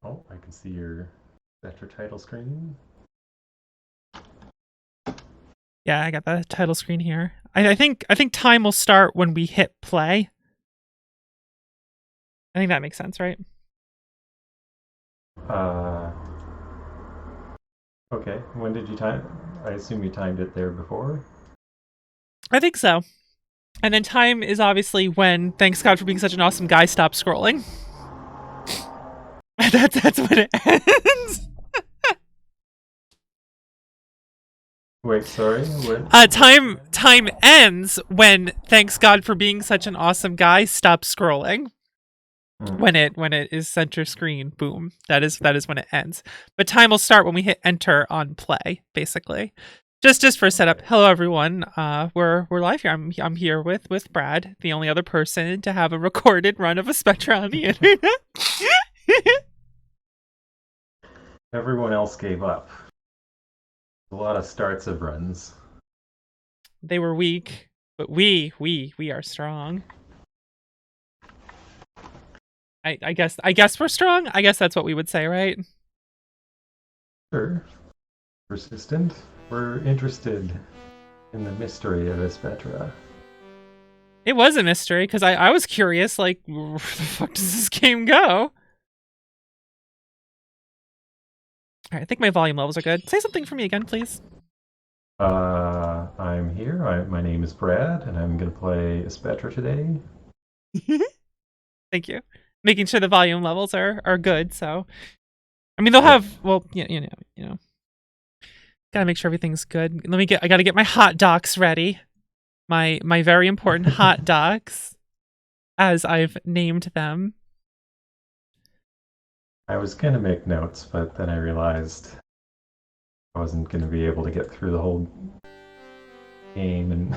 Oh, I can see your Aspetra title screen. Yeah, I got the title screen here. I think time will start when we hit play. I think that makes sense, right? Uh, okay. When did you time? I assume you timed it there before. I think so. And then time is obviously when thanks God for being such an awesome guy stop scrolling. That's when it ends. Wait, sorry. What? What's the Time ends when thanks God for being such an awesome guy stop scrolling. Hmm. When it is center screen, boom. That is when it ends. But time will start when we hit enter on play, basically. Just for a setup. Okay. Hello everyone. We're live here. I'm here with Brad, the only other person to have a recorded run of Aspetra on the internet. Everyone else gave up. A lot of starts of runs. They were weak, but we are strong. I guess we're strong. I guess that's what we would say, right? Sure. Persistent. We're interested in the mystery of Aspetra. It was a mystery because I was curious, like, where the fuck does this game go? All right, I think my volume levels are good. Say something for me again, please. I'm here. My name is Brad, and I'm going to play Aspetra today. Thank you. Making sure the volume levels are good. So, I mean, they'll Yep. have well, yeah, gotta make sure everything's good. I gotta get my hot docs ready. My very important hot docs, as I've named them. I was going to make notes, but then I realized I wasn't going to be able to get through the whole game and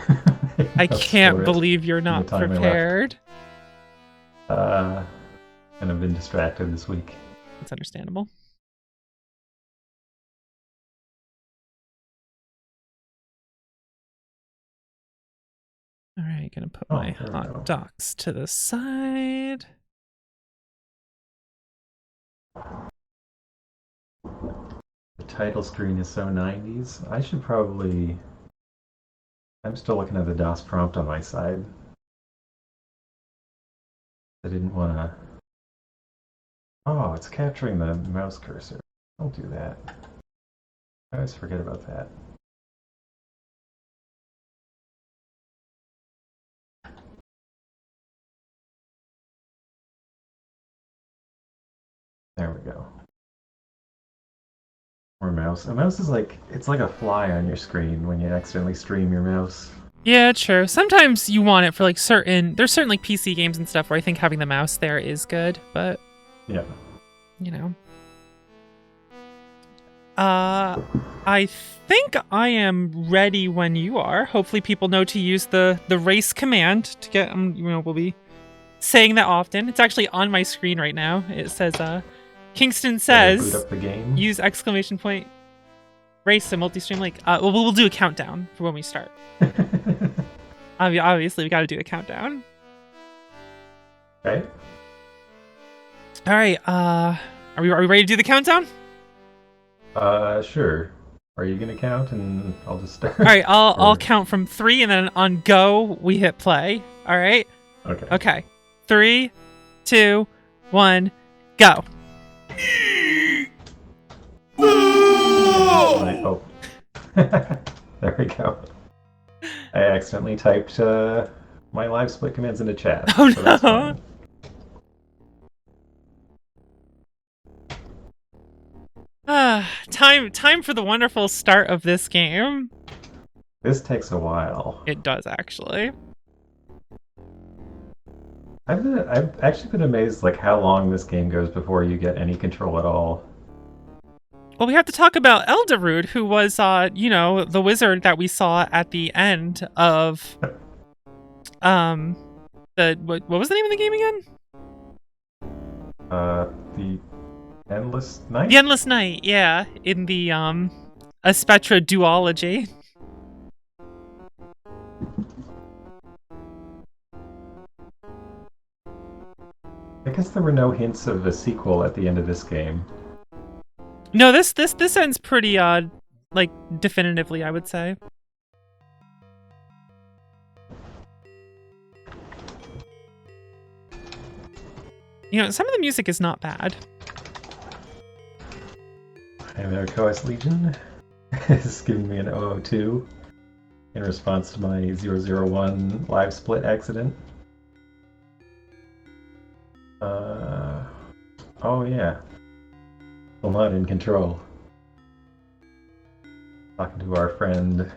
I make notes can't for it believe you're in the not time I left. prepared. Uh, and I've been distracted this week. That's understandable. All right, gonna put Oh, my there we hot go. docs to the side. The title screen is so 90s. I should probably. I'm still looking at the DOS prompt on my side. I didn't want to. Oh, it's capturing the mouse cursor. Don't do that. I always forget about that. There we go. Or mouse. A mouse is like it's like a fly on your screen when you accidentally stream your mouse. Yeah, true. Sometimes you want it for like certain. There's certain like PC games and stuff where I think having the mouse there is good, but Yeah. you know. I think I am ready when you are. Hopefully, people know to use the race command to get. We'll be saying that often. It's actually on my screen right now. It says, Kingston Better boot says, up the game. use exclamation point race to multi-stream link. We'll do a countdown for when we start. Obviously, we got to do a countdown. Right? All right. Are we ready to do the countdown? Sure. Are you gonna count and I'll just start? All right. I'll Or count from 3, and then on go we hit play. All right. okay. Okay. 3, 2, 1, go. Oh, there we go. I accidentally typed my live split commands into chat, Oh so that's no. fine. Time for the wonderful start of this game. This takes a while. It does actually. I've actually been amazed like how long this game goes before you get any control at all. Well, we have to talk about Elderud, who was, the wizard that we saw at the end of, um, what was the name of the game again? The endless night. The Endless Night, yeah, in the, Aspetra duology. I guess there were no hints of a sequel at the end of this game. No, this ends pretty like definitively, I would say. You know, some of the music is not bad. Sakanakao Legion is giving me an 002 in response to my 001 live split accident. Oh yeah. Still not in control. Talking to our friend.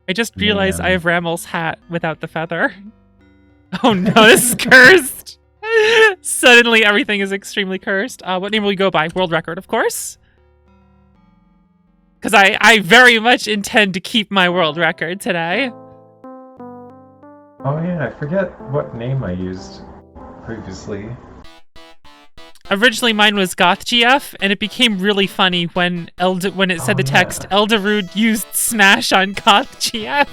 I just realized Man. I have Ramel's hat without the feather. Oh no, this is cursed! Suddenly everything is extremely cursed. What name will we go by? World record, of course. Because I very much intend to keep my world record today. Oh yeah, I forget what name I used previously. Originally mine was GothGF, and it became really funny when it said the text, Elderud used Smash on GothGF.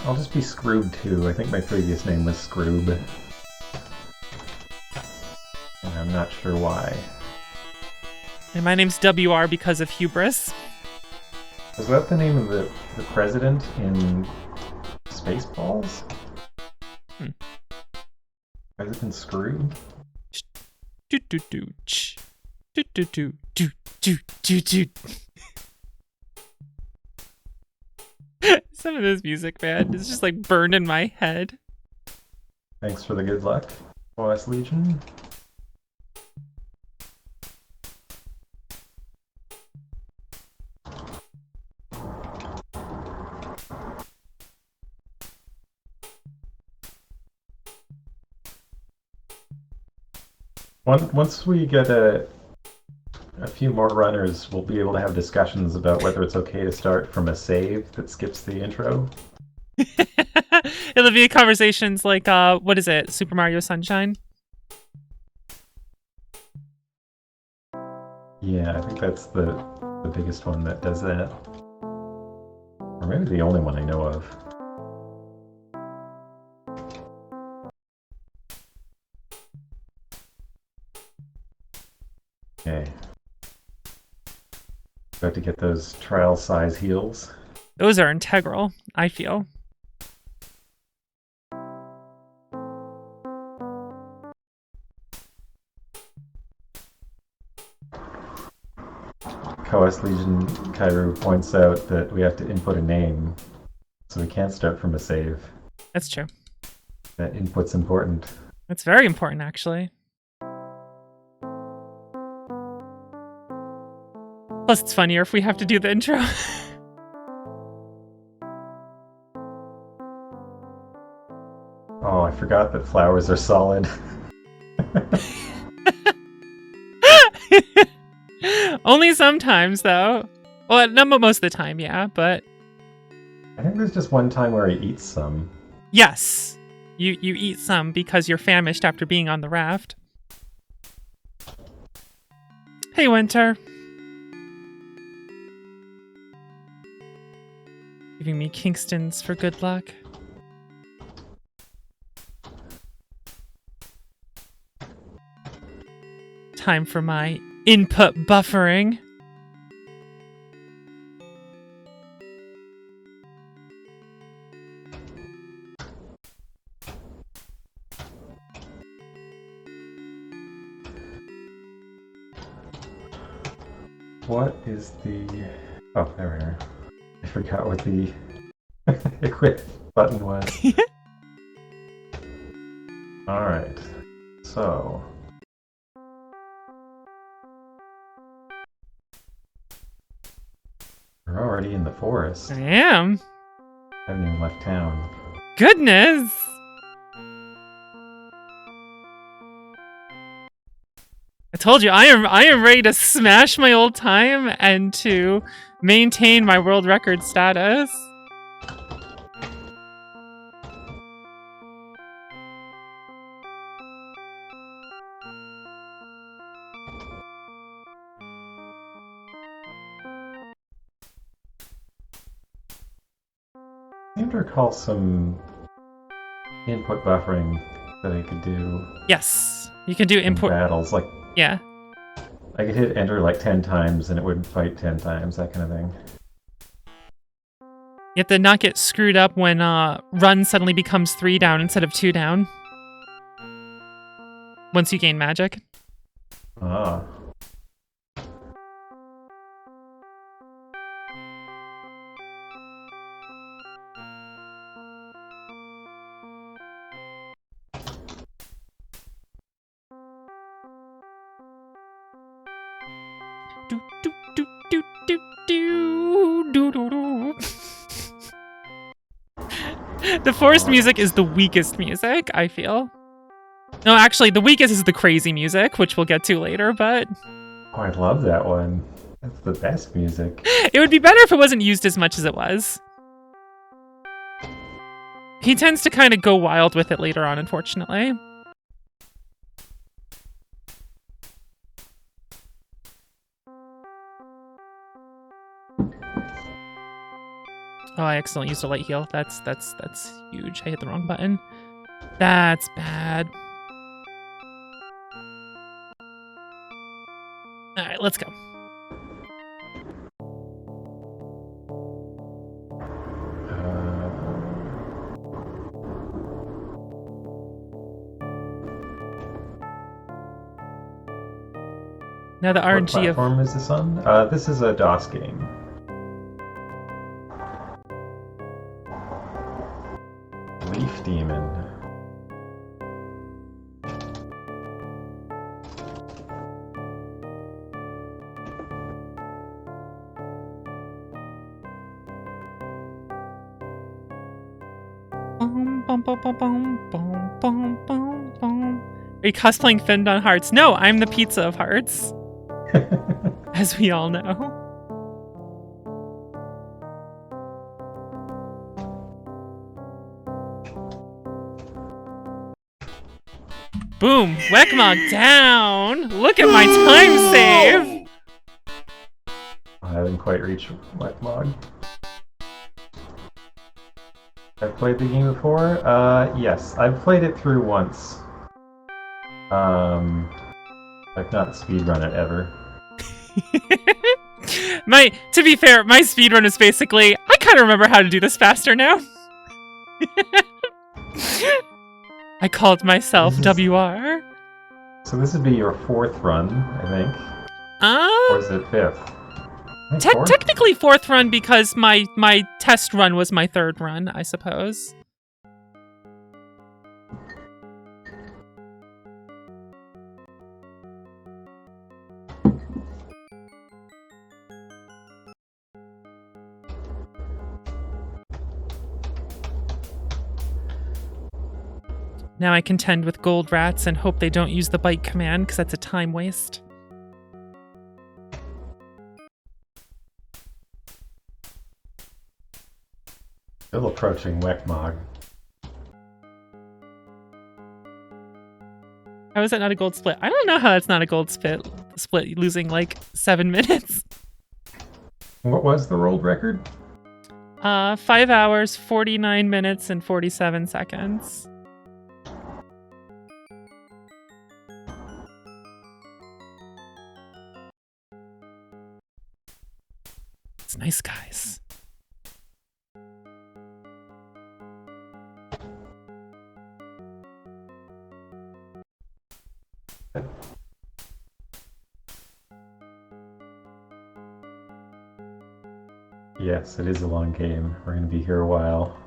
I'll just be Scroob too. I think my previous name was Scroob. And I'm not sure why. And my name's WR because of hubris. Was that the name of the president in Spaceballs? President Scroob? Some of this music, man, is just like burned in my head. Thanks for the good luck, OS Legion. Once we get a few more runners, we'll be able to have discussions about whether it's okay to start from a save that skips the intro. It'll be conversations like, what is it? Super Mario Sunshine? Yeah, I think that's the biggest one that does that. Or maybe the only one I know of. Okay. About to get those trial size heals. Those are integral, I feel. OS Legion Kairu points out that we have to input a name, so we can't start from a save. That's true. That input's important. That's very important, actually. Plus, it's funnier if we have to do the intro. Oh, I forgot that flowers are solid. Only sometimes, though. Well, not most of the time, yeah, but... I think there's just one time where he eats some. Yes. You eat some because you're famished after being on the raft. Hey, Winter. Giving me Kingston's for good luck. Time for my input buffering. What is the... Oh, there we are. I forgot what the equip button was. Alright, so... We're already in the forest. I am. I haven't even left town. Goodness. I told you, I am ready to smash my old time and to maintain my world record status. I seem to recall some input buffering that I could do Yes, you can do in import. battles. Like, Yeah. I could hit enter like 10 times and it would fight 10 times, that kind of thing. You have to not get screwed up when run suddenly becomes 3 down instead of 2 down. Once you gain magic. Ah. Do, do, do, do, do, do, do, do, do. The forest music is the weakest music, I feel. No, actually, the weakest is the crazy music, which we'll get to later, but... Oh, I love that one. That's the best music. It would be better if it wasn't used as much as it was. He tends to kind of go wild with it later on, unfortunately. Oh, I accidentally used a light heal. That's huge. I hit the wrong button. That's bad. All right, let's go. Now the What RNG of... platform is this on? This is a DOS game. Leaf Demon. Are you cosplaying Finn on Hearts? No, I'm the pizza of Hearts. As we all know. Boom! Wekmog down! Look at my time save! I haven't quite reached Wekmog. I've played the game before? Yes. I've played it through once. I've not speedrun it ever. To be fair, my speedrun is basically, I kind of remember how to do this faster now. I called myself WR. So this would be your 4th run, I think. Or is it 5th? Technically 4th run because my test run was my 3rd run, I suppose. Now I contend with gold rats and hope they don't use the bite command because that's a time waste. Still approaching Wekmog. How is that not a gold split? I don't know how that's not a gold split, losing like 7 minutes. What was the world record? 5 hours, 49 minutes, and 47 seconds. It's nice, guys. Yes, it is a long game. We're going to be here a while.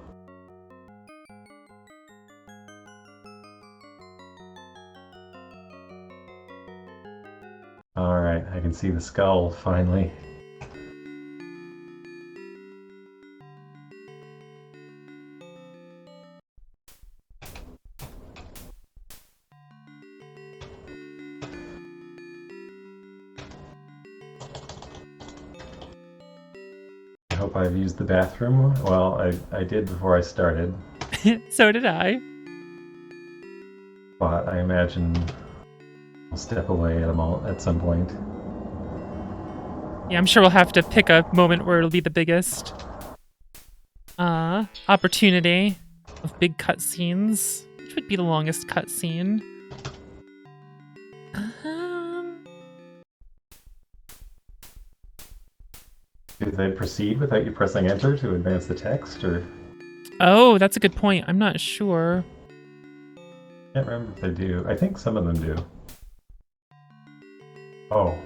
Alright, I can see the skull, finally. I hope I've used the bathroom. Well, I did before I started. So did I. But I imagine I'll step away at some point. Yeah, I'm sure we'll have to pick a moment where it'll be the biggest opportunity. of big cutscenes. Which would be the longest cutscene? Do they proceed without you pressing enter to advance the text, or? Oh, that's a good point. I'm not sure. Can't remember if they do. I think some of them do. Oh.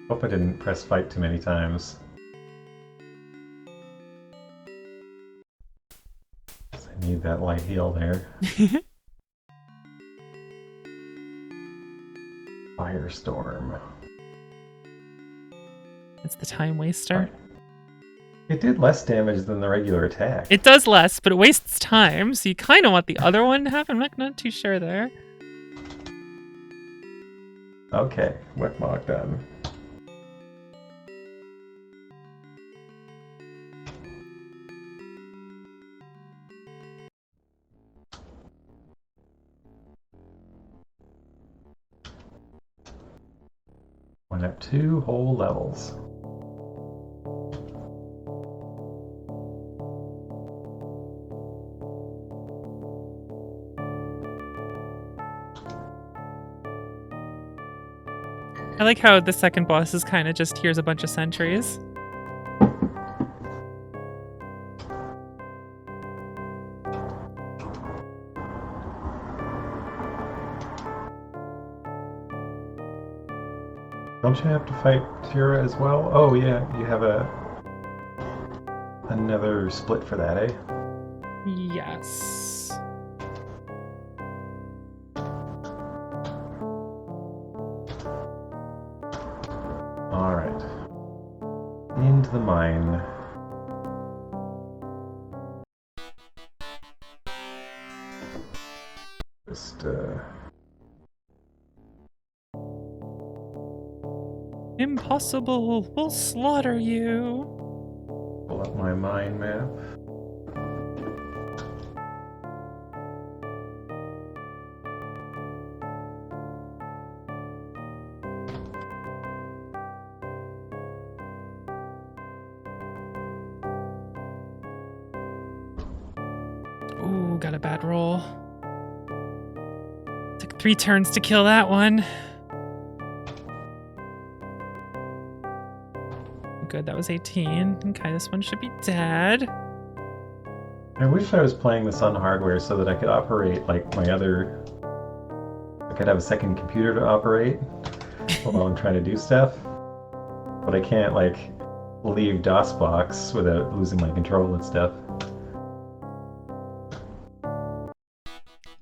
Hope I didn't press fight too many times. I need that light heal there. Firestorm. It's the time waster. It did less damage than the regular attack. It does less, but it wastes time, so you kind of want the other one to happen. I'm not too sure there. Okay, Wickmock done. Went up 2 whole levels. I like how the second boss is kind of just here's a bunch of sentries. Don't you have to fight Tira as well? Oh yeah, you have another split for that, eh? Yes. Alright. Into the mine. Just, Impossible! We'll slaughter you! pull up my mine map. Ooh, got a bad roll. Took 3 turns to kill that one. Good, that was 18. Okay, this one should be dead. I wish I was playing this on hardware so that I could operate like my other... I could have a second computer to operate while I'm trying to do stuff. But I can't like leave DOSBox without losing my control and stuff.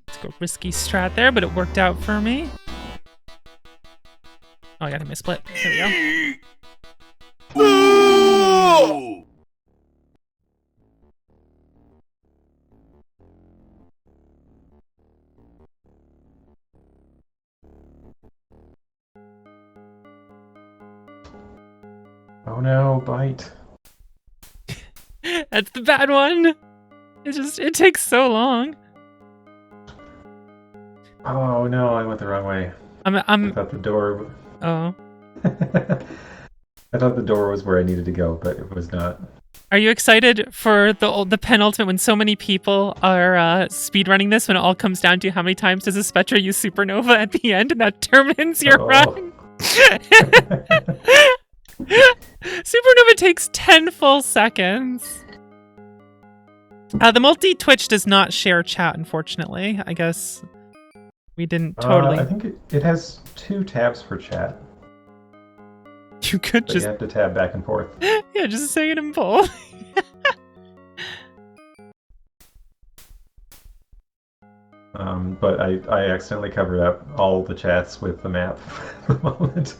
Let's go risky strat there, but it worked out for me. Oh, I got a missplit. There we go. Ooh! Oh no, bite. That's the bad one. It takes so long. Oh no, I went the wrong way. I I'm thought the door... Oh. I thought the door was where I needed to go, but it was not. Are you excited for the penultimate when so many people are speedrunning this, when it all comes down to how many times does Aspetra use Supernova at the end, and that determines your run? Supernova takes 10 full seconds. The multi-Twitch does not share chat, unfortunately. I guess we didn't totally... I think it has 2 tabs for chat. You could But just... you have to tab back and forth. Yeah, just say it in bold. But I accidentally covered up all the chats with the map for the moment.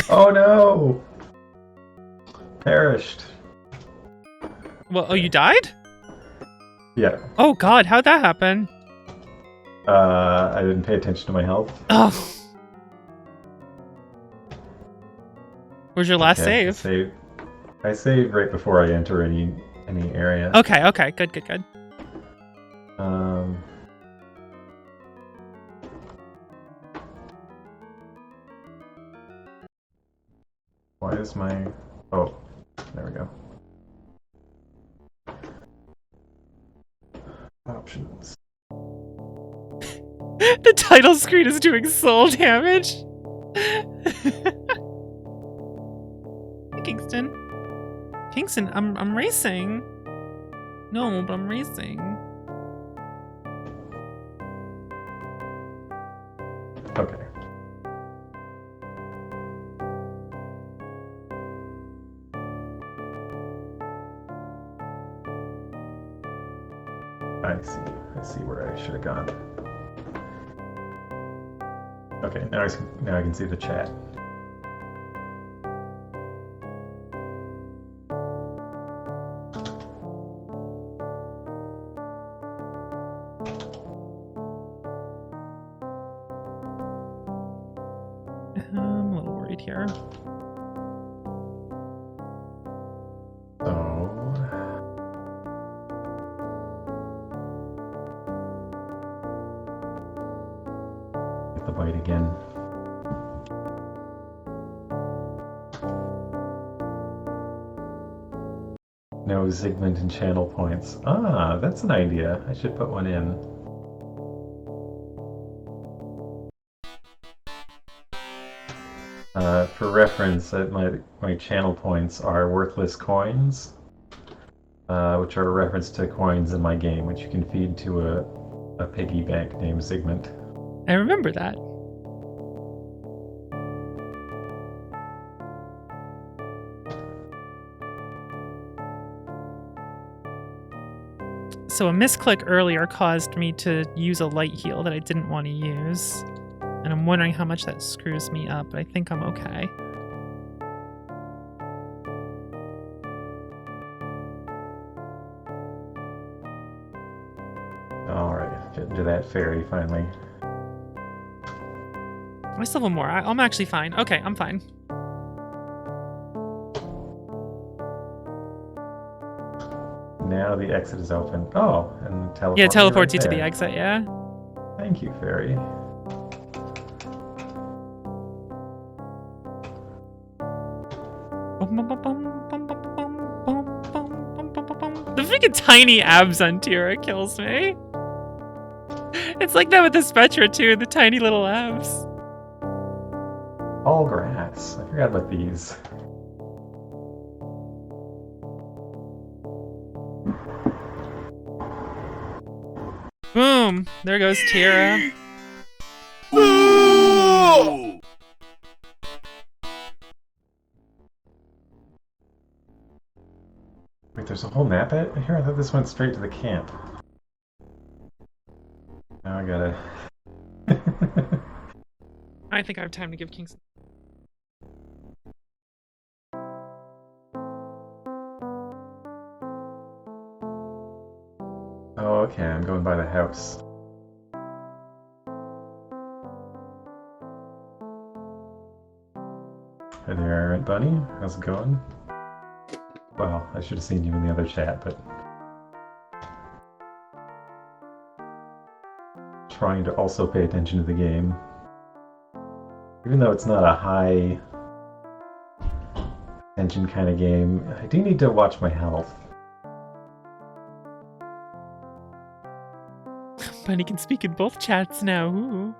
Oh no! Perished. Well, oh, you died? Yeah. Oh god, how'd that happen? I didn't pay attention to my health. Oh. Where's your last Okay, save? I saved right before I enter any area. Okay, good. Why is my... Oh, there we go. Options. The title screen is doing soul damage. Kingston. Kingston, I'm racing. No, but I'm racing. Okay. I see. I see where I should have gone. Okay, now I can see the chat. I'm a little worried here. Get the bite again. No Zigmund and channel points. Ah, that's an idea. I should put one in. For reference, my channel points are worthless coins, which are a reference to coins in my game, which you can feed to a piggy bank named Zigmund. I remember that. So a misclick earlier caused me to use a light heal that I didn't want to use. And I'm wondering how much that screws me up, but I think I'm okay. Alright, getting to that fairy finally. I still have more. I'm actually fine. Okay, I'm fine. Now the exit is open. Oh, and teleport. Yeah, it teleports right you to there. the exit, yeah. Thank you, fairy. The freaking tiny abs on Tira kills me. It's like that with the Aspetra too, the tiny little abs. All grass. I forgot about these. Boom! There goes Tira. Ooh! Wait, there's a whole map here? I thought this went straight to the camp. Now I gotta... I think I have time to give Kingston. Oh, okay, I'm going by the house. Hey there, Errant Bunny. How's it going? Well, I should have seen you in the other chat, but... trying to also pay attention to the game. Even though it's not a high attention kind of game, I do need to watch my health. Bunny can speak in both chats now. Ooh.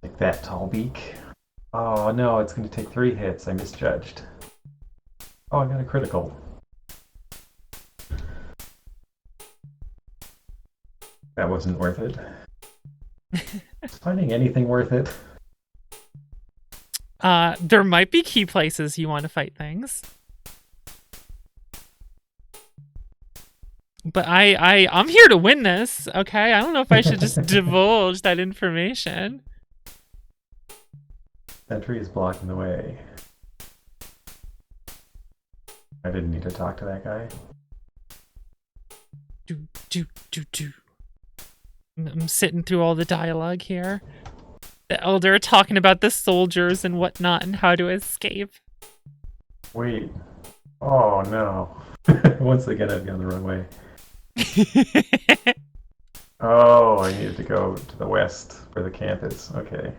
Like that, tall beak. Oh no, it's going to take 3 hits. I misjudged. Oh, I got a critical. That wasn't worth it. Is finding anything worth it? There might be key places you want to fight things. But I'm here to win this, okay? I don't know if I should just divulge that information. Sentry is blocking the way. I didn't need to talk to that guy. Do. I'm sitting through all the dialogue here. The elder talking about the soldiers and whatnot and how to escape. Wait. Oh no. Once again, I've gone the wrong way. Oh, I needed to go to the west where the camp is. Okay.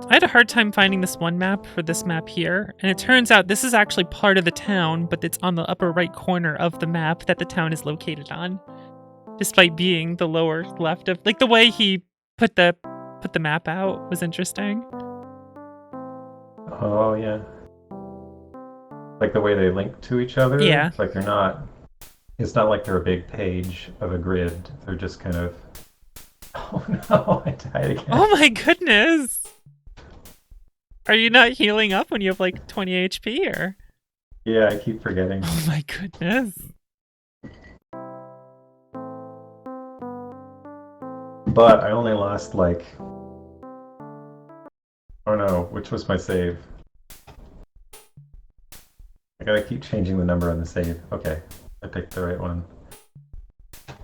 I had a hard time finding this one map for this map here, and it turns out this is actually part of the town, but it's on the upper right corner of the map that the town is located on, despite being the lower left of, like, the way he put the map out was interesting. Oh, yeah. Like the way they link to each other. Yeah. Like they're not. It's not like they're a big page of a grid. They're just kind of. Oh no! I died again. Oh my goodness! Are you not healing up when you have like 20 HP or? Yeah, I keep forgetting. Oh my goodness. But I only lost like. Oh no! Which was my save? I gotta keep changing the number on the save. Okay, I picked the right one. It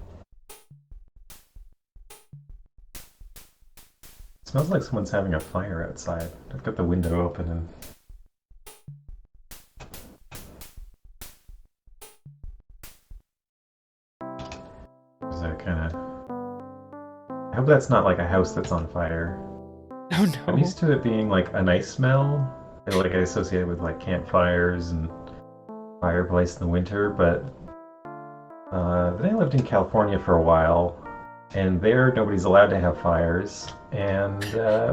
smells like someone's having a fire outside. I've got the window open and. Is that kind of? I hope that's not like a house that's on fire. Oh no. I'm used to it being like a nice smell. Like I associate it with like campfires and fireplace in the winter, but then I lived in California for a while, and there nobody's allowed to have fires, and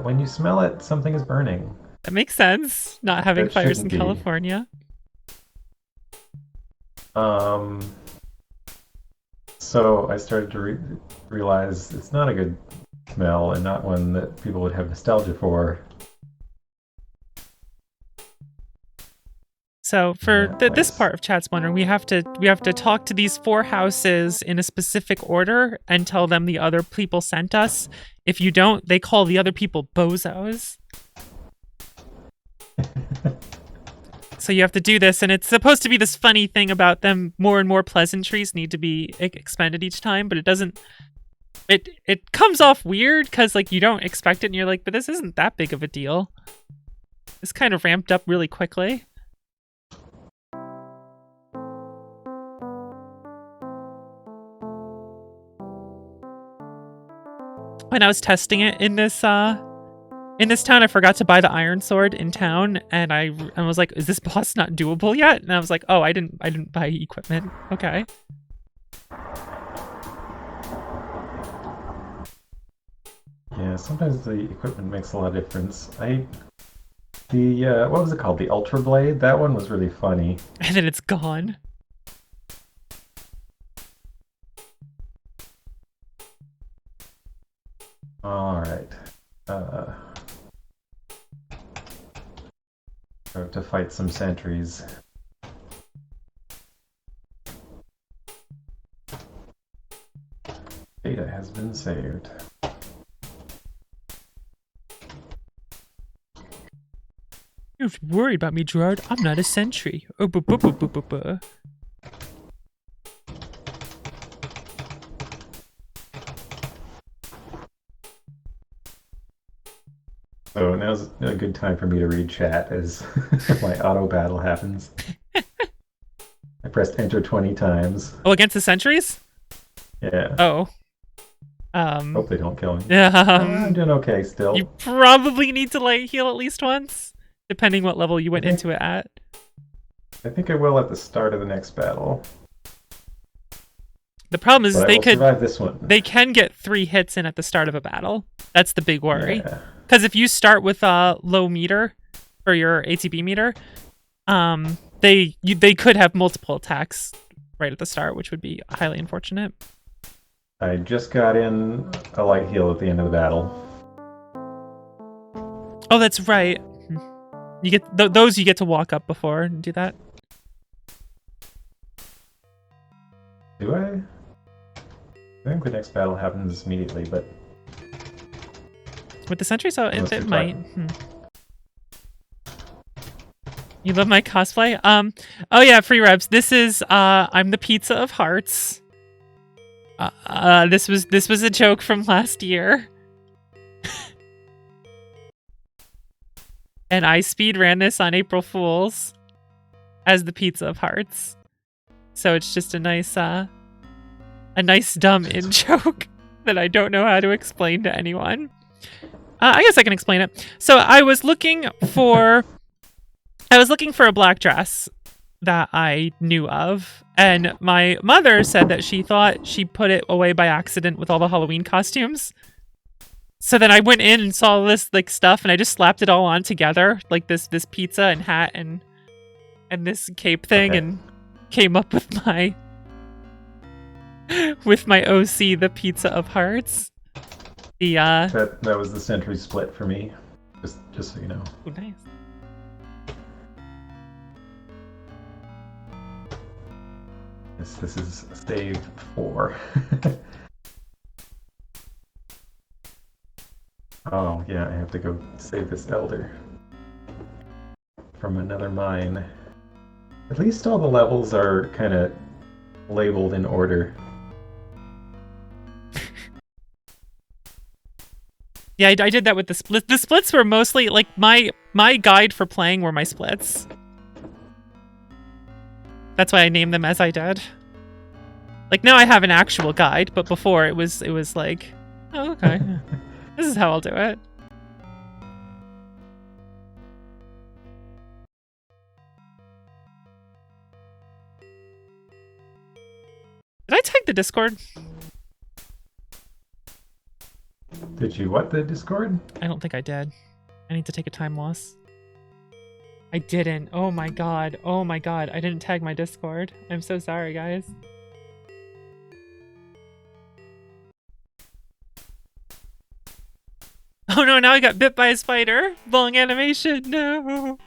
when you smell it, something is burning. That makes sense. Not having That fires in shouldn't be. California. So I started to realize it's not a good smell and not one that people would have nostalgia for. So for Yeah, this nice. part of Chat's wondering, we have to talk to these 4 houses in a specific order and tell them the other people sent us. If you don't, they call the other people bozos. So you have to do this, and it's supposed to be this funny thing about them. More and more pleasantries need to be expended each time, but it doesn't. It comes off weird because like you don't expect it, and you're like, but this isn't that big of a deal. It's kind of ramped up really quickly. When I was testing it in this town, I forgot to buy the iron sword in town, and I was like, "Is this boss not doable yet?" And I was like, "Oh, I didn't buy equipment." Okay. Yeah, sometimes the equipment makes a lot of difference. What was it called? The Ultra Blade? That one was really funny. And then it's gone. All right. Have to fight some sentries. Data has been saved. You don't have to worry about me, Gerard. I'm not a sentry. Oh, bu. So now's a good time for me to read chat as my auto battle happens. I pressed enter 20 times. Oh, against the sentries? Yeah. Oh. Hope they don't kill me. I'm doing okay still. You probably need to light heal at least once, depending what level you went into it at. I think I will at the start of the next battle. The problem is I will survive this one. They can get 3 hits in at the start of a battle. That's the big worry. Because if you start with a low meter for your ATB meter, they could have multiple attacks right at the start, which would be highly unfortunate. I just got in a light heal at the end of the battle. Oh, that's right. You get those. You get to walk up before and do that. Do I? I think the next battle happens immediately, but with the sentry, so it might. You love my cosplay? Oh yeah, free reps. This is I'm the Pizza of Hearts. This was a joke from last year. And I speedran this on April Fool's as the Pizza of Hearts. So it's just a nice dumb in joke that I don't know how to explain to anyone. I guess I can explain it. So I was looking for a black dress that I knew of, and my mother said that she thought she put it away by accident with all the Halloween costumes. So then I went in and saw this like stuff, and I just slapped it all on together, like this pizza and hat and this cape thing, and came up with my OC, the Pizza of Hearts. The that was the century split for me. Just so you know. Oh, nice. This is save 4. Oh, yeah, I have to go save this elder from another mine. At least all the levels are kind of labeled in order. Yeah, I did that with the splits. The splits were mostly, like, my guide for playing were my splits. That's why I named them as I did. Like, now I have an actual guide, but before it was like, oh, okay. This is how I'll do it. Did I tag the Discord? Did you what, the Discord? I don't think I did. I need to take a time loss. I didn't. Oh my god. Oh my god. I didn't tag my Discord. I'm so sorry, guys. Oh no, now I got bit by a spider. Long animation. No.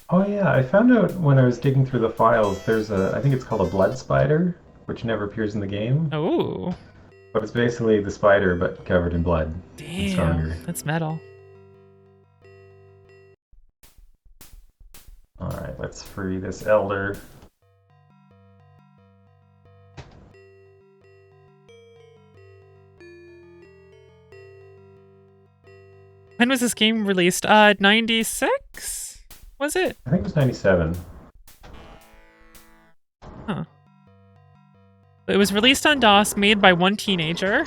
Oh yeah, I found out when I was digging through the files, there's I think it's called a blood spider, which never appears in the game. Oh. But it's basically the spider, but covered in blood. Damn, stronger. That's metal. Alright, let's free this elder. When was this game released? 96? Was it? I think it was 97. Huh. It was released on DOS, made by one teenager.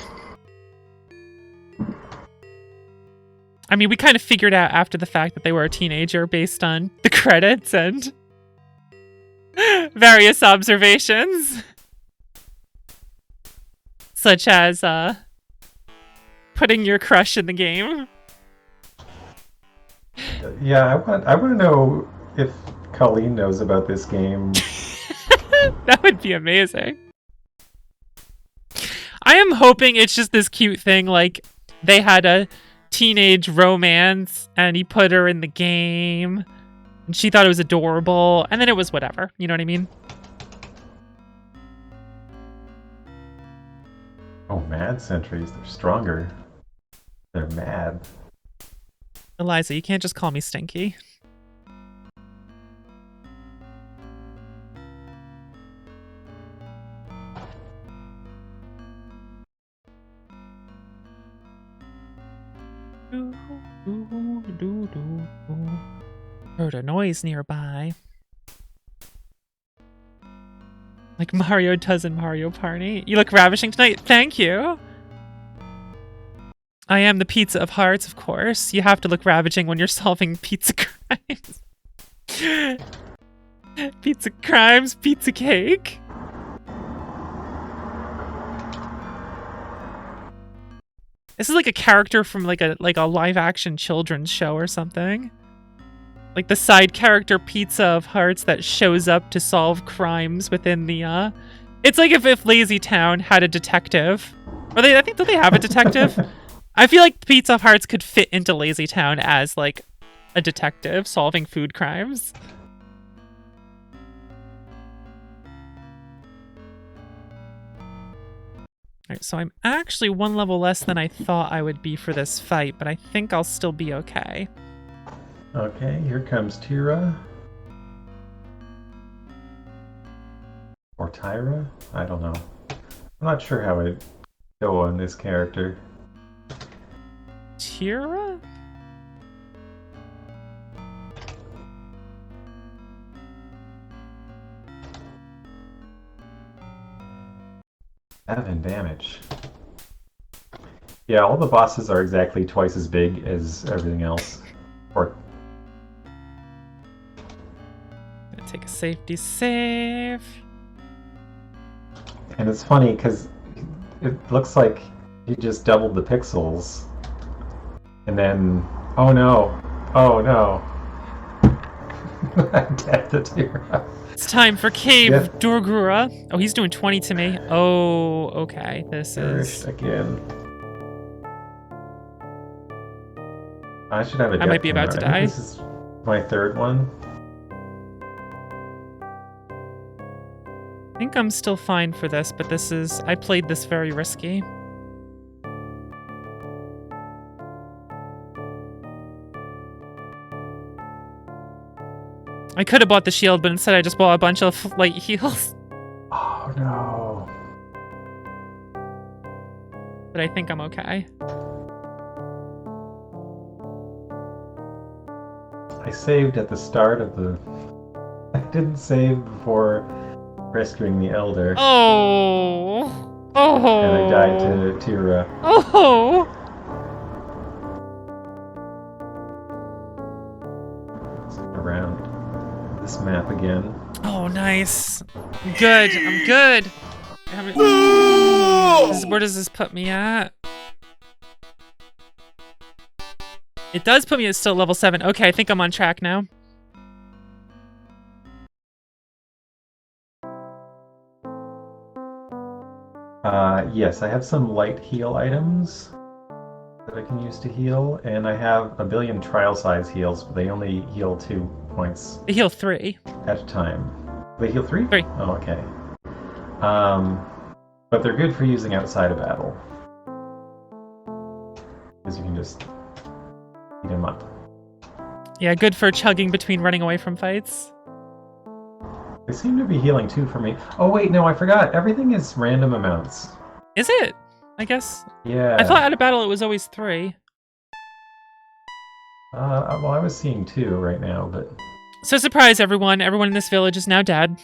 I mean, we kind of figured out after the fact that they were a teenager based on the credits and various observations. Such as, putting your crush in the game. Yeah, I want to know if Colleen knows about this game. That would be amazing. I am hoping it's just this cute thing, like they had a teenage romance and he put her in the game and she thought it was adorable and then it was whatever. You know what I mean? Oh, mad sentries. They're stronger. They're mad. Eliza, you can't just call me stinky. Heard a noise nearby. Like Mario does in Mario Party. You look ravishing tonight. Thank you. I am the Pizza of Hearts, of course. You have to look ravishing when you're solving pizza crimes. Pizza crimes, pizza cake. This is like a character from like a live action children's show or something. Like the side character Pizza of Hearts that shows up to solve crimes within the It's like if Lazy Town had a detective. Or I think, do they have a detective? I feel like Pizza of Hearts could fit into Lazy Town as like a detective solving food crimes. Alright, so I'm actually one level less than I thought I would be for this fight, but I think I'll still be okay. Okay, here comes Tira. Or Tyra? I don't know. I'm not sure how I'd go on this character. Tira? Seven damage. Yeah, all the bosses are exactly twice as big as everything else. Or Gonna take a safety save. and it's funny because it looks like he just doubled the pixels. And then, oh no, I'm dead to Tira. It's time for Cave Yes. Dorgura. Oh, he's doing 20 to me. Oh, okay. This Perished is... again. I should have a I might be about to die. This is my third one. I think I'm still fine for this, but this is... I played this very risky. I could have bought the shield, but instead I just bought a bunch of light heals. Oh no. But I think I'm okay. I saved at the start of the... I didn't save before rescuing the Elder. Oh! Oh! And I died to Tira. Oh! Around this map again. Oh, nice. I'm good. I'm good. Where does this put me at? It does put me at still level 7. Okay, I think I'm on track now. Yes, I have some light heal items that I can use to heal, and I have a billion trial size heals, but they only heal 2 points I heal 3. at a time. They heal 3? 3. Oh, okay. But they're good for using outside of battle. Because you can just heat them up. Yeah, good for chugging between running away from fights. They seem to be healing too for me. Oh wait, no, I forgot. Everything is random amounts. Is it? I guess. Yeah. I thought out of battle it was always 3. Well, I was seeing 2 right now, but... So surprise everyone. Everyone in this village is now dead.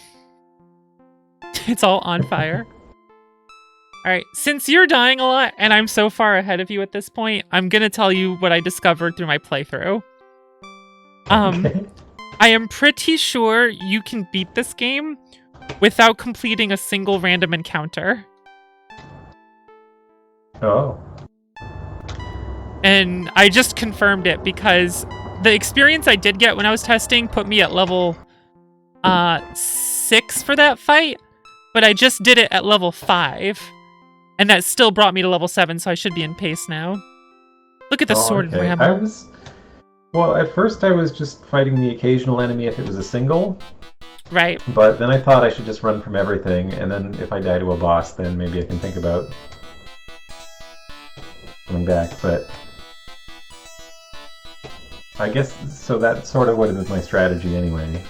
It's all on fire. Alright, since you're dying a lot, and I'm so far ahead of you at this point, I'm gonna tell you what I discovered through my playthrough. Okay. I am pretty sure you can beat this game without completing a single random encounter. Oh. And I just confirmed it because the experience I did get when I was testing put me at level 6 for that fight, but I just did it at level 5. And that still brought me to level 7, so I should be in pace now. Look at the sword and ramble. Well, at first I was just fighting the occasional enemy if it was a single. Right. But then I thought I should just run from everything, and then if I die to a boss, then maybe I can think about coming back, but... I guess, so that sort of would have been my strategy anyway.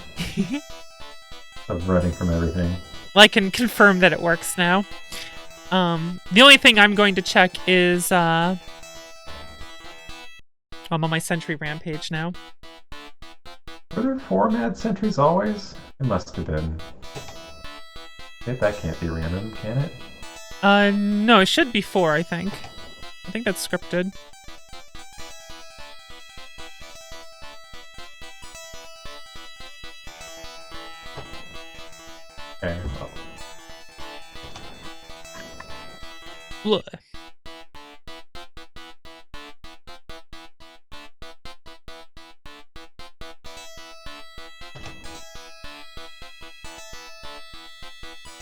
Of running from everything. Well, I can confirm that it works now. The only thing I'm going to check is, I'm on my sentry rampage now. Were there 4 mad sentries always? It must have been. That can't be random, can it? No, it should be 4, I think. I think that's scripted. Okay, well. Look.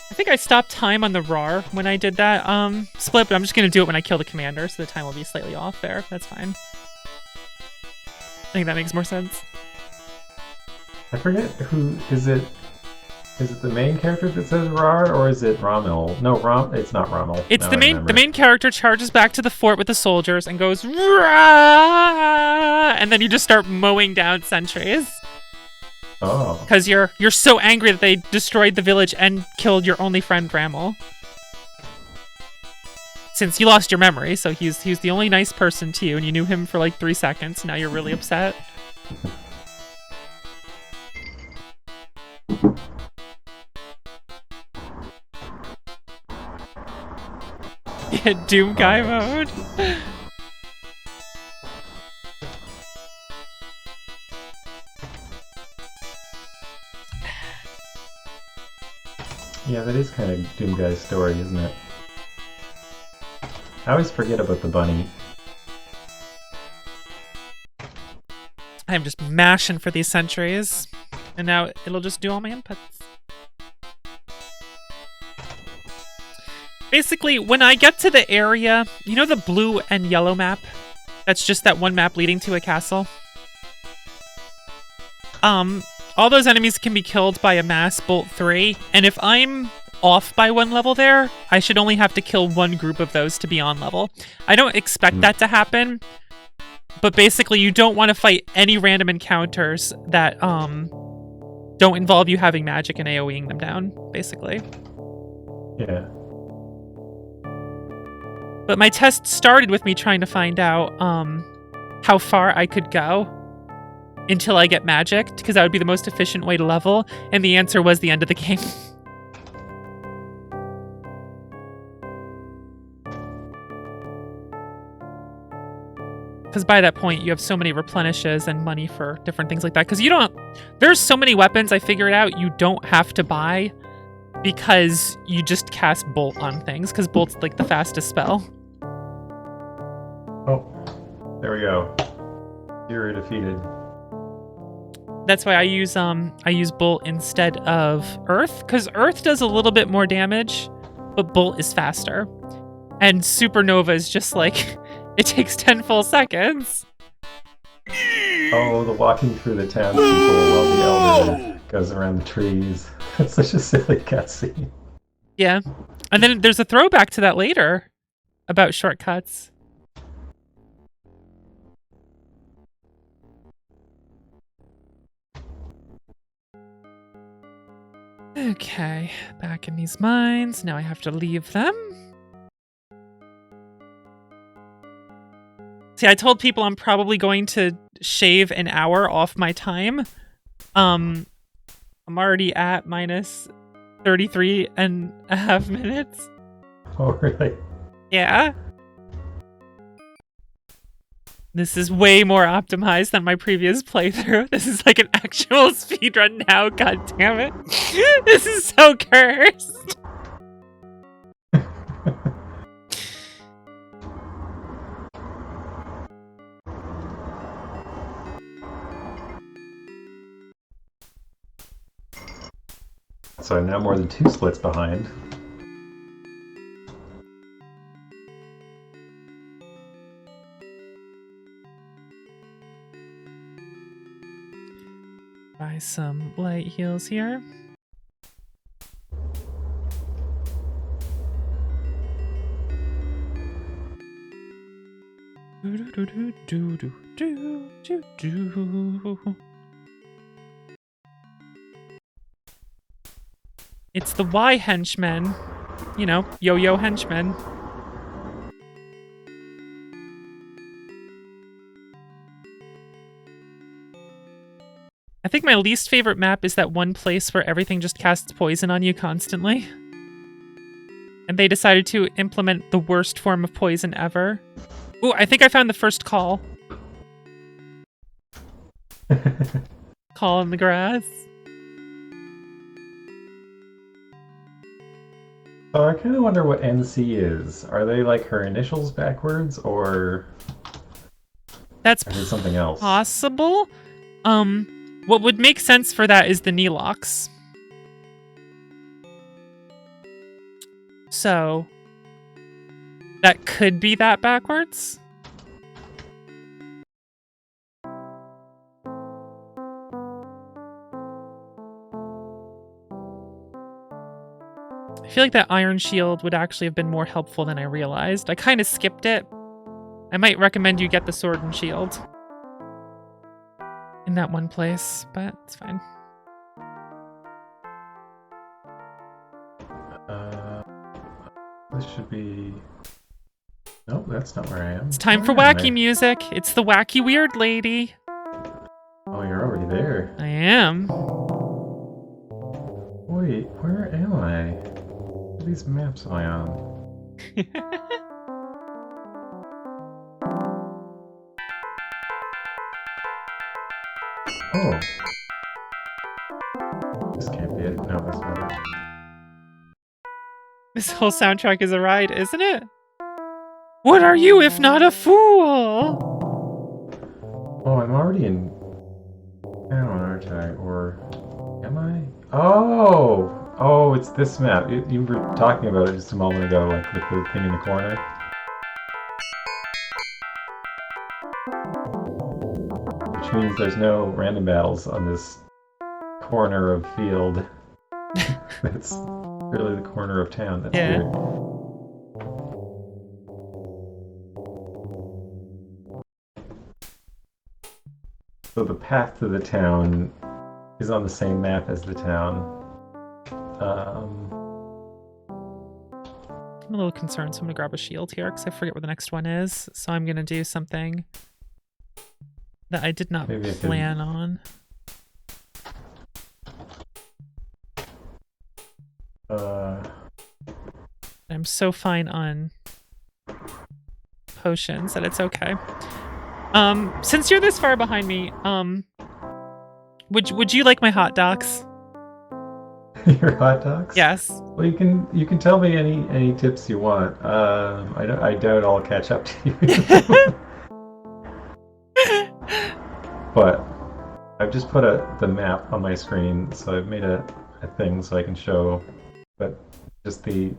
I think I stopped time on the RAR when I did that split, but I'm just going to do it when I kill the commander, so the time will be slightly off there. That's fine. I think that makes more sense. I forget who is it. Is it the main character that says Rar, or is it Rommel? No, it's not Rommel. It's Now the I main. remember. The main character charges back to the fort with the soldiers and goes, "Rah!" And then you just start mowing down sentries. Oh. Because you're so angry that they destroyed the village and killed your only friend Bramble. Since you lost your memory, so he's the only nice person to you, and you knew him for like 3 seconds. Now you're really upset. Yeah, Doom Guy mode. Yeah, that is kind of Doom Guy's story, isn't it? I always forget about the bunny. I'm just mashing for these centuries, and now it'll just do all my inputs. Basically, when I get to the area, you know the blue and yellow map? That's just that one map leading to a castle. All those enemies can be killed by a mass bolt 3, and if I'm off by 1 level there, I should only have to kill 1 group of those to be on level. I don't expect that to happen, but basically you don't want to fight any random encounters that don't involve you having magic and AoEing them down, basically. Yeah. But my test started with me trying to find out how far I could go until I get magic, because that would be the most efficient way to level, and the answer was the end of the game. Because by that point, you have so many replenishes and money for different things like that. Because you don't... There's so many weapons I figured out you don't have to buy because you just cast Bolt on things, because Bolt's like the fastest spell. Oh, there we go. You're defeated. That's why I use Bolt instead of Earth, because Earth does a little bit more damage, but Bolt is faster. And Supernova is just like, it takes 10 full seconds. Oh, the walking through the townspeople while the elder goes around the trees. That's such a silly cutscene. Yeah. And then there's a throwback to that later about shortcuts. Okay, back in these mines. Now I have to leave them. See, I told people I'm probably going to shave an hour off my time. I'm already at minus 33 and a half minutes. Oh, really? Yeah. This is way more optimized than my previous playthrough. This is like an actual speedrun now, god damn it. This is so cursed. So I'm now more than 2 splits behind. Buy some light heals here. It's the Y henchmen. You know, yo-yo henchmen. I think my least favorite map is that one place where everything just casts poison on you constantly. And they decided to implement the worst form of poison ever. Ooh, I think I found the first call. Call in the grass. Oh, I kind of wonder what NC is. Are they like her initials backwards, or That's is it something else? possible. What would make sense for that is the Neelox. So that could be that backwards. I feel like that Iron Shield would actually have been more helpful than I realized. I kind of skipped it. I might recommend you get the Sword and Shield in that one place, but it's fine. This should be... Nope, that's not where I am. It's time for Where am wacky I? music. It's the wacky weird lady. Oh, you're already there. I am. Wait, where am I? What are these maps am I on? Oh. This can't be it. No, that's not it. This whole soundtrack is a ride, isn't it? What are you if not a fool? Oh, I'm already in town, aren't I? Or am I? Oh! Oh, it's this map. You were talking about it just a moment ago, like with the thing in the corner. Which means there's no random battles on this corner of field. That's really the corner of town. That's Yeah. weird. So the path to the town is on the same map as the town. I'm a little concerned, so I'm gonna grab a shield here because I forget where the next one is. So I'm gonna do something that I did not Maybe I plan on. I'm so fine on potions that it's okay. Since you're this far behind me, would you like my hot dogs? Your hot dogs? Yes. Well, you can tell me any tips you want. I doubt I'll catch up to you. But I've just put the map on my screen, so I've made a thing so I can show. But just the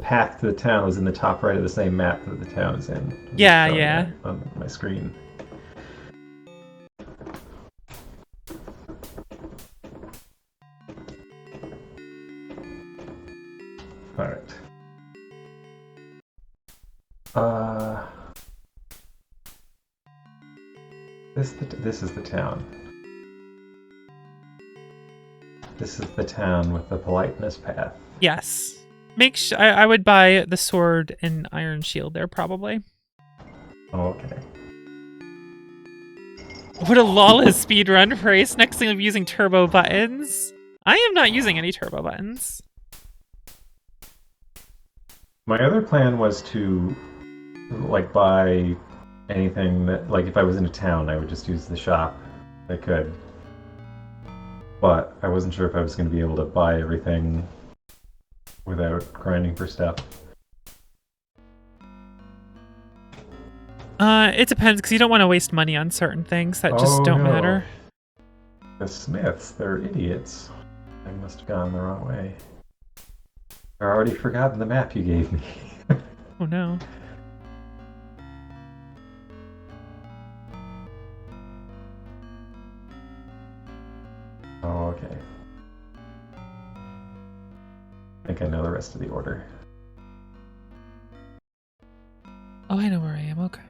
path to the town is in the top right of the same map that the town is in. I'm Yeah, just showing yeah. that on my screen. All right. This is the town. This is the town with the politeness path. Yes. Make sure I would buy the sword and iron shield there probably. Oh, okay. What a lawless speedrun race. Next thing I'm using turbo buttons. I am not using any turbo buttons. My other plan was to like buy anything that, like, if I was in a town, I would just use the shop if I could. But I wasn't sure if I was going to be able to buy everything without grinding for stuff. It depends because you don't want to waste money on certain things that just don't matter. The Smiths, they're idiots. I must have gone the wrong way. I've already forgotten the map you gave me. Oh no. Oh, okay. I think I know the rest of the order. Oh, I know where I am. Okay.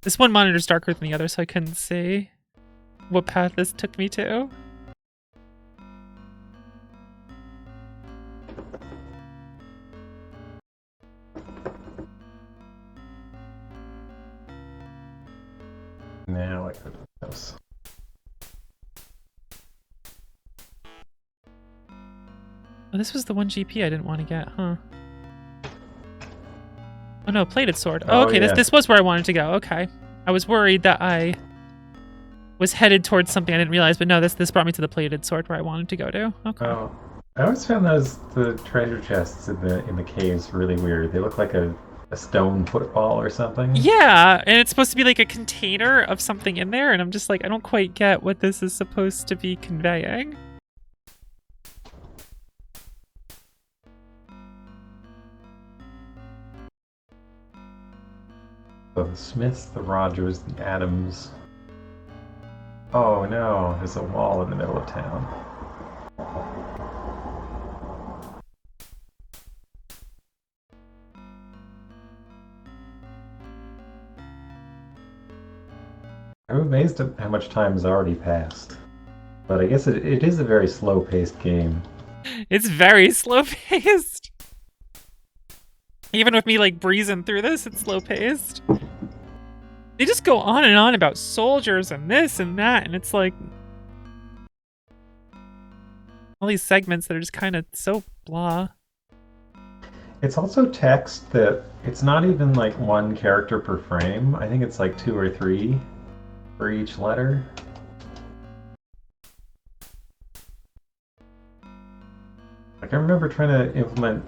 This one monitor's darker than the other, so I couldn't see what path this took me to. Now I go to the house. Oh, this was the one GP I didn't want to get, huh? Oh no, plated sword. Oh, okay, yeah. this was where I wanted to go. Okay. I was worried that I was headed towards something I didn't realize, but no, this brought me to the plated sword where I wanted to go to. Okay. Oh, I always found the treasure chests in the caves really weird. They look like a stone football or something. Yeah, and it's supposed to be like a container of something in there, and I'm just like, I don't quite get what this is supposed to be conveying. So the Smiths, the Rogers, the Adams. Oh no, there's a wall in the middle of town. I'm amazed at how much time has already passed. But I guess it is a very slow-paced game. It's very slow paced. Even with me like breezing through this, it's slow paced. They just go on and on about soldiers and this and that, and it's like all these segments that are just kind of so blah. It's also text that it's not even like one character per frame. I think it's like 2 or 3 for each letter. Like I remember trying to implement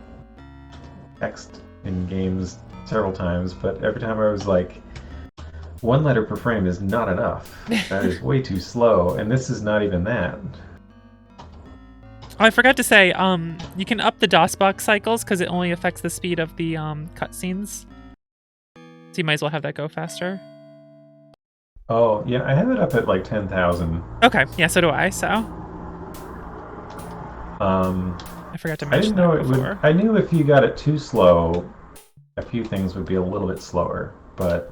text in games several times, but every time I was like, 1 letter per frame is not enough. That is way too slow, and this is not even that. Oh, I forgot to say, you can up the DOSBox cycles because it only affects the speed of the cutscenes. So you might as well have that go faster. Oh, yeah, I have it up at like 10,000. Okay, yeah, so do I, so. I forgot to I mention didn't know that it before. would. I knew if you got it too slow, a few things would be a little bit slower, but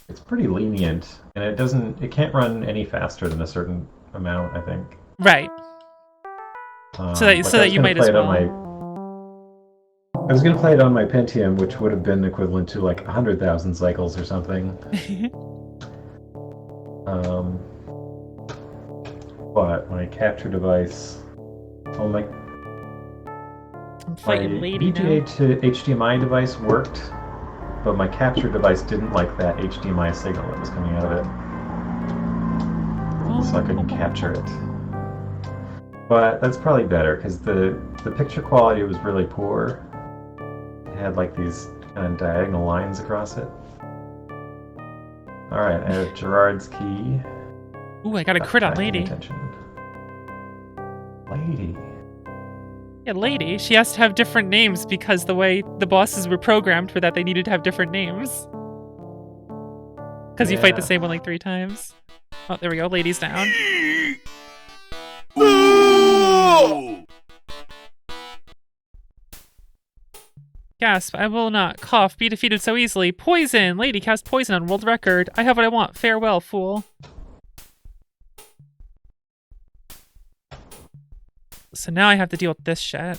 it's pretty lenient, and it can't run any faster than a certain amount, I think. Right. So that you might as well. I was gonna play it on my Pentium, which would have been equivalent to like 100,000 cycles or something. But my capture device, my I'm fighting lady VGA now. to HDMI device worked, but my capture device didn't like that HDMI signal that was coming out of it, so I couldn't capture it. But that's probably better because the picture quality was really poor. It had like these kind of diagonal lines across it. All right, I have Gerard's key. Ooh, I got a crit on lady. Lady. Yeah, lady. She has to have different names because the way the bosses were programmed for that, they needed to have different names. Because you fight the same one like 3 times. Oh, there we go. Lady's down. Gasp, I will not cough, be defeated so easily. Poison! Lady cast poison on world record. I have what I want. Farewell, fool. So now I have to deal with this shit.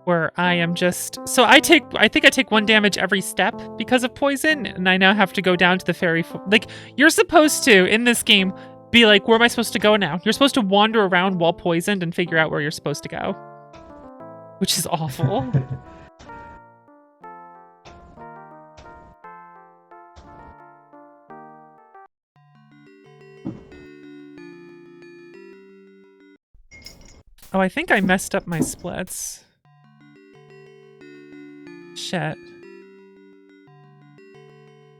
Where I am just... So I think I take 1 damage every step because of poison, and I now have to go down to the fairy... Like, you're supposed to, in this game, be like, where am I supposed to go now? You're supposed to wander around while poisoned and figure out where you're supposed to go. Which is awful. Oh, I think I messed up my splits. Shit.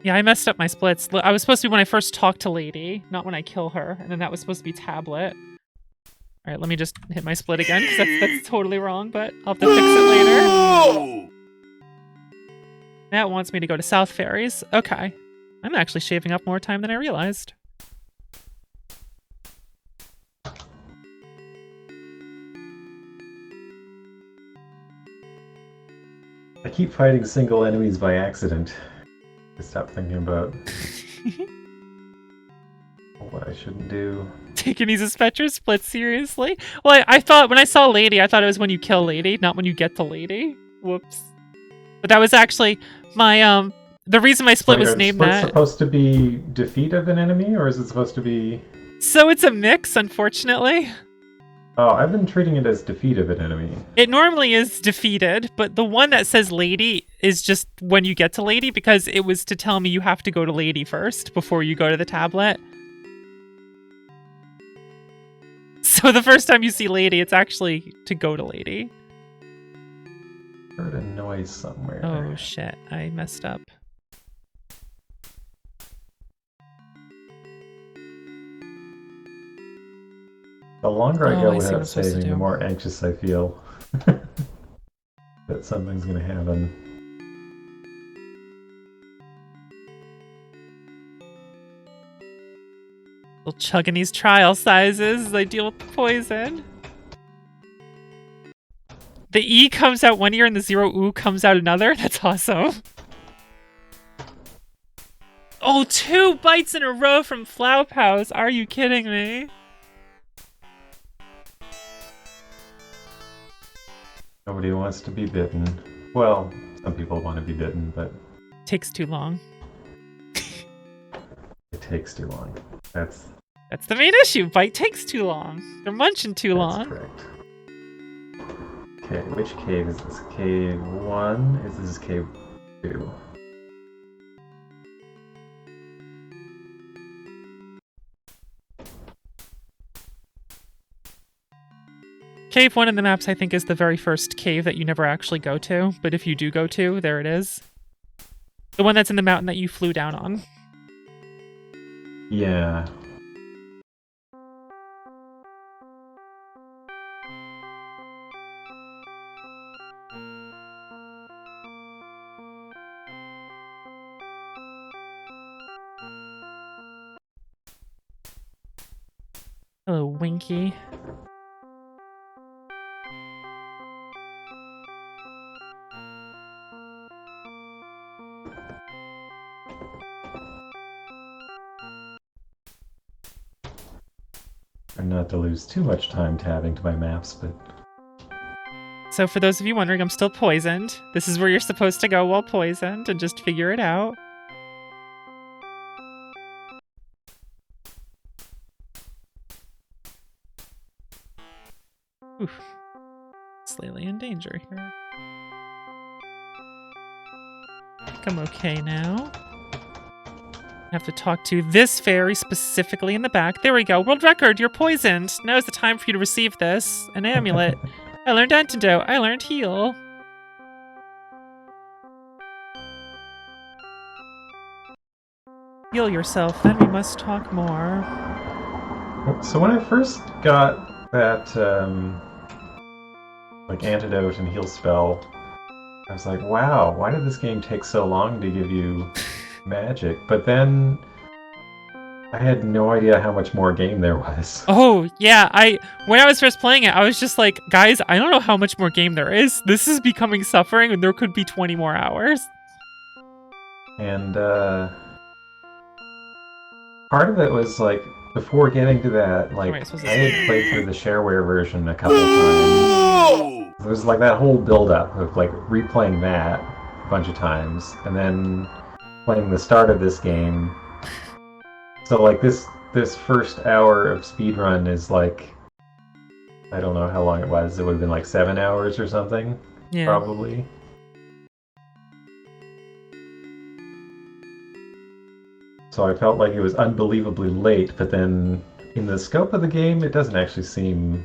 Yeah, I messed up my splits. I was supposed to be when I first talk to Lady, not when I kill her. And then that was supposed to be Tablet. Alright, let me just hit my split again, because that's totally wrong, but I'll have to fix it later. Now it wants me to go to South Fairies. Okay. I'm actually shaving up more time than I realized. I keep fighting single enemies by accident. I stop thinking about what I shouldn't do. Taking these Aspetra splits seriously? Well, I thought when I saw Lady, I thought it was when you kill Lady, not when you get to Lady. Whoops. But that was actually my the reason my split was named that. Is it supposed to be defeat of an enemy, or is it supposed to be? So it's a mix, unfortunately. Oh, I've been treating it as defeat of an enemy. It normally is defeated, but the one that says Lady is just when you get to Lady, because it was to tell me you have to go to Lady first before you go to the tablet. So the first time you see Lady, it's actually to go to Lady. Heard a noise somewhere. Oh shit, I messed up. The longer I go without what I'm saving, the more anxious I feel that something's gonna happen. Still chugging these trial sizes as I deal with the poison. The E comes out one ear and the 0 oo comes out another? That's awesome. Oh, 2 bites in a row from Flauhaus. Are you kidding me? Nobody wants to be bitten. Well, some people want to be bitten, but Takes too long. it takes too long. That's the main issue. Bite takes too long. They're munching too long. correct. Okay, which cave is this? Cave 1? Is this cave 2? Cave 1 in the maps, I think, is the very first cave that you never actually go to. But if you do go to, there it is. The one that's in the mountain that you flew down on. Yeah. Hello, Winky. Try not to lose too much time tabbing to my maps, but So for those of you wondering, I'm still poisoned. This is where you're supposed to go while poisoned and just figure it out. Oof. Slightly in danger here. I think I'm okay now. I have to talk to this fairy specifically in the back. There we go. World record, you're poisoned. Now's the time for you to receive this. An amulet. I learned antidote. I learned heal. Heal yourself, then we must talk more. so when I first got that like antidote and heal spell, I was like, wow, why did this game take so long to give you magic? But then I had no idea how much more game there was. Oh, yeah, when I was first playing it, I was just like, guys, I don't know how much more game there is. This is becoming suffering and there could be 20 more hours. And part of it was like, before getting to that, like, Alright, so I had played through the shareware version a couple of times. There was like that whole build-up of like replaying that a bunch of times, and then playing the start of this game. So like this first hour of speedrun is like, I don't know how long it was. It would have been like 7 hours or something, Yeah. probably. So I felt like it was unbelievably late, but then in the scope of the game, it doesn't actually seem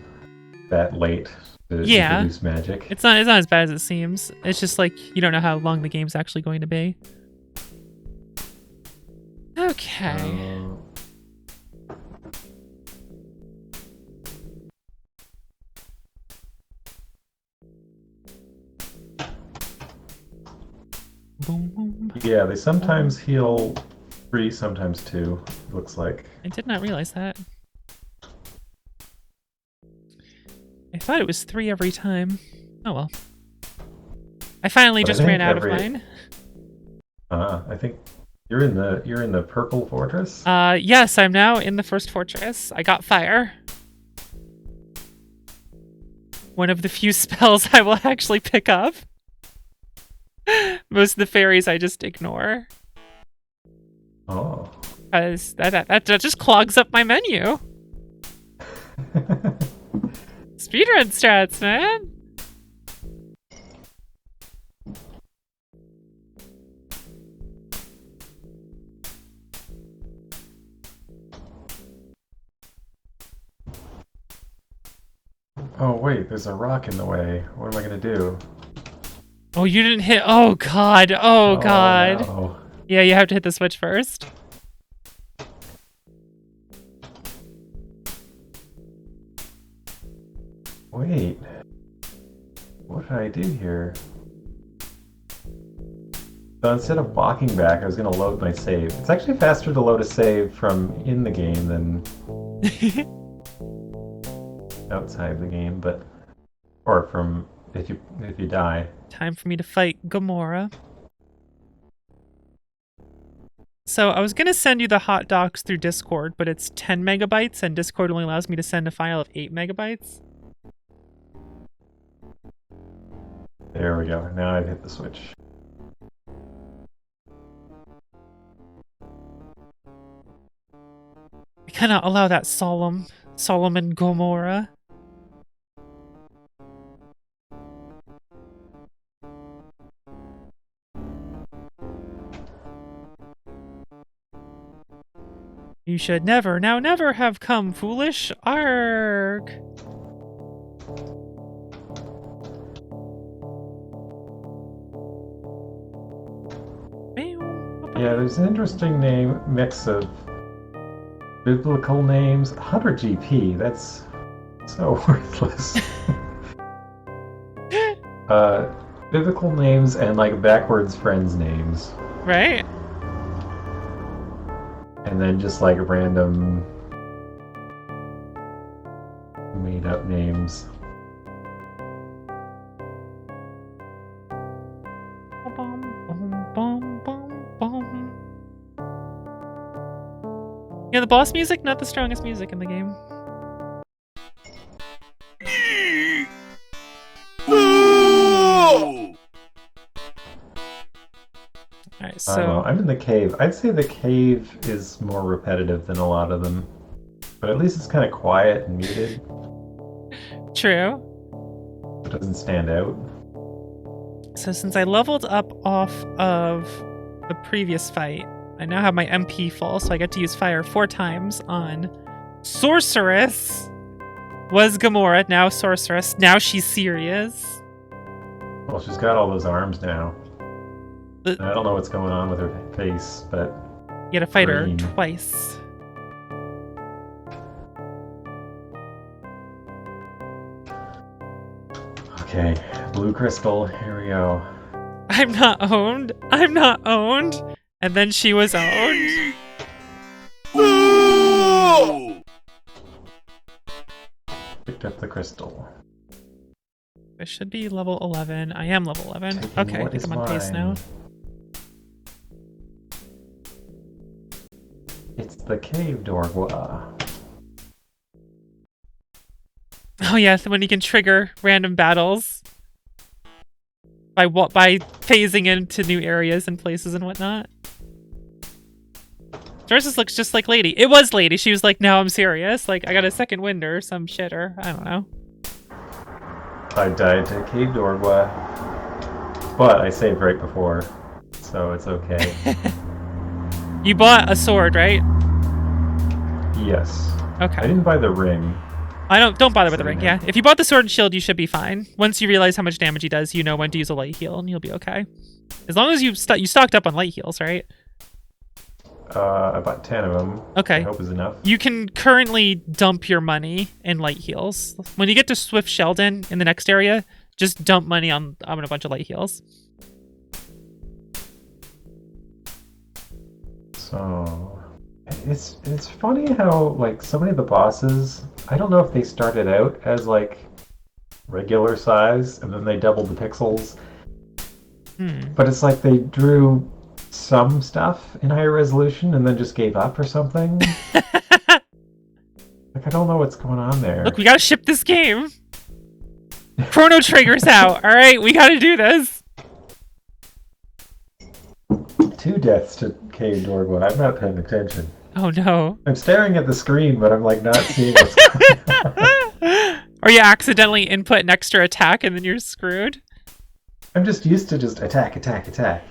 that late to introduce magic. It's not as bad as it seems. It's just like you don't know how long the game's actually going to be. Okay. Boom, boom. Yeah, they sometimes heal 3, sometimes 2, looks like. I did not realize that. I thought it was 3 every time. Oh well. I finally But just I think ran out of mine. I think you're in the purple fortress? Yes, I'm now in the first fortress. I got fire. One of the few spells I will actually pick up. Most of the fairies I just ignore. Oh. Because that just clogs up my menu. Speedrun strats, man. Oh wait, there's a rock in the way. What am I gonna do? Oh, you didn't hit. Oh god. Oh god. No. Yeah, you have to hit the switch first. Wait. What did I do here? So instead of walking back, I was gonna load my save. It's actually faster to load a save from in the game than outside the game, but or from if you die. Time for me to fight Gamora. So I was going to send you the hot docs through Discord, but it's 10 megabytes, and Discord only allows me to send a file of 8 megabytes. There we go. Now I've hit the switch. I cannot allow that Solomon Gomorrah. You should never, now never have come, foolish. Arg. Yeah, there's an interesting mix of biblical names. 100 GP, that's so worthless. Biblical names and like backwards friends names. Right? And then just like random made up names. Yeah, the boss music, not the strongest music in the game. Alright, so... I don't know. I'm in the cave. I'd say the cave is more repetitive than a lot of them. But at least it's kind of quiet and muted. True. It doesn't stand out. So since I leveled up off of the previous fight, I now have my MP full, so I get to use fire 4 times on Sorceress. Was Gamora, now Sorceress. Now she's serious. Well, she's got all those arms now. I don't know what's going on with her face, but... You gotta fight her green. twice. Okay, blue crystal, here we go. I'm not owned. I'm not owned. And then she was owned. Picked up the crystal. I should be level 11. I am level 11. Taking Okay, I what think is I'm on pace now. mine. It's the cave Dorgwa. Oh yeah, so when you can trigger random battles by phasing into new areas and places and whatnot. Versus looks just like Lady. It was Lady. She was like, "No, I'm serious. Like, I got a second wind or some shit, or I don't know." I died to cave Dorgwa, but I saved right before, so it's okay. You bought a sword, right? Yes. Okay. I didn't buy the ring. Don't bother with the ring. Yeah, if you bought the sword and shield, you should be fine. Once you realize how much damage he does, you know when to use a light heal, and you'll be okay. As long as you stocked up on light heals, right? I bought 10 of them. Okay. I hope is enough. You can currently dump your money in light heals. When you get to Swift Sheldon in the next area, just dump money on a bunch of light heals. So it's funny how like so many of the bosses, I don't know if they started out as like regular size and then they doubled the pixels. But it's like they drew some stuff in higher resolution and then just gave up or something. Like I don't know what's going on there. Look, we gotta ship this game. Chrono Trigger's out. All right, we gotta do this. 2 deaths to Cave Dorgwa. I'm not paying attention. Oh no. I'm staring at the screen, but I'm like not seeing what's going on. Or you accidentally input an extra attack and then you're screwed. I'm just used to just attack, attack, attack.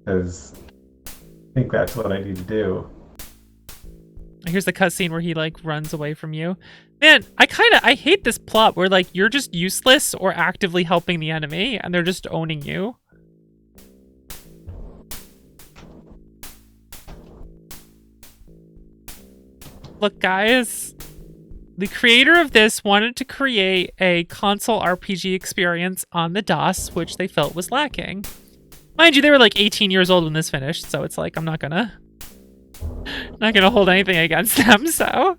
Because I think that's what I need to do. Here's the cutscene where he like runs away from you. Man, I hate this plot where like you're just useless or actively helping the enemy and they're just owning you. Look, guys, the creator of this wanted to create a console RPG experience on the DOS, which they felt was lacking. Mind you, they were like 18 years old when this finished, so it's like I'm not gonna hold anything against them, so.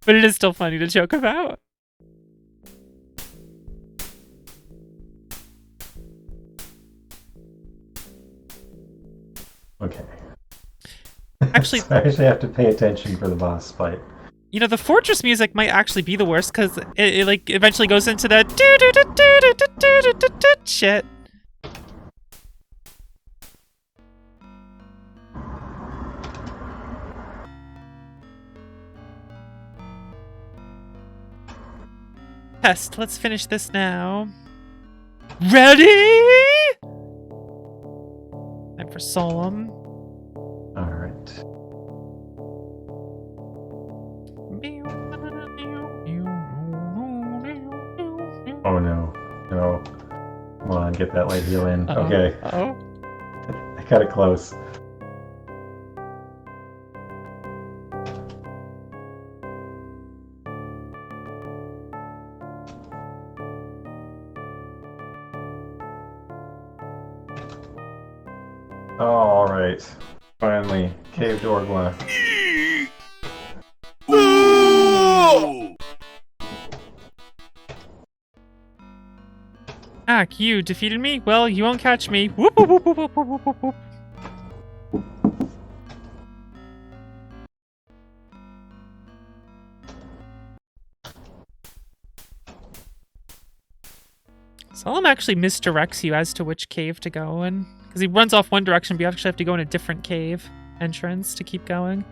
But it is still funny to joke about. Okay. Actually, So I actually have to pay attention for the boss fight. you know, the fortress music might actually be the worst because it like eventually goes into that shit. Test. Let's finish this now. Ready? Time for Solemn. All right. Oh no, no. Come on, get that light heal in. Uh-oh. Okay. Uh-oh. I got it close. Oh, all right. Finally, cave door one. Ack, you defeated me? Well, you won't catch me. Whoop, whoop, whoop, whoop, whoop, whoop, whoop, whoop. Solemn actually misdirects you as to which cave to go in. Because he runs off one direction, but you actually have to go in a different cave entrance to keep going.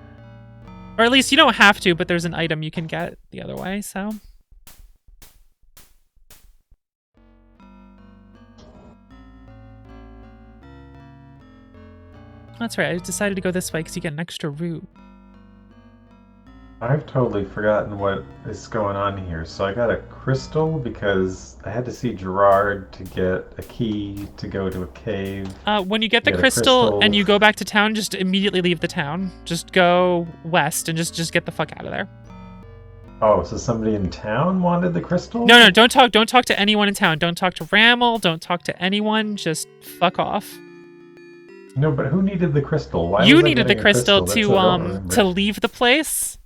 Or at least you don't have to, but there's an item you can get the other way, so... That's right, I decided to go this way because you get an extra route. I've totally forgotten what is going on here. So I got a crystal because I had to see Gerard to get a key to go to a cave. When you get the Get a crystal and you go back to town, just immediately leave the town. Just go west and just get the fuck out of there. Oh, so somebody in town wanted the crystal? No, don't talk to anyone in town. Don't talk to Rammel, don't talk to anyone, just fuck off. No, but who needed the crystal? Why You was I needed the getting a crystal That's what I don't to remember. leave the place.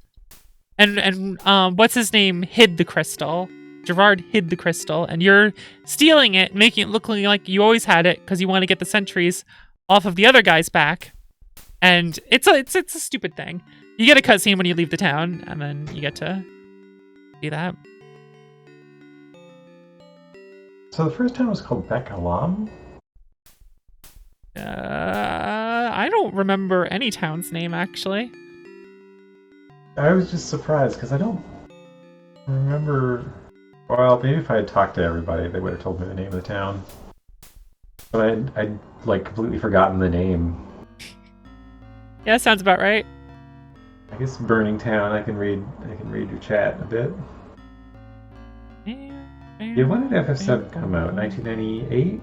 And what's his name hid the crystal. Gerard hid the crystal, and you're stealing it, making it look like you always had it because you want to get the sentries off of the other guy's back. And it's a stupid thing. You get a cutscene when you leave the town, and then you get to do that. So the first town was called Bekalam? I don't remember any town's name actually. I was just surprised because I don't remember. Well, maybe if I had talked to everybody, they would have told me the name of the town. But I'd like completely forgotten the name. Yeah, that sounds about right. I guess Burning Town. I can read your chat a bit. Yeah, when did FF7 come out? 1998?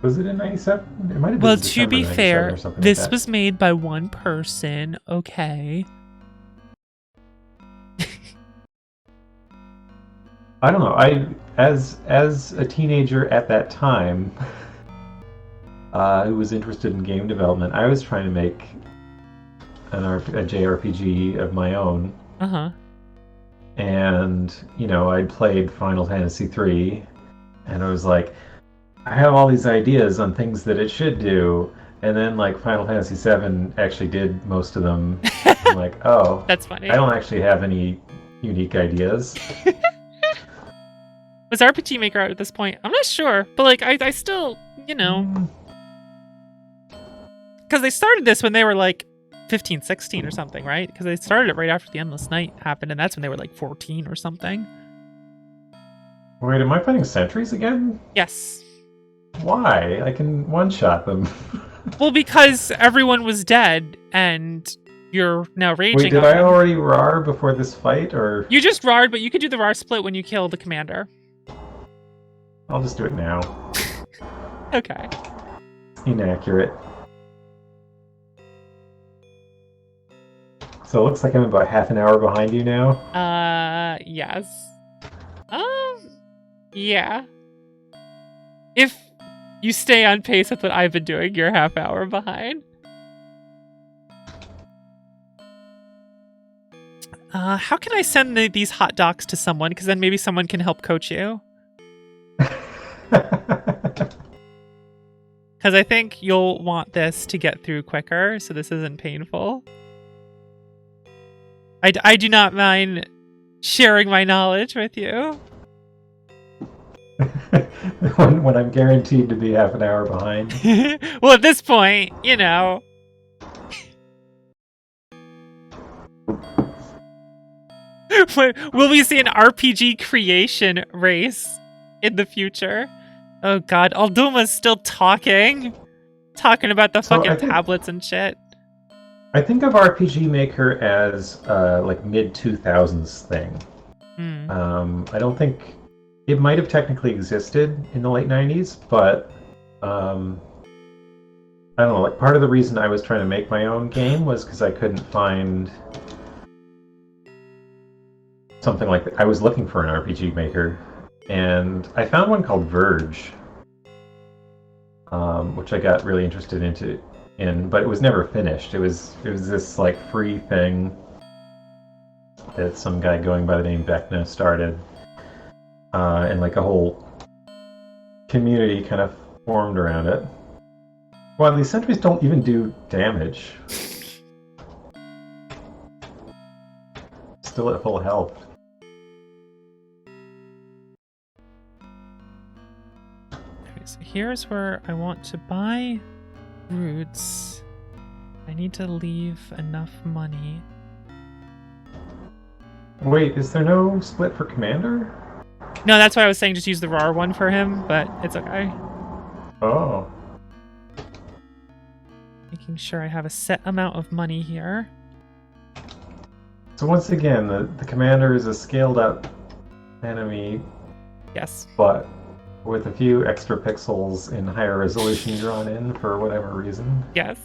Was it in 97? It might have been Well, to December be 97 fair, or something this like that. was made by one person, okay? I don't know. As a teenager at that time, who was interested in game development, I was trying to make a JRPG of my own. Uh-huh. And, I'd played Final Fantasy III, and I was like, I have all these ideas on things that it should do, and then, like, Final Fantasy VII actually did most of them. I'm like, oh, That's funny. I don't actually have any unique ideas. Was RPG Maker out at this point? I'm not sure, but like I still, because they started this when they were like 15, 16 or something, right? Because they started it right after the Endless Night happened, and that's when they were like 14 or something. Wait, am I fighting sentries again? Yes. Why? I can one-shot them. Well, because everyone was dead, and you're now raging. Wait, did on I them. already RAR before this fight, or...? You just RAR'd, but you could do the RAR split when you kill the commander. I'll just do it now. Okay. Inaccurate. So it looks like I'm about half an hour behind you now. Yes. Yeah. If you stay on pace with what I've been doing, you're a half hour behind. How can I send these hot docs to someone? Because then maybe someone can help coach you. Because I think you'll want this to get through quicker, so this isn't painful. I do not mind sharing my knowledge with you. when I'm guaranteed to be half an hour behind. Well, at this point, you know. Will we see an RPG creation race in the future? Oh god, Alduma's still talking about the fucking tablets and shit. I think of RPG Maker as like mid-2000s thing. I don't think it might have technically existed in the late 90s, but I don't know, like part of the reason I was trying to make my own game was because I couldn't find something like that. I was looking for an RPG Maker, and I found one called Verge, which I got really interested in, but it was never finished. It was this like free thing that some guy going by the name Vecna started, and like a whole community kind of formed around it. Well, these sentries don't even do damage. Still at full health. Okay, so here's where I want to buy roots. I need to leave enough money. Wait, is there no split for commander? No, that's why I was saying just use the raw one for him, but it's okay. Oh. Making sure I have a set amount of money here. So once again, the commander is a scaled up enemy. Yes. But with a few extra pixels in higher resolution drawn in for whatever reason. Yes.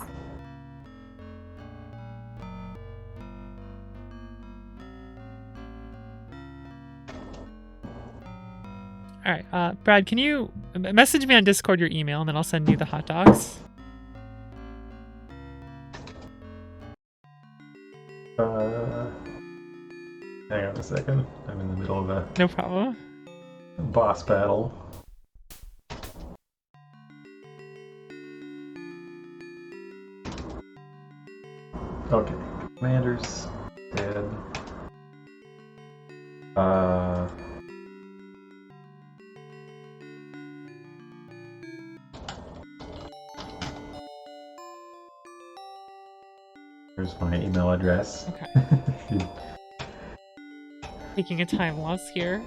Alright, Brad, can you message me on Discord your email and then I'll send you the hot dogs? Hang on a second. I'm in the middle of a no problem. Boss battle. Okay, commander's dead. Here's my email address. Okay. Taking a time loss here.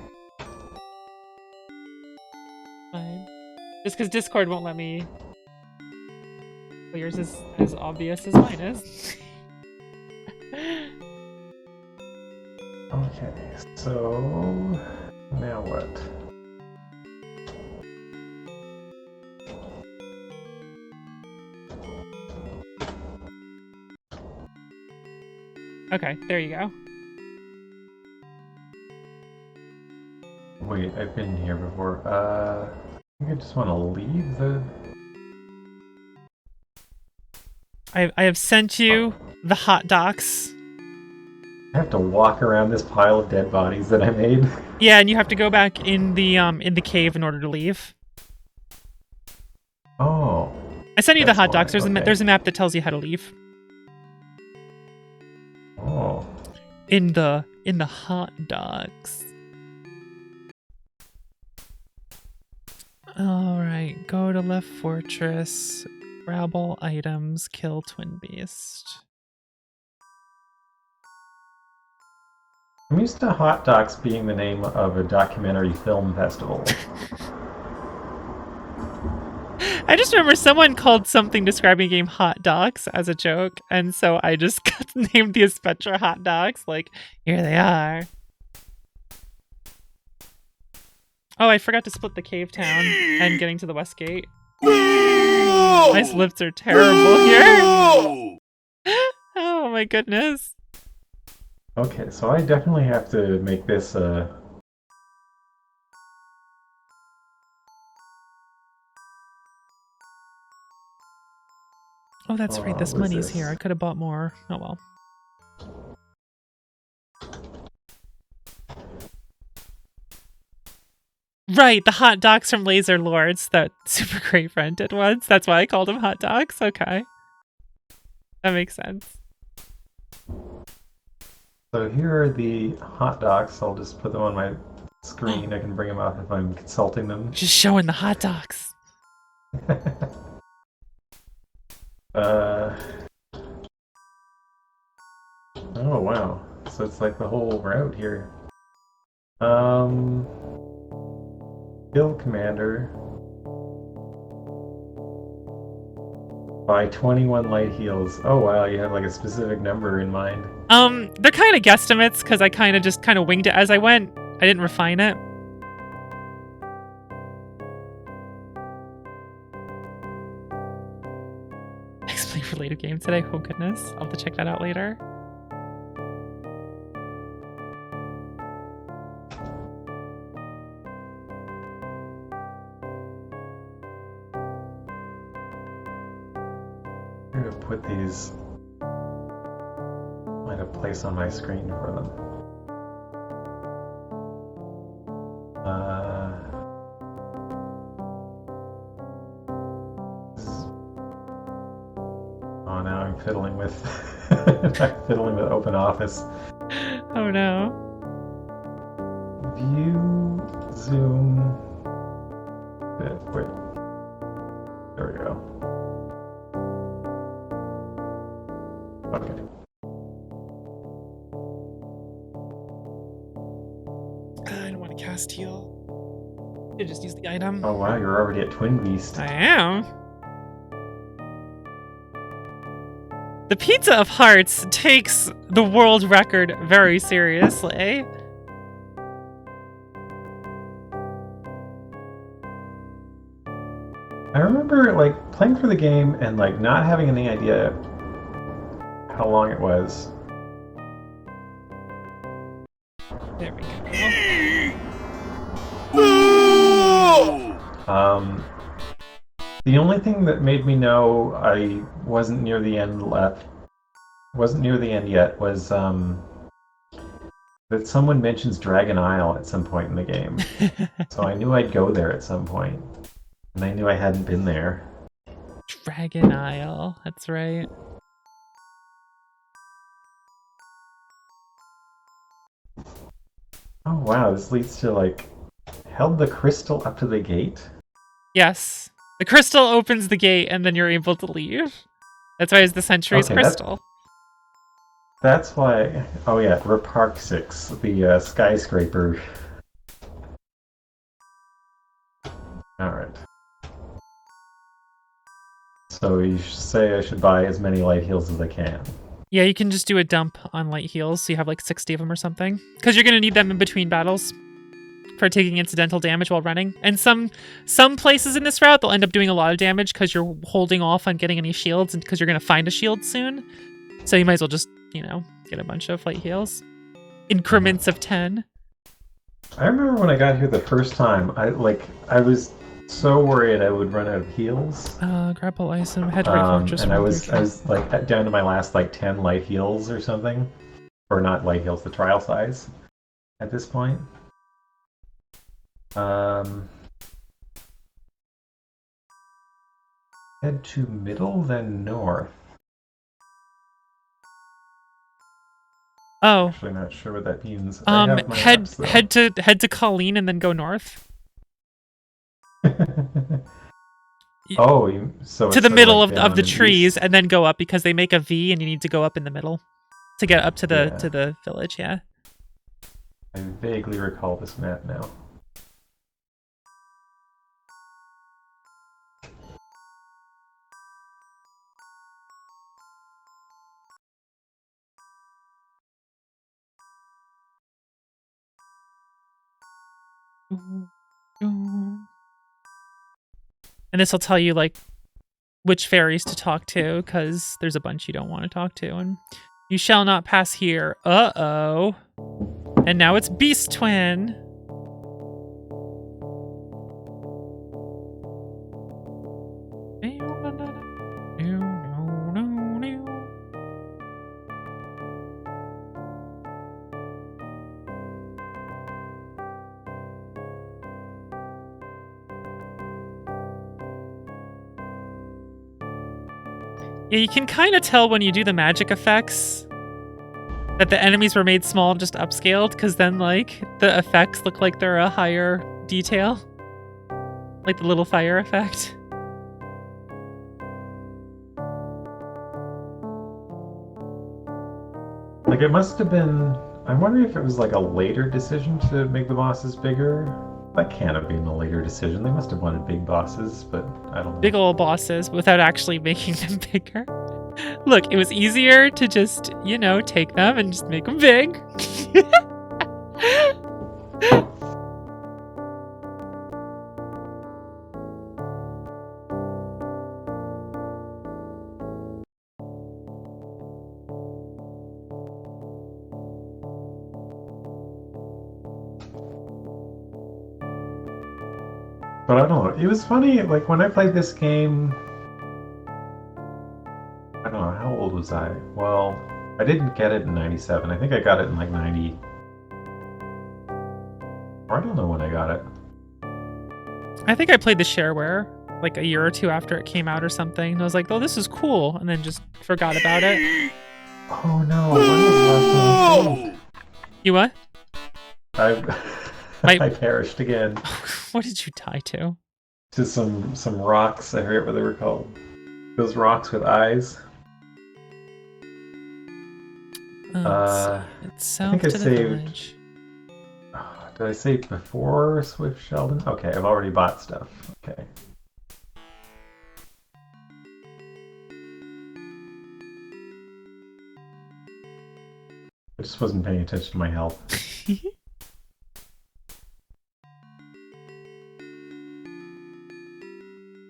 Fine. Just because Discord won't let me. Well, yours is as obvious as mine is. Okay, so now what? Okay, there you go. Wait, I've been here before. I think I just want to leave the... I have sent you the hot docs. I have to walk around this pile of dead bodies that I made. Yeah, and you have to go back in the cave in order to leave. Oh. I sent you the hot docs. Okay. There's a map that tells you how to leave. Oh. In the hot dogs. Alright, go to left fortress, grab all items, kill Twin Beast. I'm used to Hot Docs being the name of a documentary film festival. I just remember someone called something describing a game Hot Docs as a joke, and so I just got named the Aspetra Hot Docs, like, here they are. Oh, I forgot to split the cave town and getting to the west gate. My slips are terrible here. Oh my goodness. Okay, so I definitely have to make this Oh, that's right, this money's here. I could have bought more. Oh well. Right, the hot dogs from Laser Lords that Super Great Friend did once. That's why I called them hot dogs. Okay. That makes sense. So here are the hot dogs. I'll just put them on my screen. I can bring them up if I'm consulting them. Just showing the hot dogs. uh, oh wow. So it's like the whole route here. Kill commander by 21 light heals. Oh wow, you have like a specific number in mind. They're kind of guesstimates because I kind of winged it as I went. I didn't refine it. Explain for later game today. Oh goodness, I'll have to check that out later. I'm gonna put these. Find a place on my screen for them. Oh, now I'm fiddling with fiddling with Open Office. Oh no. View, zoom. Wait. There we go. Okay. I don't want to cast heal. I just use the item. Oh wow, you're already at Twin Beast. I am. The Pizza of Hearts takes the world record very seriously. I remember like playing through the game and like not having any idea how long it was. There we go. The only thing that made me know I wasn't near the end yet was that someone mentions Dragon Isle at some point in the game. So I knew I'd go there at some point. And I knew I hadn't been there. Dragon Isle, that's right. Oh wow, this leads to like held the crystal up to the gate? Yes. The crystal opens the gate and then you're able to leave. That's why it's the Century's crystal. That's why. Oh yeah, Repark 6, the skyscraper. Alright. So you say I should buy as many light heals as I can. Yeah, you can just do a dump on light heals, so you have like 60 of them or something. Because you're going to need them in between battles for taking incidental damage while running. And some places in this route, they'll end up doing a lot of damage because you're holding off on getting any shields and because you're going to find a shield soon. So you might as well just, get a bunch of light heals. Increments of 10. I remember when I got here the first time, I was so worried I would run out of heals. Grapple item, head right just and I was like down to my last like 10 light heals or something. Or not light heals, the trial size at this point. Head to middle, then north. Oh. Actually not sure what that means. Head to Colleen and then go north. So to the middle of the trees and then go up because they make a V and you need to go up in the middle to get up to the village, yeah. I vaguely recall this map now. And this will tell you like which fairies to talk to because there's a bunch you don't want to talk to. And you shall not pass here. Uh-oh. And now it's Beast Twin. Yeah, you can kind of tell when you do the magic effects that the enemies were made small and just upscaled, because then, like, the effects look like they're a higher detail. Like the little fire effect. Like, it must have been... I'm wondering if it was, like, a later decision to make the bosses bigger. That can't have been a later decision. They must have wanted big bosses, but I don't know. Big old bosses without actually making them bigger. Look, it was easier to just, you know, take them and just make them big. But I don't know. It was funny, like, when I played this game... I don't know, how old was I? Well, I didn't get it in 97. I think I got it in, like, 90... Or I don't know when I got it. I think I played the shareware like a year or two after it came out or something. And I was like, oh, this is cool. And then just forgot about it. Oh no, when was the last time I played? You what? I perished again. What did you die to? To some rocks. I forget what they were called. Those rocks with eyes. It's south to the village. Did I say before Swift Sheldon? Okay, I've already bought stuff. Okay. I just wasn't paying attention to my health.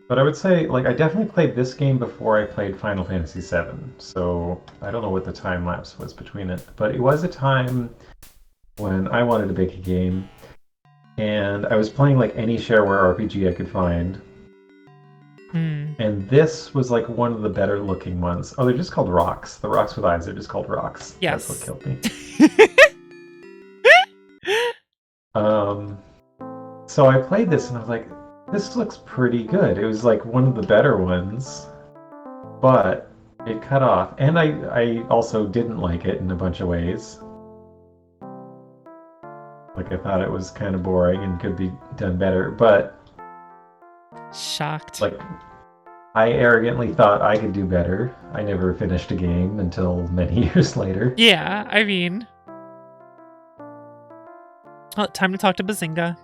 But I would say, like, I definitely played this game before I played Final Fantasy VII, so I don't know what the time lapse was between it. But it was a time when I wanted to make a game, and I was playing, like, any shareware RPG I could find. And this was, like, one of the better looking ones. Oh, they're just called rocks. The rocks with eyes are just called rocks. Yes. That's what killed me. So I played this, and I was like, this looks pretty good. It was like one of the better ones, but it cut off. And I also didn't like it in a bunch of ways. Like, I thought it was kind of boring and could be done better, but... Shocked. Like, I arrogantly thought I could do better. I never finished a game until many years later. Yeah, I mean... Oh, time to talk to Bazinga.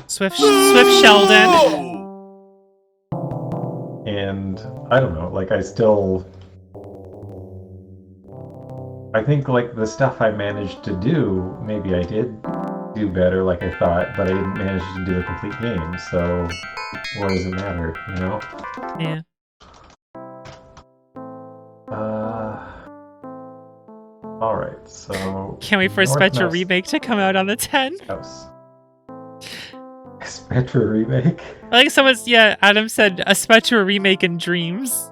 Swift Sheldon. And I don't know, like, I think, like, the stuff I managed to do, maybe I did do better like I thought, but I didn't manage to do a complete game, so what does it matter, you know? Yeah. Alright, so... Can't wait for Aspetra remake to come out on the 10th. House. Aspetra remake? I think someone's, yeah, Adam said Aspetra remake in dreams.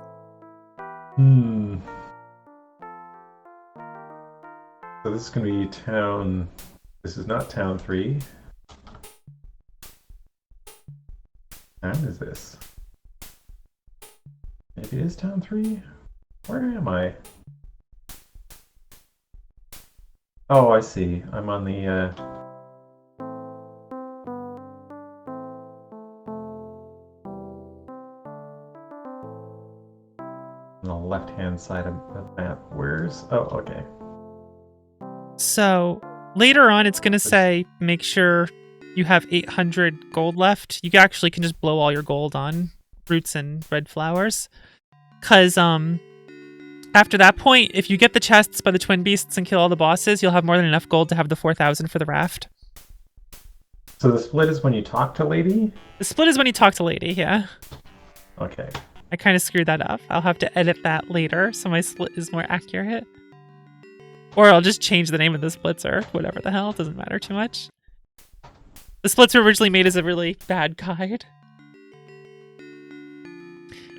So this is going to be town... This is not town 3. Town is this? Maybe it is town 3? Where am I? Oh, I see. I'm on the, on the left-hand side of the map. Where's... Oh, okay. So, later on, it's going to say, make sure you have 800 gold left. You actually can just blow all your gold on roots and red flowers. Because, after that point, if you get the chests by the twin beasts and kill all the bosses, you'll have more than enough gold to have the 4,000 for the raft. So the split is when you talk to Lady? The split is when you talk to Lady, yeah. Okay. I kind of screwed that up. I'll have to edit that later so my split is more accurate. Or I'll just change the name of the splits or whatever the hell. It doesn't matter too much. The splits were originally made as a really bad guide.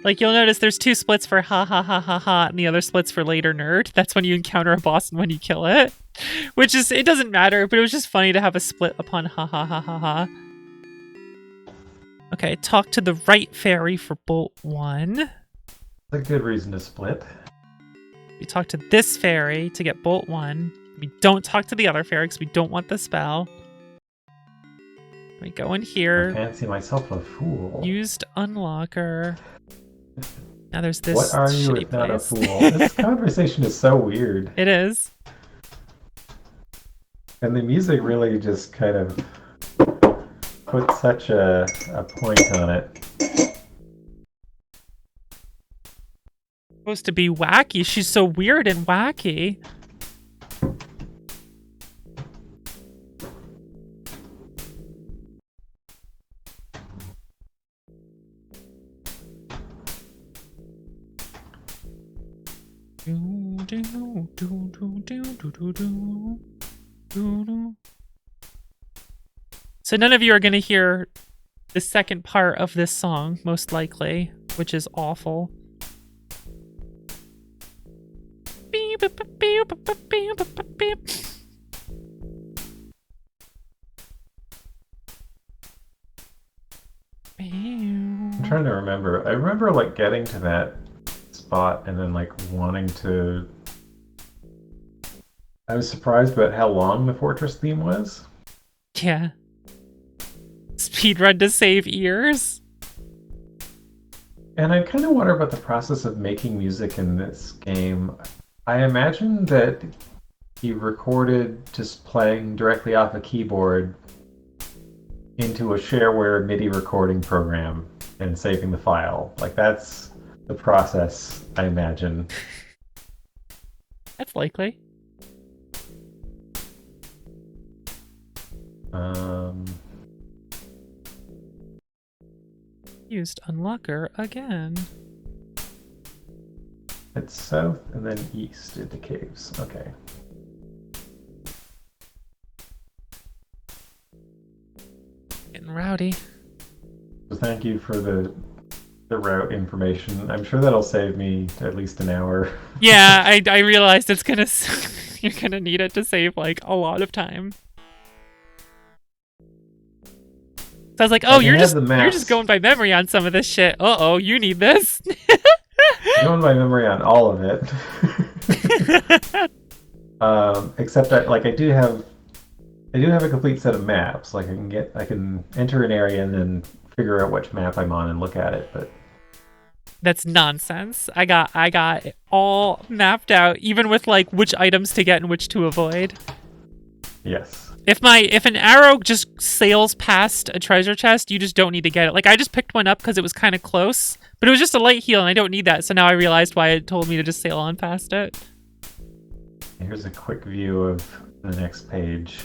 Like, you'll notice there's 2 splits for ha ha ha ha ha, and the other split's for later nerd. That's when you encounter a boss and when you kill it. Which is, it doesn't matter, but it was just funny to have a split upon ha ha ha ha ha. Okay, talk to the right fairy for bolt 1. That's a good reason to split. We talk to this fairy to get bolt 1. We don't talk to the other fairy because we don't want the spell. We go in I here. fancy myself a fool. Used unlocker. Now there's this What are you shitty if not a place. fool? This conversation is so weird. It is. And the music really just kind of put such a point on it. Supposed to be wacky. She's so weird and wacky. So none of you are going to hear the second part of this song, most likely, which is awful. I'm trying to remember. I remember like getting to that spot and then like wanting to. I was surprised about how long the fortress theme was. Yeah. Speedrun to save ears. And I kind of wonder about the process of making music in this game. I imagine that he recorded just playing directly off a keyboard into a shareware MIDI recording program and saving the file. Like that's the process, I imagine. That's likely. Used unlocker again. It's south and then east into caves. Okay. Getting rowdy. So thank you for the route information. I'm sure that'll save me at least an hour. Yeah, I realized it's gonna you're gonna need it to save like a lot of time. So I was like, oh, you're just going by memory on some of this shit. Uh-oh, you need this. I'm going by memory on all of it. Except that like I do have a complete set of maps. Like I can enter an area and then figure out which map I'm on and look at it, but that's nonsense. I got it all mapped out, even with like which items to get and which to avoid. Yes. If an arrow just sails past a treasure chest, you just don't need to get it. Like I just picked one up because it was kind of close, but it was just a light heal and I don't need that. So now I realized why it told me to just sail on past it. Here's a quick view of the next page.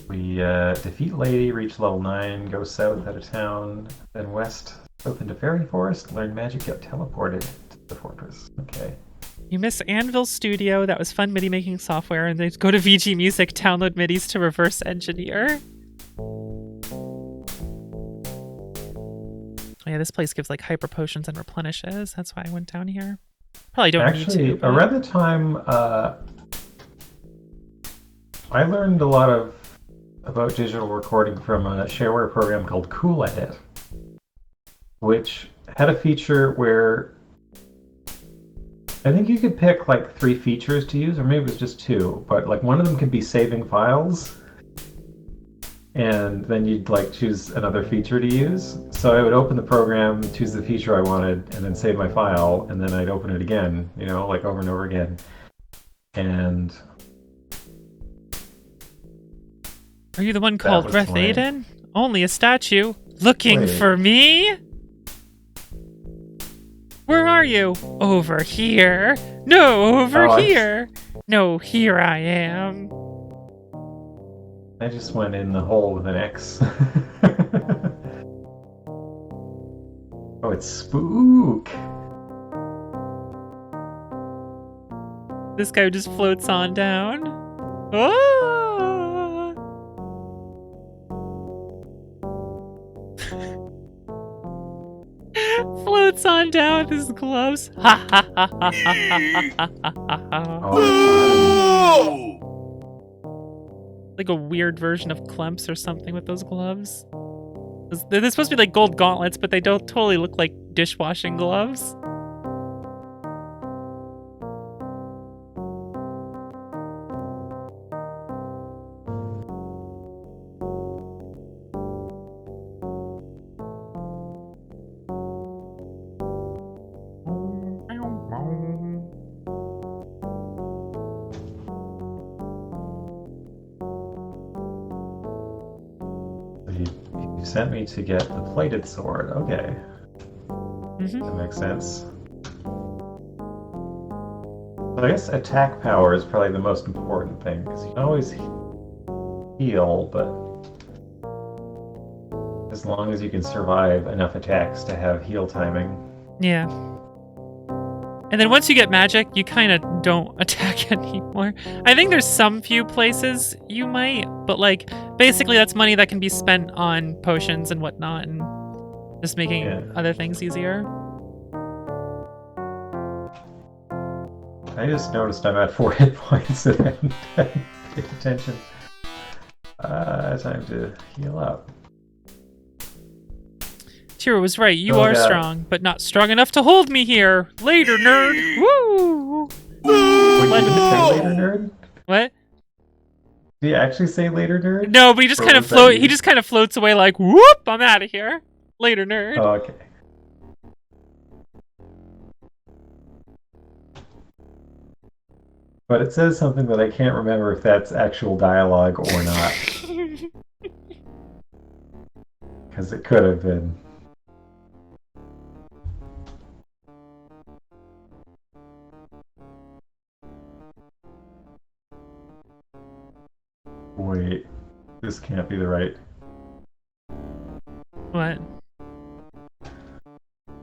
We defeat Lady, reach level 9, go south out of town, then west, south into Fairy Forest, learn magic, get teleported to the fortress. Okay. You miss Anvil Studio. That was fun MIDI making software. And then go to VG Music, download MIDIs to reverse engineer. Oh yeah, this place gives like hyper potions and replenishes. That's why I went down here. Probably don't need to. Actually, around the time I learned a lot about digital recording from a shareware program called Cool Edit, which had a feature where I think you could pick like 3 features to use, or maybe it was just 2, but like one of them could be saving files, and then you'd like choose another feature to use. So I would open the program, choose the feature I wanted, and then save my file, and then I'd open it again, you know, like over and over again. And are you the one called Reth Aiden? Only a statue. Looking for me? Where are you? Over here. No, over here. No, here I am. I just went in the hole with an X. Oh, it's Spook. This guy just floats on down. Oh! Floats on down with his gloves. Ha ha ha ha ha ha ha ha. Oh, Like a weird version of Clemps or something with those gloves. They're supposed to be like gold gauntlets, but they don't totally look like dishwashing gloves. You sent me to get the plated sword. Okay. That makes sense. So I guess attack power is probably the most important thing, because you can always heal, but as long as you can survive enough attacks to have heal timing. Yeah. And then once you get magic, you kind of don't attack anymore. I think there's some few places you might, but like basically that's money that can be spent on potions and whatnot and just making other things easier. I just noticed I'm at 4 hit points and I hadn't paid attention. Time to heal up. Tira was right. You are strong, but not strong enough to hold me here. Later, nerd. Woo! Wait, did you say later, nerd? What? Did you actually say later, nerd? No, but he just kind of He just kind of floats away like, whoop! I'm out of here. Later, nerd. Oh, okay. But it says something that I can't remember if that's actual dialogue or not. Because it could have been. Wait, this can't be the right. What?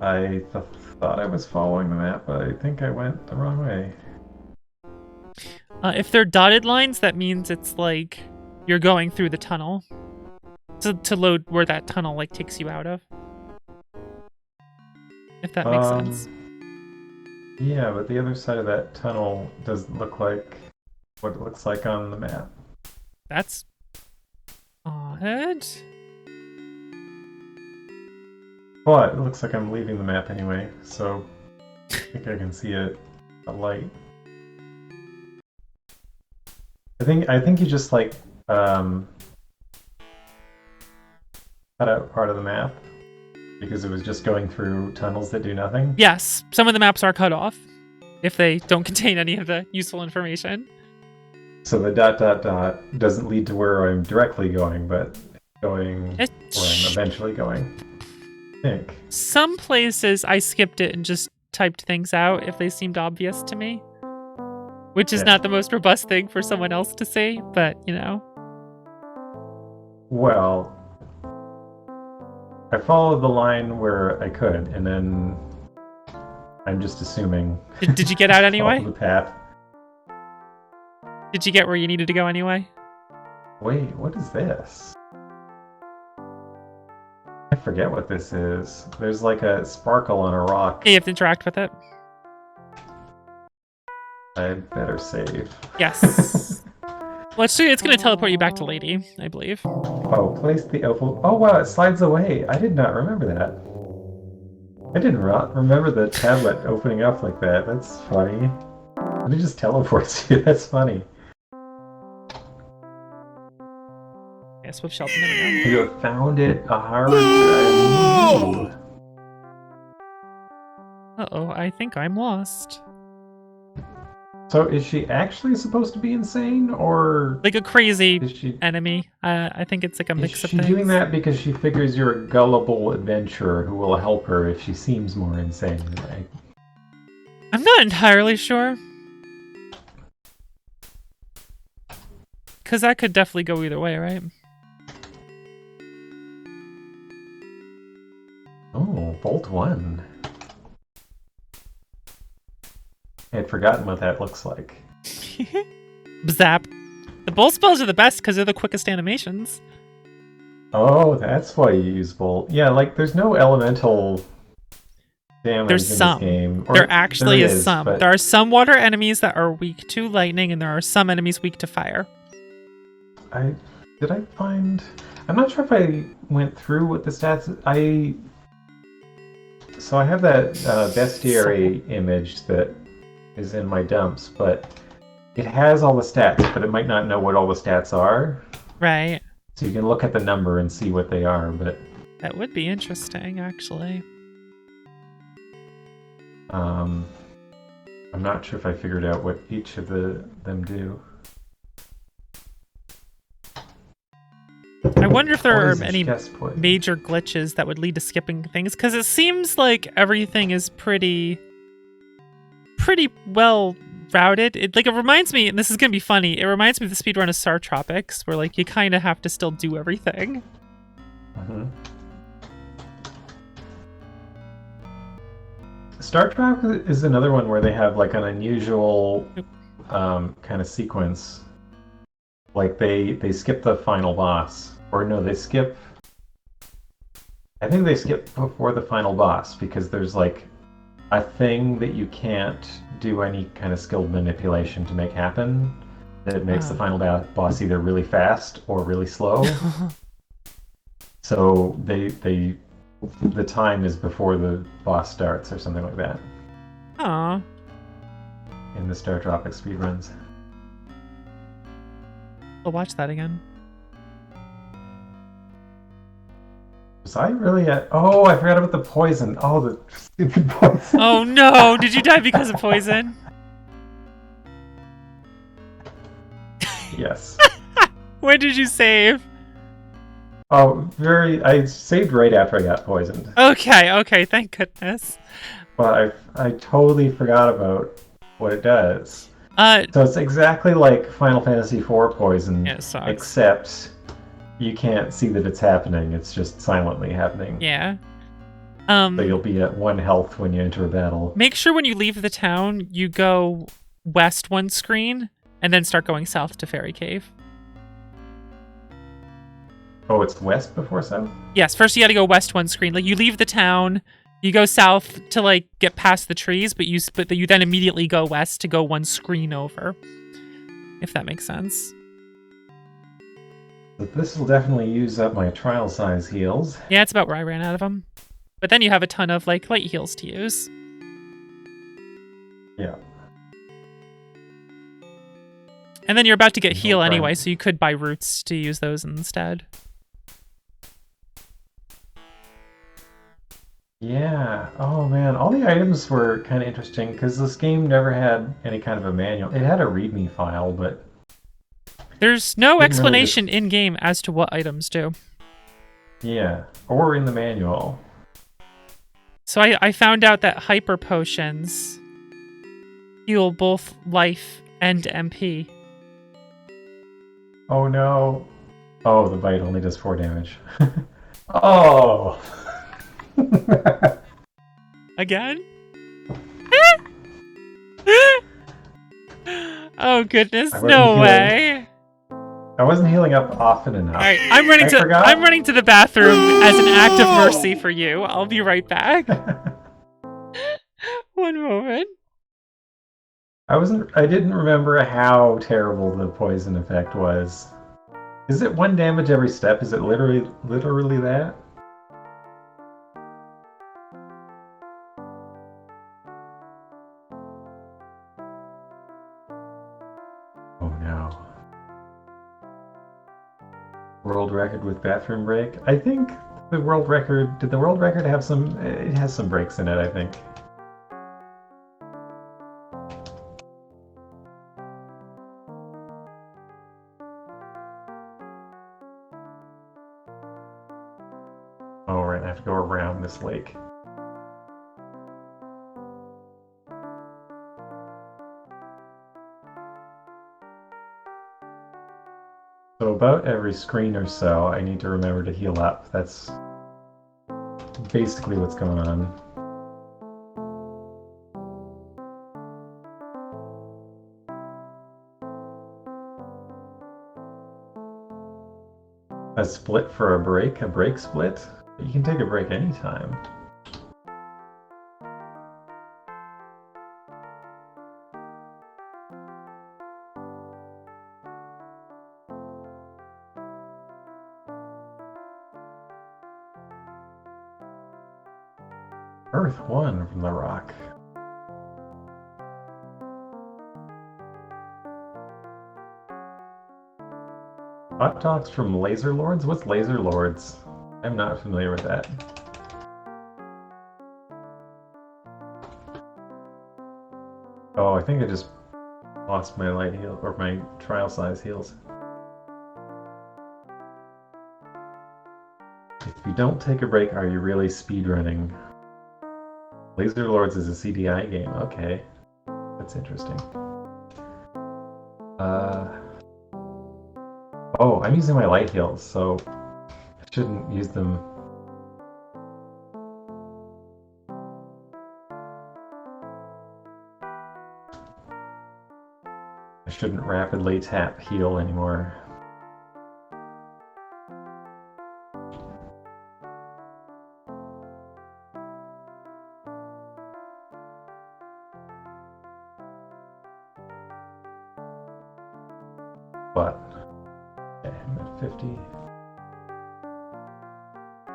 I thought I was following the map, but I think I went the wrong way. If they're dotted lines, that means it's like you're going through the tunnel. To load where that tunnel like takes you out of. If that makes sense. Yeah, but the other side of that tunnel doesn't look like what it looks like on the map. That's odd. But it looks like I'm leaving the map anyway, so I think I can see a light. I think you just like cut out part of the map because it was just going through tunnels that do nothing. Yes, some of the maps are cut off if they don't contain any of the useful information. So the ... doesn't lead to where I'm directly going, but going where I'm eventually going. I think. Some places I skipped it and just typed things out if they seemed obvious to me. Which is not the most robust thing for someone else to see, but, you know. Well, I followed the line where I could, and then I'm just assuming. Did you get out anyway? Follow the path. Did you get where you needed to go anyway? Wait, what is this? I forget what this is. There's like a sparkle on a rock. Yeah, you have to interact with it. I'd better save. Yes. Let's see. It's going to teleport you back to Lady, I believe. Oh, place the opal. Oh, wow, it slides away. I did not remember that. I didn't remember the tablet opening up like that. That's funny. And it just teleports you. That's funny. Yeah, Swift Shelton, there we go. You have found it. A hard drive. Uh-oh, I think I'm lost. So is she actually supposed to be insane, or like a crazy enemy? I think it's like a mix of things. Is she doing that because she figures you're a gullible adventurer who will help her if she seems more insane? Right? I'm not entirely sure. Because that could definitely go either way, right? Oh, Bolt 1. I had forgotten what that looks like. Zap. The bolt spells are the best because they're the quickest animations. Oh, that's why you use bolt. Yeah, like there's no elemental damage there's in some. This game. There actually is some. But... There are some water enemies that are weak to lightning, and there are some enemies weak to fire. Did I find? I'm not sure if I went through with the stats. So I have that bestiary image that is in my dumps, but it has all the stats, but it might not know what all the stats are. Right. So you can look at the number and see what they are, but That would be interesting, actually. I'm not sure if I figured out what each of them do. I wonder if there are Poison, any chest poison. major glitches that would lead to skipping things, because it seems like everything is pretty well routed. It reminds me, and this is gonna be funny, it reminds me of the speedrun of Star Tropics, where like you kind of have to still do everything. Mm-hmm. Star Trek is another one where they have like an unusual kind of sequence. Like they skip the final boss, or no, they skip. I think they skip before the final boss because there's like a thing that you can't do any kind of skilled manipulation to make happen. That makes the final boss either really fast or really slow. So the time is before the boss starts or something like that. Aw. In the Star Tropic speedruns. I'll watch that again. Was I really at... Oh, I forgot about the poison. Oh, the stupid poison. Oh no! Did you die because of poison? Yes. When did you save? Oh, I saved right after I got poisoned. Okay, thank goodness. But I totally forgot about what it does. So it's exactly like Final Fantasy IV poison, yeah, it sucks. except you can't see that it's happening. It's just silently happening. Yeah. So you'll be at 1 health when you enter a battle. Make sure when you leave the town, you go west one screen, and then start going south to Fairy Cave. Oh, it's west before south? Yes, first you gotta go west one screen. Like, you leave the town, you go south to, like, get past the trees, but you then immediately go west to go one screen over. If that makes sense. But this will definitely use up my trial size heals. Yeah, it's about where I ran out of them. But then you have a ton of, like, light heals to use. Yeah. And then you're about to get heal anyway, so you could buy roots to use those instead. Yeah. Oh man, all the items were kind of interesting because this game never had any kind of a manual. It had a README file, but there's no explanation in game as to what items do. Yeah, or in the manual. So I found out that hyper potions heal both life and MP. Oh no. Oh, the bite only does 4 damage. Oh. Again? Oh goodness, no way. I wasn't healing up often enough. Alright, I'm running to the bathroom as an act of mercy for you. I'll be right back. One moment. I didn't remember how terrible the poison effect was. Is it 1 damage every step? Is it literally that? Oh no. World record with bathroom break? I think the world record... Did the world record have some... It has some breaks in it, I think. Oh, right, I have to go around this lake. So about every screen or so, I need to remember to heal up. That's basically what's going on. A split for a break split? You can take a break anytime. Earth 1 from the rock. Hot dogs from Laser Lords? What's Laser Lords? I'm not familiar with that. Oh, I think I just lost my light heel or my trial size heals. If you don't take a break, are you really speedrunning? Laser Lords is a CDI game. Okay, that's interesting. Oh, I'm using my light heals, so I shouldn't use them. I shouldn't rapidly tap heal anymore. But okay, I'm at 50.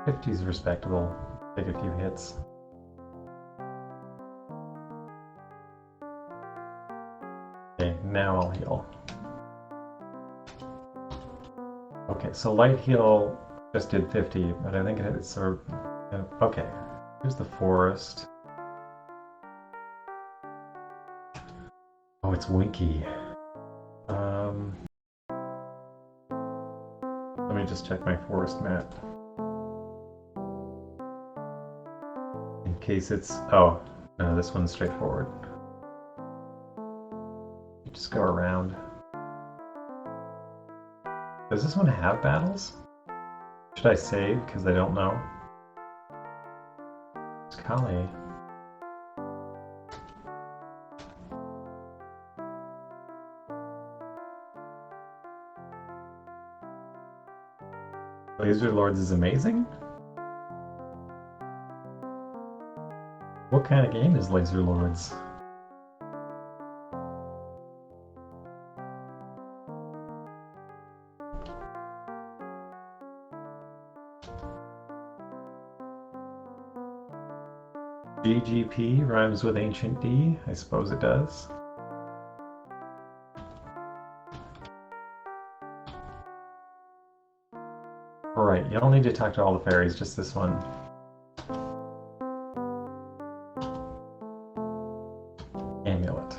50 is respectable. Take a few hits. Okay, now I'll heal. Okay, so light heal just did 50, but I think it's sort of... Okay, here's the forest. Oh, it's Winky. Let me just check my forest map. In case it's... Oh, no, this one's straightforward. You just go around. Does this one have battles? Should I save? Because I don't know. It's Kali. Laser Lords is amazing? What kind of game is Laser Lords? GGP rhymes with Ancient D? I suppose it does. Alright, you don't need to talk to all the fairies, just this one. Amulet.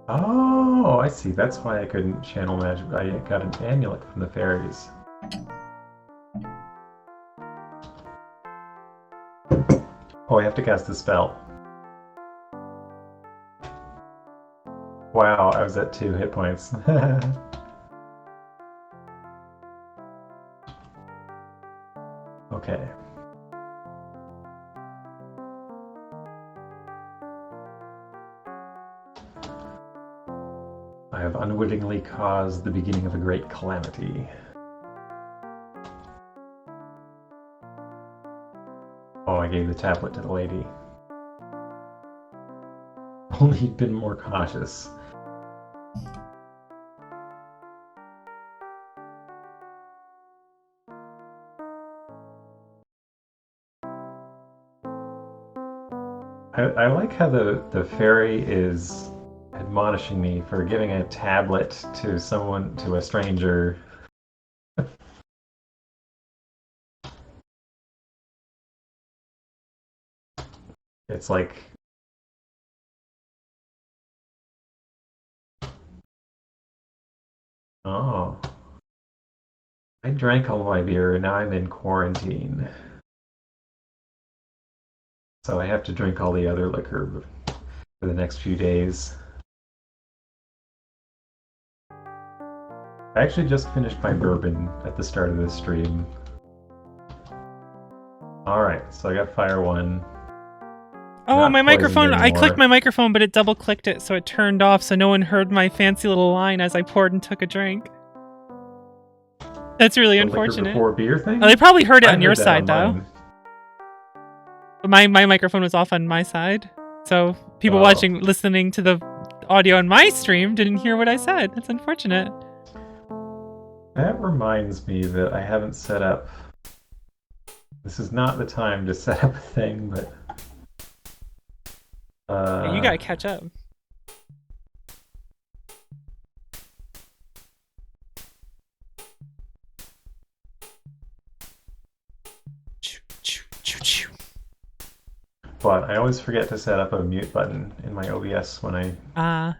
Oh, I see. That's why I couldn't channel magic. I got an amulet from the fairies. Oh, I have to cast the spell. Wow, I was at 2 hit points. Okay. I have unwittingly caused the beginning of a great calamity. Oh, I gave the tablet to the lady. Only he'd been more cautious. I like how the fairy is admonishing me for giving a tablet to someone, to a stranger. It's like... Oh. I drank all my beer and now I'm in quarantine. So I have to drink all the other liquor for the next few days. I actually just finished my bourbon at the start of this stream. Alright, so I got Fire 1. Oh, Not my microphone! poisoned I clicked anymore. my microphone, but it double-clicked it, so it turned off, so no one heard my fancy little line as I poured and took a drink. That's really The liquor unfortunate. before beer thing? Oh, they probably heard it I on your heard that side, on though. mine. But my microphone was off on my side, so people Oh. listening to the audio on my stream didn't hear what I said. That's unfortunate. That reminds me that I haven't set up. This is not the time to set up a thing, but Yeah, you gotta catch up. but I always forget to set up a mute button in my OBS when I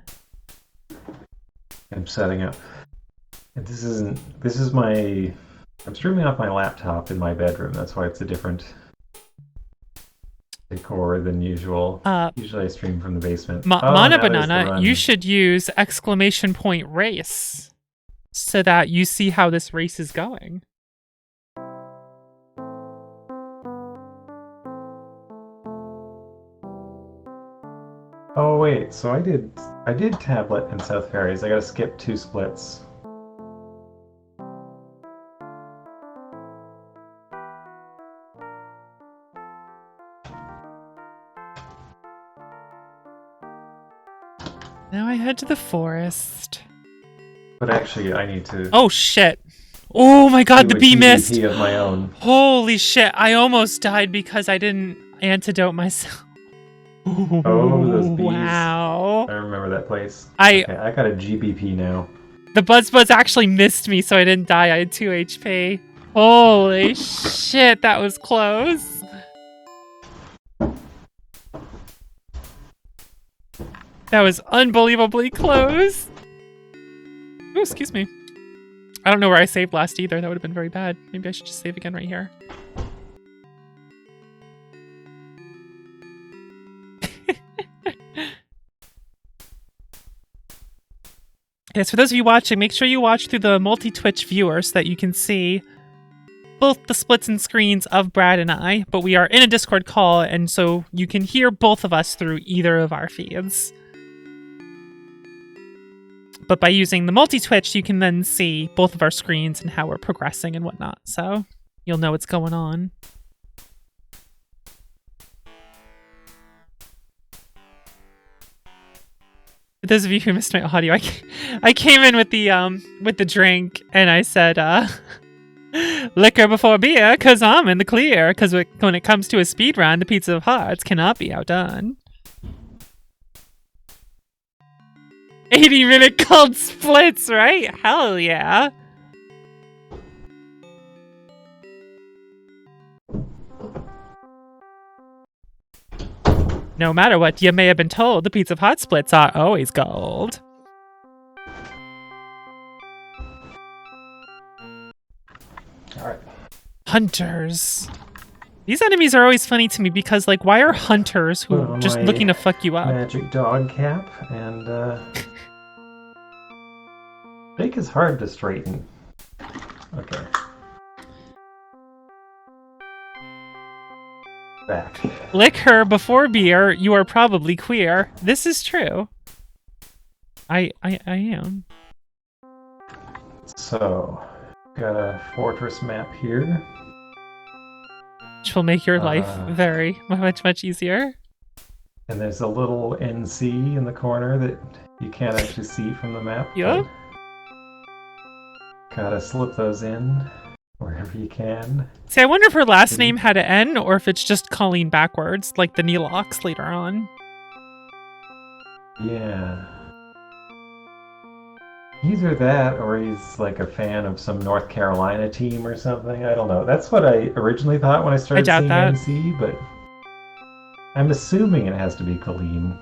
am setting up. And this is my. I'm streaming off my laptop in my bedroom. That's why it's a different decor than usual. Usually I stream from the basement. Mana Banana, you should use !race so that you see how this race is going. Oh wait, so I did Tablet and South Ferries. I gotta skip 2 splits. Now I head to the forest. But actually, I need to. Oh shit! Oh my god, the bee missed! Of my own. Holy shit! I almost died because I didn't antidote myself. Oh, those bees! Wow! I remember that place. I got a GBP now. The Buzzbuzz actually missed me, so I didn't die. I had 2 HP. Holy shit! That was close. That was unbelievably close. Oh, excuse me. I don't know where I saved last either. That would have been very bad. Maybe I should just save again right here. Yes, for those of you watching, make sure you watch through the multi-Twitch viewer so that you can see both the splits and screens of Brad and I, but we are in a Discord call, and so you can hear both of us through either of our feeds. But by using the multi-Twitch, you can then see both of our screens and how we're progressing and whatnot. So you'll know what's going on. For those of you who missed my audio, I came in with the drink and I said, liquor before beer, cause I'm in the clear. Cause when it comes to a speedrun, the Pizza of Hearts cannot be outdone. 80-minute cold splits, right? Hell yeah. No matter what you may have been told, the Pizza of Hot splits are always gold. Alright. Hunters. These enemies are always funny to me because, like, why are hunters who are just looking to fuck you up? Magic dog cap and Fake is hard to straighten. Okay. Back. Lick her before beer, you are probably queer. This is true. I am. So, got a fortress map here. Which will make your life very much easier. And there's a little NC in the corner that you can't actually see from the map. Yep. Gotta slip those in wherever you can. See, I wonder if her last name had an N or if it's just Colleen backwards, like the Neelox later on. Yeah. Either that or he's like a fan of some North Carolina team or something. I don't know. That's what I originally thought when I started seeing NC, but I'm assuming it has to be Colleen.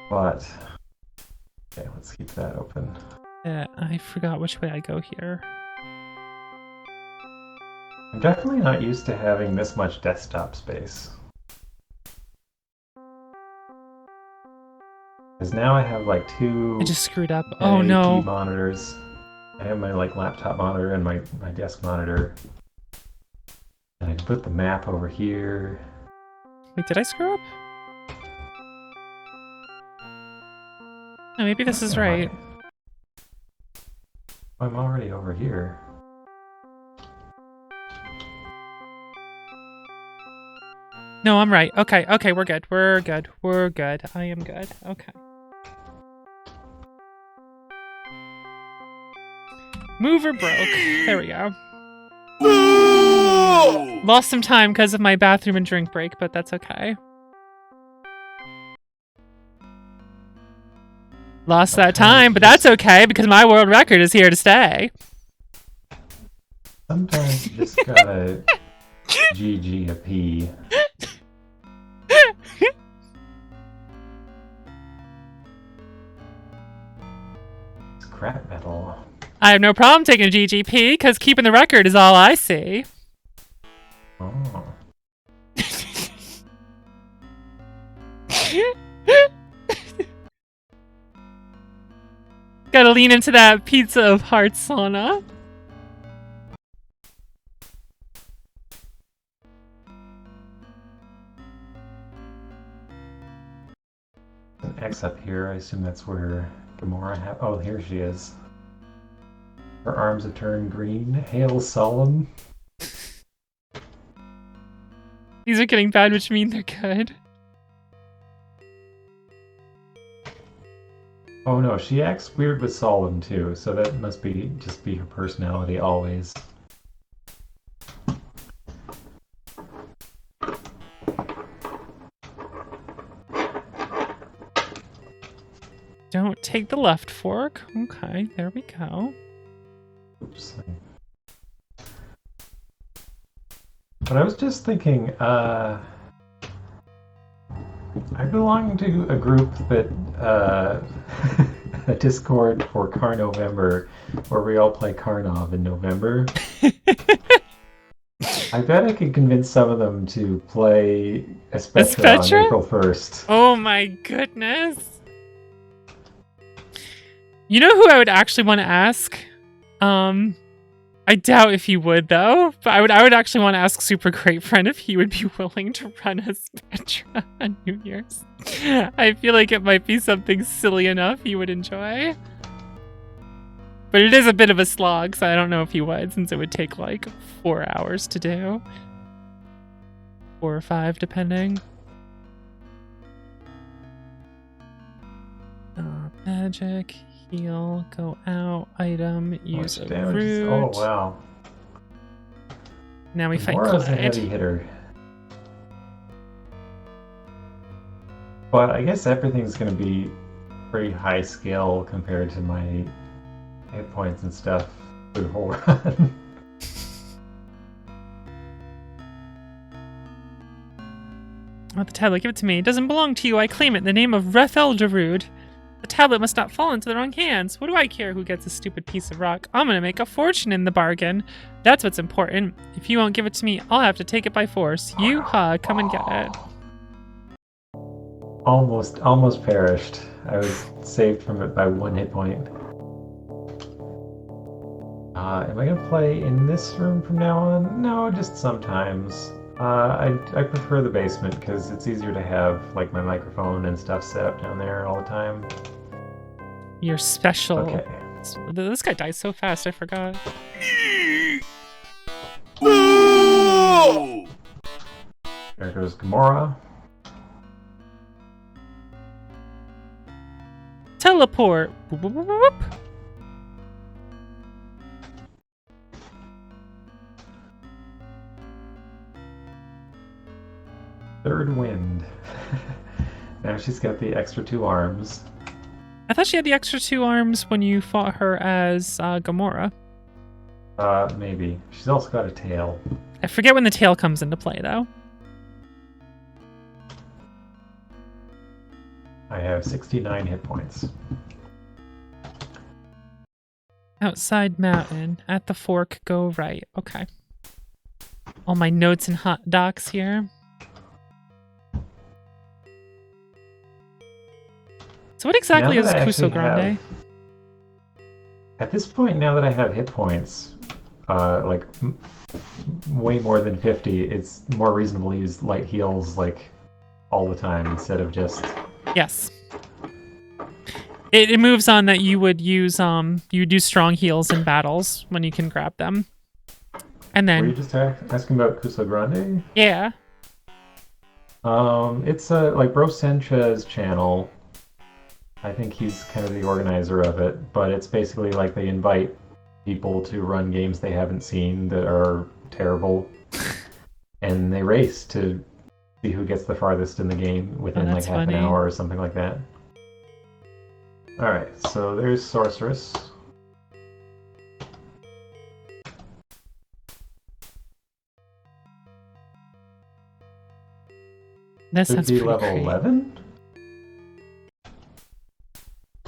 But okay, let's keep that open. I forgot which way I go here. I'm definitely not used to having this much desktop space. Because now I have like 2... I just screwed up. Oh no. monitors. I have my like laptop monitor and my desk monitor. And I can put the map over here. Wait, did I screw up? Oh, maybe this is right. I'm already over here. No, I'm right. Okay, we're good. We're good. I am good. Okay. Mover broke. There we go. Lost some time because of my bathroom and drink break, but that's okay. Lost that time, but that's okay because my world record is here to stay. Sometimes you just gotta GG a P. Scrap metal. I have no problem taking a GGP because keeping the record is all I see. Oh. Gotta lean into that pizza of hearts sauna. An X up here. I assume that's where Gamora oh, here she is. Her arms have turned green. Hail solemn. These are getting bad, which mean they're good. Oh no, she acts weird with solemn too, so that must be just be her personality always. Don't take the left fork. Okay, there we go. Oops. But I was just thinking, I belong to a group that, a Discord for Carnovember, where we all play Carnov in November. I bet I could convince some of them to play Aspetra on April 1st. Oh my goodness. You know who I would actually want to ask? I doubt if he would though, but I would actually want to ask Super Great Friend if he would be willing to run a Aspetra on New Year's. I feel like it might be something silly enough he would enjoy. But it is a bit of a slog, so I don't know if he would, since it would take like 4 hours to do. 4 or 5, depending. Magic. Heal, go out, item, use a root. Oh wow. Now we fight Gamora's a Clyde. heavy hitter. But I guess everything's gonna be pretty high scale compared to my hit points and stuff through the whole run. Oh, the tablet, give it to me. It doesn't belong to you, I claim it in the name of Rethel Darude. The tablet must not fall into the wrong hands. What do I care who gets a stupid piece of rock? I'm gonna make a fortune in the bargain. That's what's important. If you won't give it to me, I'll have to take it by force. You, come and get it. Almost perished. I was saved from it by 1 hit point. Am I gonna play in this room from now on? No, just sometimes. I prefer the basement because it's easier to have like my microphone and stuff set up down there all the time. You're special. Okay. This guy dies so fast, I forgot. There goes Gamora. Teleport. Whoop, whoop, whoop, whoop. Third wind. Now she's got the extra 2 arms. I thought she had the extra 2 arms when you fought her as Gamora. Maybe. She's also got a tail. I forget when the tail comes into play, though. I have 69 hit points. Outside mountain. At the fork, go right. Okay. All my notes and hot docs here. So what exactly is Cuso Grande? At this point, now that I have hit points, like way more than 50, it's more reasonable to use light heals like all the time instead of just... Yes. It moves on that you would use, you do strong heals in battles when you can grab them. And then... Were you just asking about Cuso Grande? Yeah. It's like Bro Sentra's channel. I think he's kind of the organizer of it, but it's basically like they invite people to run games they haven't seen that are terrible, and they race to see who gets the farthest in the game within like that's half an funny. hour or something like that. Alright, so there's Sorceress. That Should sounds be pretty level great. 11?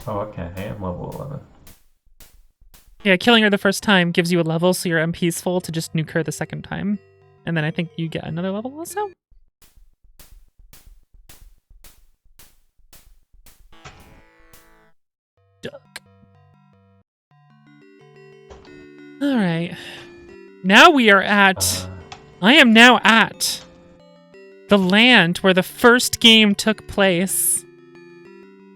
Oh, okay, I am level 11. Yeah, killing her the first time gives you a level, so your MP's full to just nuke her the second time. And then I think you get another level also? Duck. Alright. Now we are at... I am now at the land where the first game took place.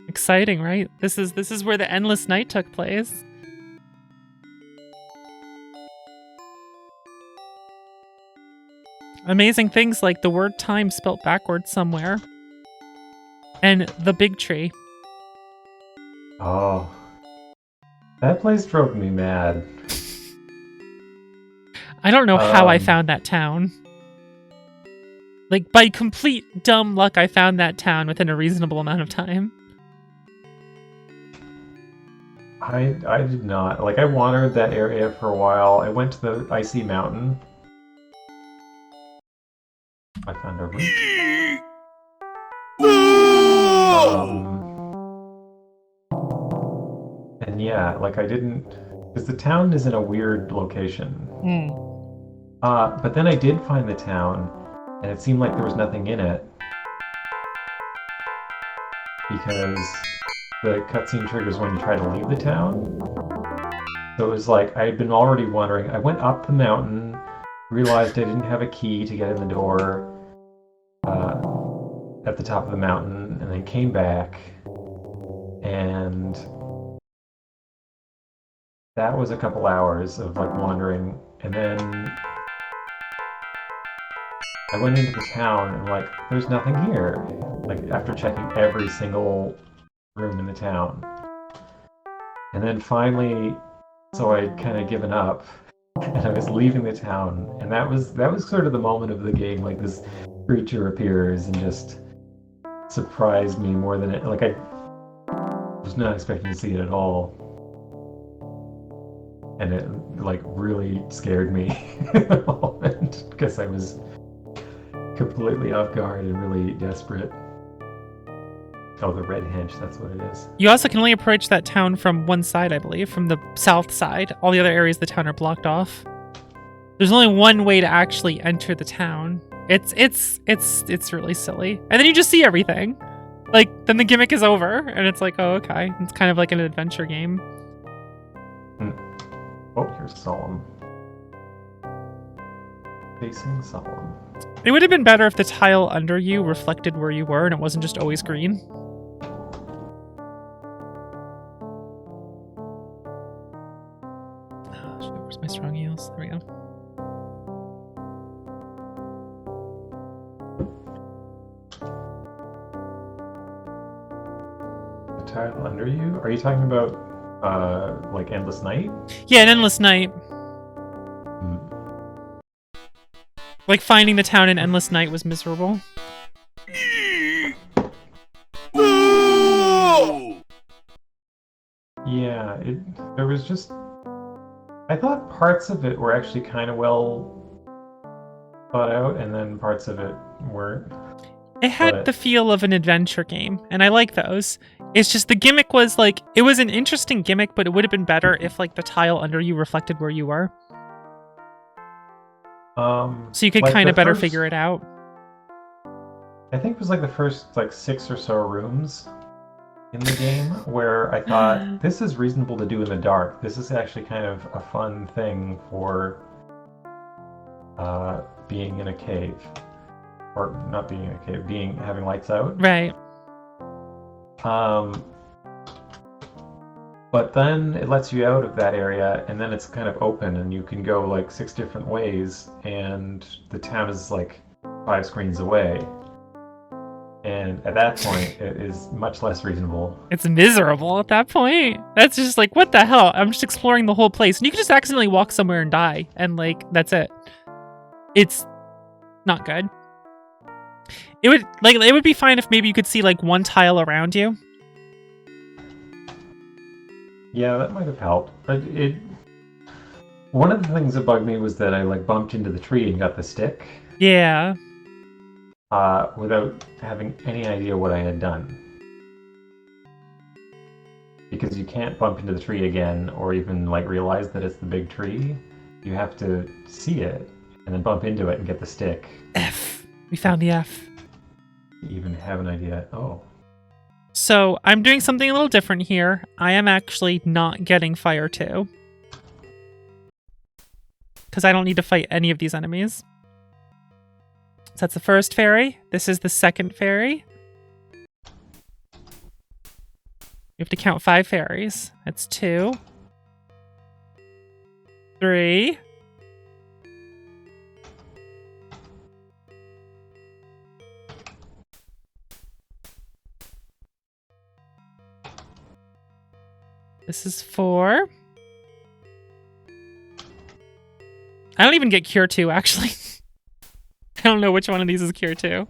Exciting, right? This is where the Endless Night took place. Amazing things like the word time spelt backwards somewhere. And the big tree. Oh. That place drove me mad. I don't know how I found that town. Like, by complete dumb luck, I found that town within a reasonable amount of time. I did not. Like, I wandered that area for a while. I went to the icy mountain. I found a root. And yeah, like I didn't... Because the town is in a weird location. But then I did find the town, and it seemed like there was nothing in it. Because the cutscene triggers when you try to leave the town. So it was like, I had been already wondering. I went up the mountain, realized I didn't have a key to get in the door at the top of the mountain, and then came back, and that was a couple hours of like wandering, and then I went into the town and like, there's nothing here. Like after checking every single room in the town. And then finally, so I'd kind of given up, and I was leaving the town, and that was sort of the moment of the game. Like this creature appears and just surprised me more than it. Like I was not expecting to see it at all, and it like really scared me at the moment because I was completely off guard and really desperate. Oh, the red hench, that's what it is. You also can only approach that town from one side, I believe, from the south side. All the other areas of the town are blocked off. There's only one way to actually enter the town. It's really silly. And then you just see everything. Like, then the gimmick is over, and it's like, oh, okay. It's kind of like an adventure game. Oh, here's Solemn. Facing Solemn. It would have been better if the tile under you reflected where you were and it wasn't just always green. Oh, shit, where's my strong heals? There we go. The tile under you? Are you talking about like Endless Night? Yeah, an Endless Night. Like finding the town in Endless Night was miserable. Yeah, there was just... I thought parts of it were actually kind of well thought out, and then parts of it weren't. It had the feel of an adventure game, and I like those. It's just the gimmick was like, it was an interesting gimmick, but it would have been better if like the tile under you reflected where you were. So you could like kind of better figure it out. I think it was like the first like 6 or so rooms in the game where I thought, this is reasonable to do in the dark. This is actually kind of a fun thing for being in a cave. Or not being in a cave, having lights out. Right. But then it lets you out of that area, and then it's kind of open, and you can go like 6 different ways, and the town is like 5 screens away. And at that point, it is much less reasonable. It's miserable at that point. That's just like, what the hell? I'm just exploring the whole place. And you could just accidentally walk somewhere and die. And like, that's it. It's not good. It would be fine if maybe you could see like one tile around you. Yeah, that might have helped. But one of the things that bugged me was that I like bumped into the tree and got the stick. Yeah. Without having any idea what I had done. Because you can't bump into the tree again or even like realize that it's the big tree. You have to see it and then bump into it and get the stick. F. We found the F. You even have an idea. Oh. So I'm doing something a little different here. I am actually not getting Fire 2. Because I don't need to fight any of these enemies. So that's the first fairy. This is the second fairy. You have to count 5 fairies. That's 2. 3. This is 4. I don't even get Cure 2, actually. I don't know which one of these is Cure 2.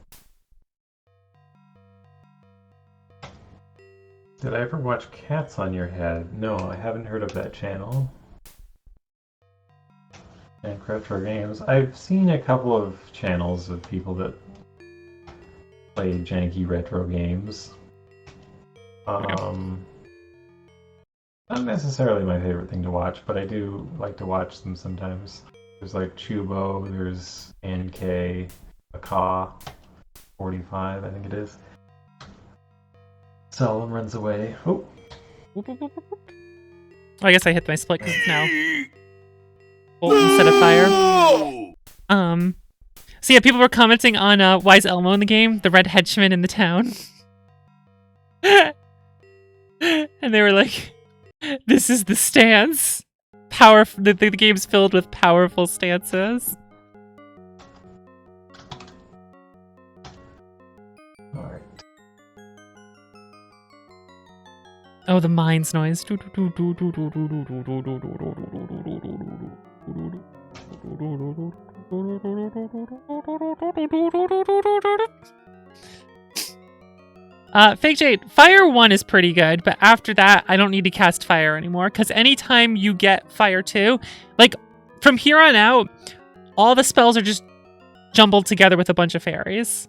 Did I ever watch Cats on Your Head? No, I haven't heard of that channel. And retro games. I've seen a couple of channels of people that play janky retro games. Not necessarily my favorite thing to watch, but I do like to watch them sometimes. There's like Chubo, there's NK, Aka, 45, I think it is. Solemn runs away. Oh. I guess I hit my split because it's now bolt instead of fire. So yeah, people were commenting on why is Elmo in the game, the red henchman in the town. And they were like, this is the stance. The game's filled with powerful stances. Alright. Oh, the mines noise. Fake Jade, Fire 1 is pretty good, but after that, I don't need to cast Fire anymore, because anytime you get Fire 2, like, from here on out, all the spells are just jumbled together with a bunch of fairies.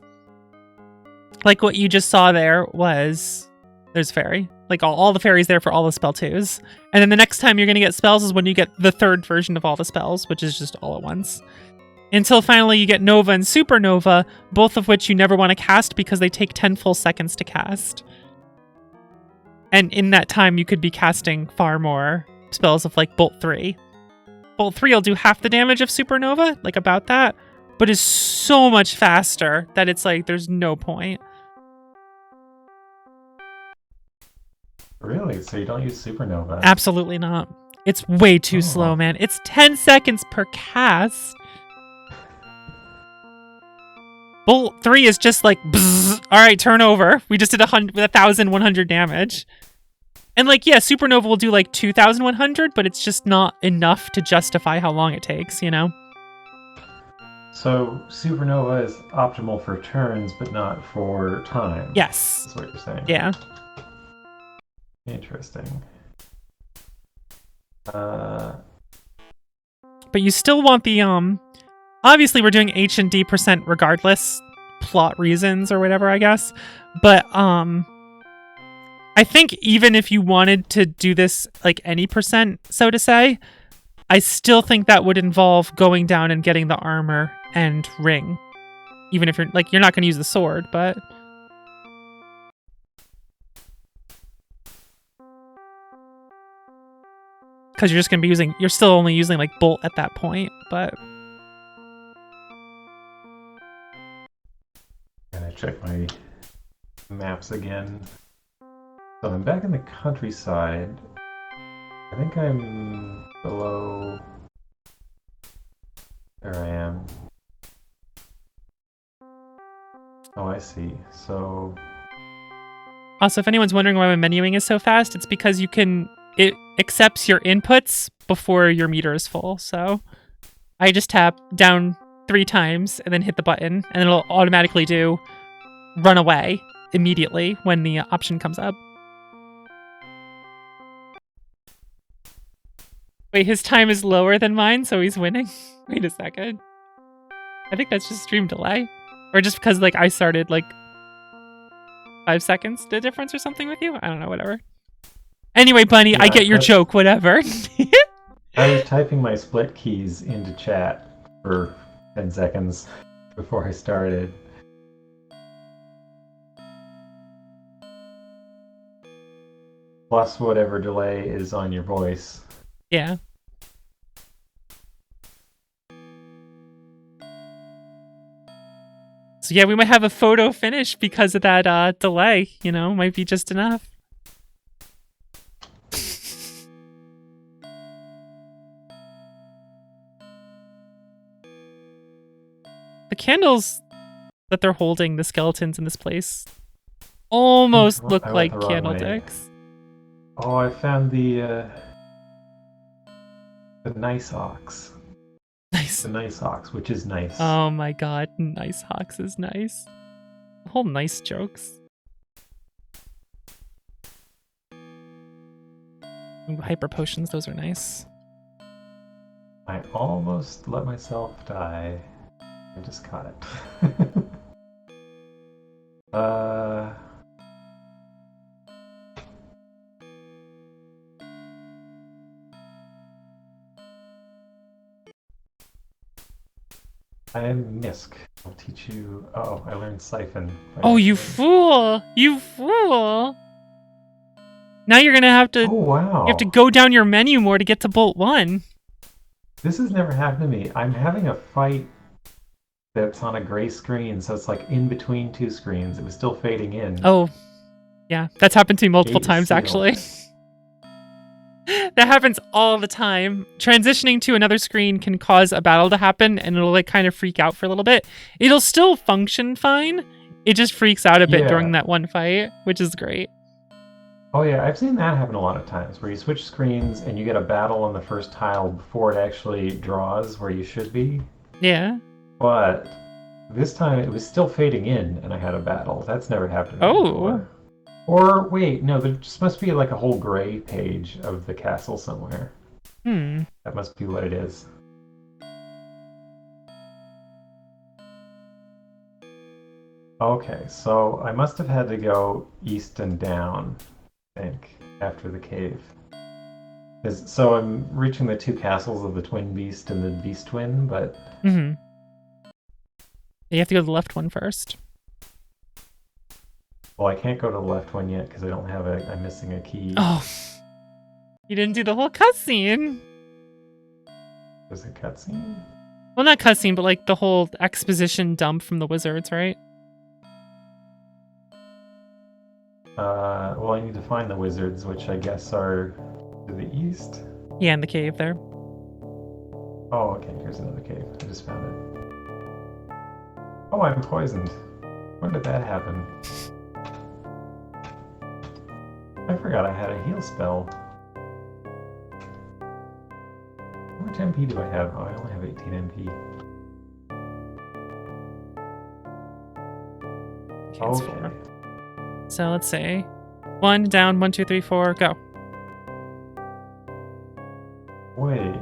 Like what you just saw there was, there's fairy. Like, all the fairies there for all the spell 2s. And then the next time you're going to get spells is when you get the third version of all the spells, which is just all at once. Until finally you get Nova and Supernova, both of which you never want to cast because they take 10 full seconds to cast. And in that time, you could be casting far more spells of like Bolt 3. Bolt 3 will do half the damage of Supernova, like about that, but is so much faster that it's like there's no point. Really? So you don't use Supernova? Absolutely not. It's way too slow, man. It's 10 seconds per cast. Bolt 3 is just like, bzz, all right, turn over. We just did 1,100 damage. And like, yeah, Supernova will do like 2,100, but it's just not enough to justify how long it takes, you know? So Supernova is optimal for turns, but not for time. Yes. That's what you're saying. Yeah. Interesting. But you still want the, obviously we're doing H and D % regardless, plot reasons or whatever, I guess. But, I think even if you wanted to do this, like, any %, so to say, I still think that would involve going down and getting the armor and ring. Even if you're, like, you're not going to use the sword, but... Because you're just going to be using... You're still only using, like, Bolt at that point, but... Gotta check my maps again. So I'm back in the countryside. I think I'm below... There I am. Oh, I see. So, Also, if anyone's wondering why my menuing is so fast, it's because it accepts your inputs before your meter is full. So I just tap down 3 times and then hit the button, and it'll automatically do run away immediately when the option comes up. Wait, his time is lower than mine, so he's winning? Wait a second. I think that's just stream delay. Or just because, like, I started, like, 5 seconds the difference or something with you? I don't know, whatever. Anyway, Bunny, yeah, I get your joke, whatever. I was typing my split keys into chat for 10 seconds before I started. Plus whatever delay is on your voice. Yeah. So yeah, we might have a photo finish because of that delay, you know, might be just enough. The candles that they're holding, the skeletons in this place, almost look like candlesticks. Oh, I found the nice ox. Nice. The nice ox, which is nice. Oh my god, nice hawks is nice. The whole nice jokes. Ooh, hyper potions, those are nice. I almost let myself die. I just caught it. I am Misk. I'll teach you. Oh, I learned Siphon. Oh, you fool! You fool! Now you're gonna have to. Oh, wow. You have to go down your menu more to get to Bolt 1. This has never happened to me. I'm having a fight that's on a gray screen, so it's like in between 2 screens. It was still fading in. Oh, yeah. That's happened to me multiple times, actually. That happens all the time. Transitioning to another screen can cause a battle to happen, and it'll like kind of freak out for a little bit. It'll still function fine. It just freaks out a bit during that one fight, which is great. Oh yeah, I've seen that happen a lot of times, where you switch screens and you get a battle on the first tile before it actually draws where you should be. Yeah. But this time it was still fading in, and I had a battle. That's never happened to me before. Or wait, no, there just must be like a whole gray page of the castle somewhere. That must be what it is. Okay, so I must have had to go east and down, I think, after the cave. So I'm reaching the 2 castles of the Twin Beast and the Beast Twin, but... You have to go to the left one first. Well, I can't go to the left one yet because I don't have I'm missing a key. Oh. You didn't do the whole cutscene. There's a cutscene? Well, not cutscene, but like the whole exposition dump from the wizards, right? Well, I need to find the wizards, which I guess are to the east. Yeah, in the cave there. Oh, okay, here's another cave. I just found it. Oh, I'm poisoned. When did that happen? I forgot I had a heal spell. How much MP do I have? Oh, I only have 18 MP. Okay. So let's say 1 down, 1, 2, 3, 4, go. Wait.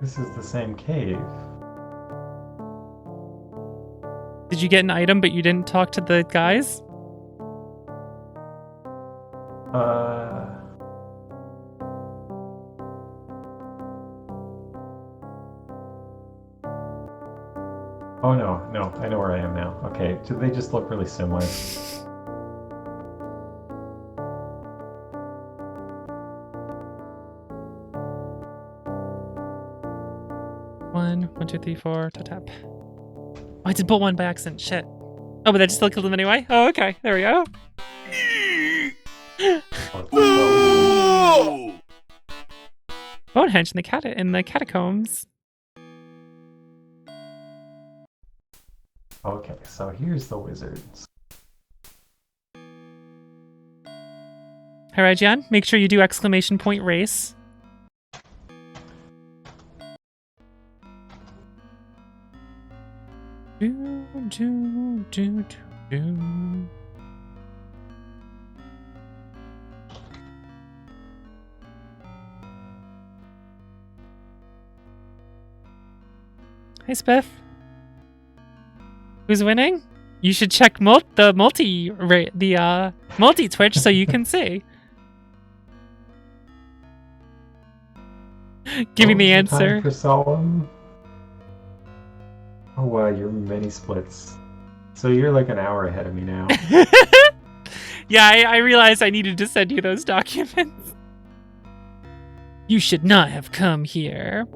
This is the same cave. Did you get an item but you didn't talk to the guys? Oh no, I know where I am now. Okay, they just look really similar. One, 2, 3, 4, tap. Oh, I did Bolt 1 by accident, shit. Oh, but that still killed him anyway? Oh, okay, there we go. Bonehenge in the catacombs. Okay, so here's the wizards. Alright, Jan, make sure you do exclamation point race. Do, do, do, do, do. Hey, Spiff. Who's winning? You should check the multi Twitch so you can see. Give me the answer. Time for Solemn. Oh wow, you're mini splits. So you're like an hour ahead of me now. Yeah, I realized I needed to send you those documents. You should not have come here.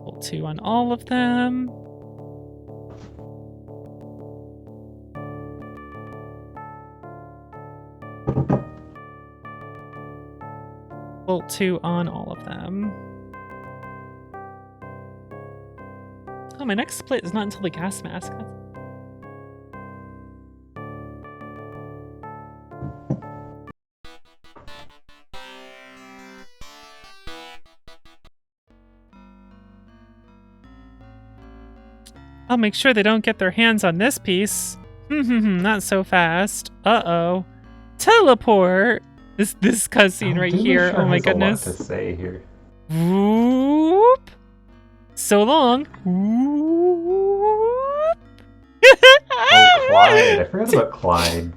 Pull 2 on all of them. Bolt 2 on all of them. Oh, my next split is not until the gas mask. I'll make sure they don't get their hands on this piece. Not so fast. Uh-oh. Teleport! This cutscene right here. Sure oh my has goodness. A lot to say here. Whoop! So long. Whoop! Oh, Clyde. I forgot about Clyde.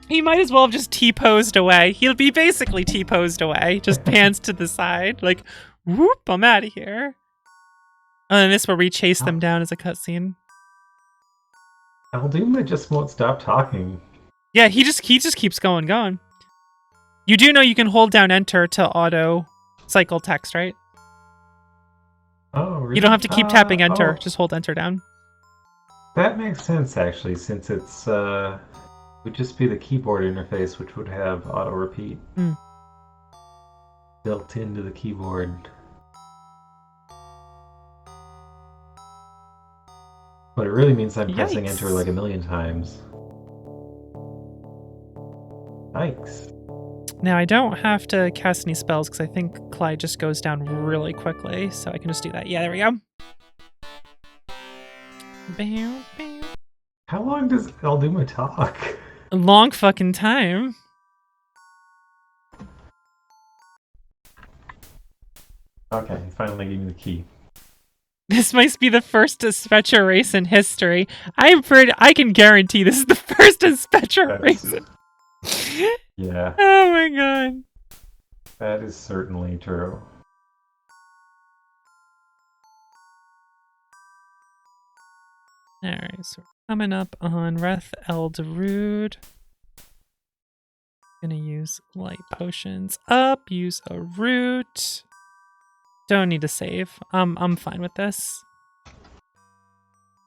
He might as well have just T-posed away. He'll be basically T-posed away. Just pans to the side. Like, whoop, I'm out of here. Oh, and this where we chase them down as a cutscene. Alduma just won't stop talking. Yeah, he just keeps going. You do know you can hold down enter to auto cycle text, right? Oh, really? You don't have to keep tapping enter. Just hold enter down. That makes sense, actually, since it's would just be the keyboard interface, which would have auto repeat built into the keyboard. But it really means I'm pressing enter like a million times. Yikes. Now, I don't have to cast any spells because I think Clyde just goes down really quickly, so I can just do that. Yeah, there we go. Bam, bam. How long does Alduma talk? A long fucking time. Okay, finally gave me the key. This might be the first Aspetra race in history. I can guarantee this is the first Aspetra race. Yeah. Oh my god. That is certainly true. Alright, so we're coming up on Reth Elderud. Gonna use light potions up, use a root. Don't need to save. I'm fine with this.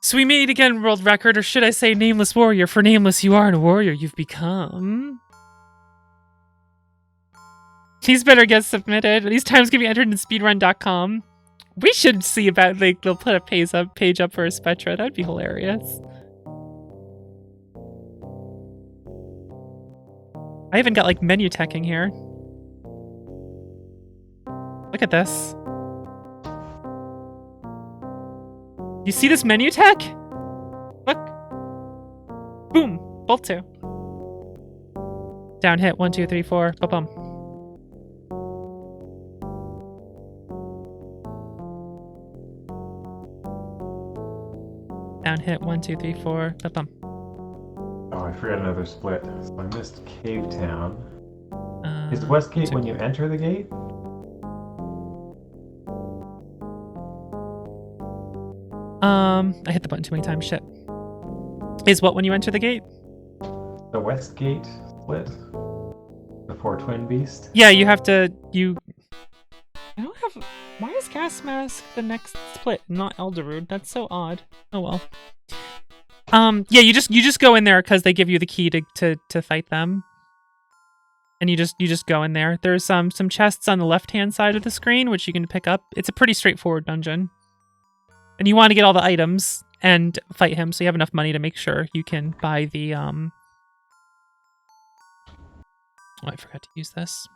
So we made again world record, or should I say nameless warrior, for nameless you are and a warrior you've become. These better get submitted. These times can be entered in speedrun.com. We should see about, like, they'll put a page up for Aspetra. That'd be hilarious. I even got, like, menu teching here. Look at this. You see this menu tech? Look. Boom. Bolt 2. Down hit. 1, 2, 3, 4. Ba-bum. Down hit. 1, 2, 3, 4. Ba-bum. Oh, I forgot another split. So I missed Cave Town. Is Westgate when you enter the gate? I hit the button too many times. Shit. Is what when you enter the gate? The Westgate split? Before Twin Beast? Yeah, you have to. I don't have. Why is Gas Mask the next split, not Elderud? That's so odd. Oh well. Yeah, you just go in there because they give you the key to fight them. and you just go in there. There's some chests on the left-hand side of the screen which you can pick up. It's a pretty straightforward dungeon. And you want to get all the items and fight him so you have enough money to make sure you can buy the Oh, I forgot to use this.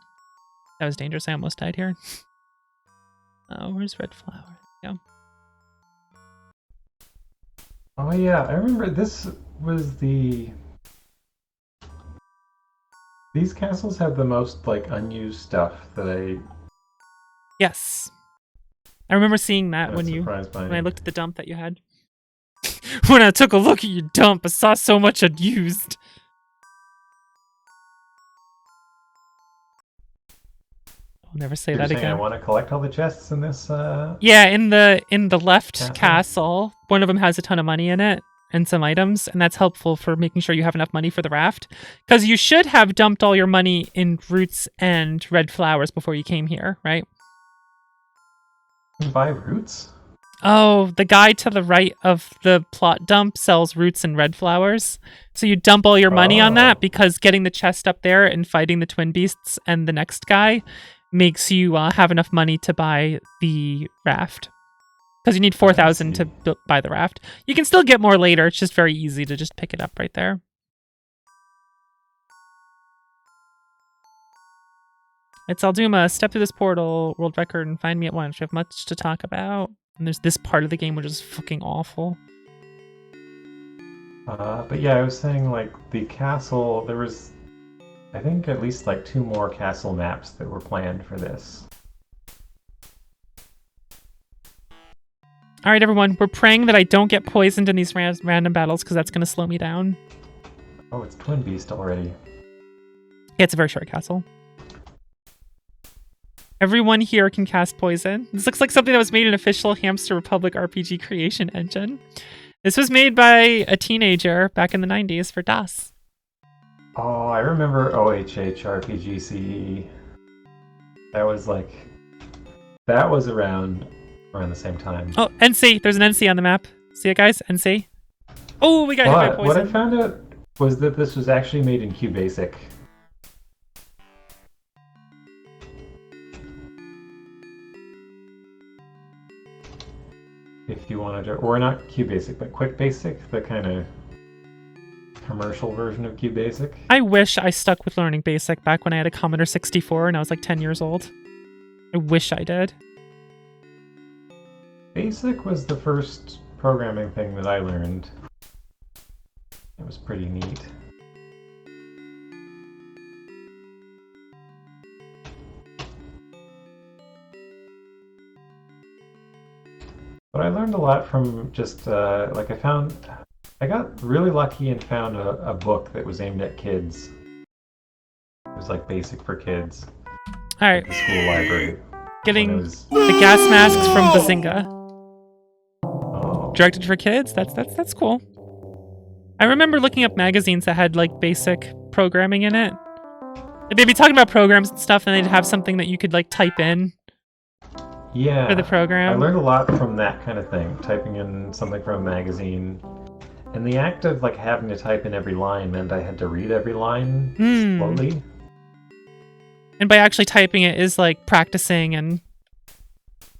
That was dangerous. I almost died here. Oh, where's Red Flower? Yeah. Oh yeah, I remember this was the... These castles have the most, like, unused stuff that I Yes. I remember seeing that was when surprised by. I looked at the dump that you had. When I took a look at your dump, I saw so much unused. I'll never say You're that saying again. I want to collect all the chests in this, Yeah, in the left Castle? castle, one of them has a ton of money in it and some items, and that's helpful for making sure you have enough money for the raft. Because you should have dumped all your money in roots and red flowers before you came here, right? buy roots? Oh, the guy to the right of the plot dump sells roots and red flowers. So you dump all your money on that because getting the chest up there and fighting the twin beasts and the next guy makes you have enough money to buy the raft. Because you need 4,000 to buy the raft. You can still get more later. It's just very easy to just pick it up right there. It's Alduma. Step through this portal, world record, and find me at once. We have much to talk about. And there's this part of the game which is fucking awful. But yeah, I was saying, like, the castle, there was, I think, at least, like, 2 more castle maps that were planned for this. All right, everyone. We're praying that I don't get poisoned in these random battles because that's going to slow me down. Oh, it's Twin Beast already. Yeah, it's a very short castle. Everyone here can cast poison. This looks like something that was made in official Hamster Republic RPG creation engine. This was made by a teenager back in the 90s for DOS. Oh, I remember OHH RPG CE. That was like... That was around the same time. Oh, NC. There's an NC on the map. See it, guys? NC. Oh, we got hit by poison. What I found out was that this was actually made in QBasic. If you wanted to, or not QBasic, but QuickBasic, the kind of commercial version of QBasic. I wish I stuck with learning BASIC back when I had a Commodore 64 and I was like 10 years old. I wish I did. BASIC was the first programming thing that I learned. It was pretty neat. But I learned a lot from just, like I got really lucky and found a book that was aimed at kids. It was like basic for kids. All right. At the school library. Getting the gas masks from Bazinga. Oh. Directed for kids? That's cool. I remember looking up magazines that had like basic programming in it. They'd be talking about programs and stuff, and they'd have something that you could like type in. Yeah, for the program. I learned a lot from that kind of thing, typing in something from a magazine. And the act of like having to type in every line meant I had to read every line slowly. And by actually typing it is like practicing and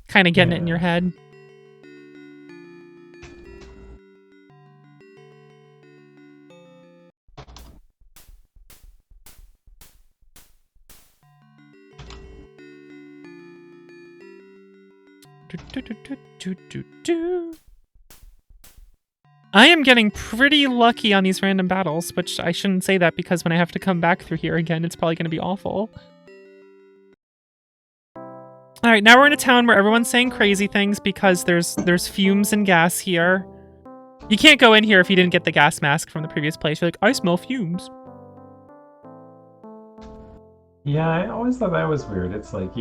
kind of getting it in your head. I am getting pretty lucky on these random battles, which I shouldn't say that because when I have to come back through here again, it's probably going to be awful. All right, now we're in a town where everyone's saying crazy things because there's fumes and gas here. You can't go in here if you didn't get the gas mask from the previous place. You're like, I smell fumes. Yeah, I always thought that was weird. It's like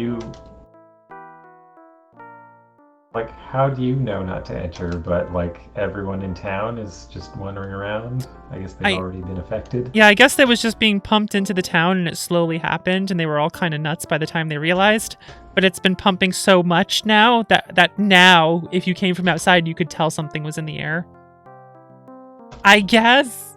like, how do you know not to enter, but like everyone in town is just wandering around? I guess they've already been affected. Yeah, I guess that was just being pumped into the town and it slowly happened and they were all kind of nuts by the time they realized. But it's been pumping so much now that now, if you came from outside, you could tell something was in the air. I guess.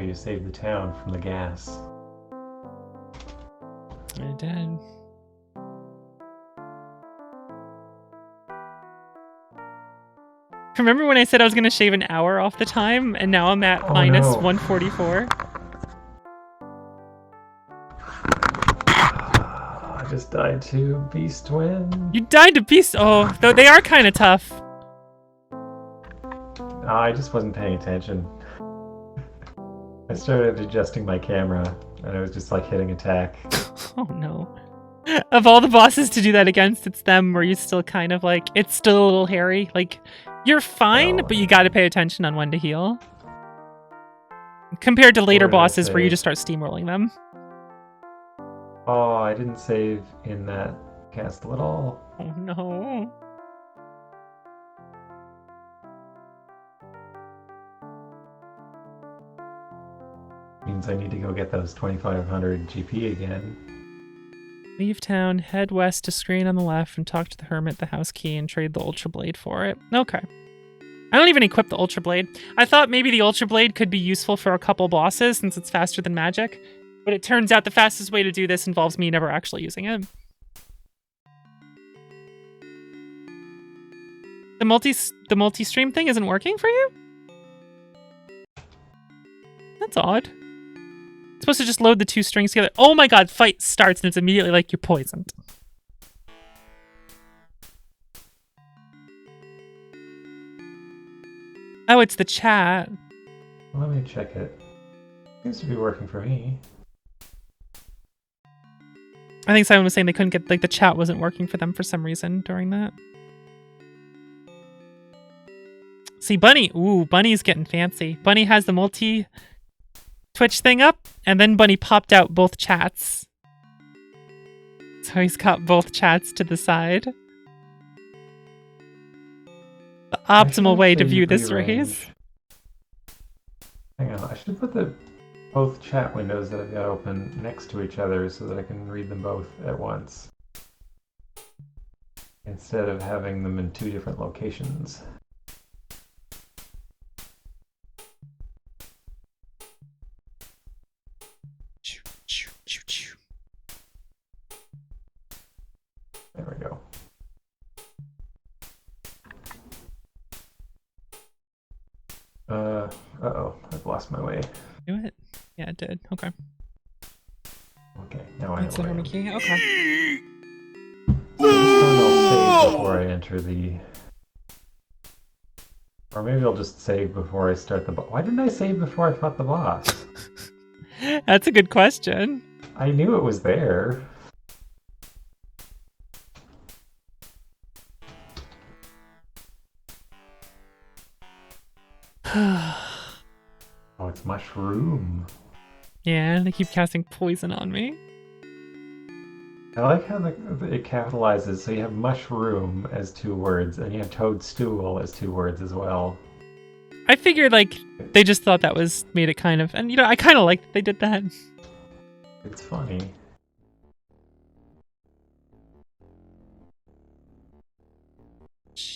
Well, you saved the town from the gas. I did. Remember when I said I was going to shave an hour off the time, and now I'm at minus no. 144? I just died to Beast Twin. You died to beast. Oh, though they are kind of tough. I just wasn't paying attention. I started adjusting my camera, and I was just like hitting attack. Oh no. Of all the bosses to do that against, it's them where you still kind of like, it's still a little hairy. Like, you're fine, but you got to pay attention on when to heal. Compared to later bosses where you just start steamrolling them. Oh, I didn't save in that castle at all. Oh no. Means I need to go get those 2500 GP again. Leave town, head west to screen on the left, and talk to the hermit, the house key, and trade the Ultra Blade for it. Okay. I don't even equip the Ultra Blade. I thought maybe the Ultra Blade could be useful for a couple bosses since it's faster than magic, but it turns out the fastest way to do this involves me never actually using it. The multi-stream thing isn't working for you? That's odd. It's supposed to just load the two strings together. Oh my god, fight starts and it's immediately like you're poisoned. Oh, it's the chat. Let me check it. Seems to be working for me. I think Simon was saying they couldn't get, like, the chat wasn't working for them for some reason during that. See, Bunny. Ooh, Bunny's getting fancy. Bunny has the multi-Twitch thing up, and then Bunny popped out both chats. So he's got both chats to the side. The optimal way to view this race. Hang on, I should put the both chat windows that I've got open next to each other so that I can read them both at once. Instead of having them in two different locations. There we go. Uh-oh, I've lost my way. Do it? Yeah, it did. Okay. Okay, now I know That's the where I hermit am. key. Okay. So this time I'll save before I enter the... Or maybe I'll just save before I start the boss. Why didn't I save before I fought the boss? That's a good question. I knew it was there. Oh, it's mushroom. Yeah, they keep casting poison on me. I like how it capitalizes, so you have mushroom as two words, and you have toadstool as two words as well. I figured, like, they just thought that was made it kind of... And, you know, I kind of like that they did that. It's funny.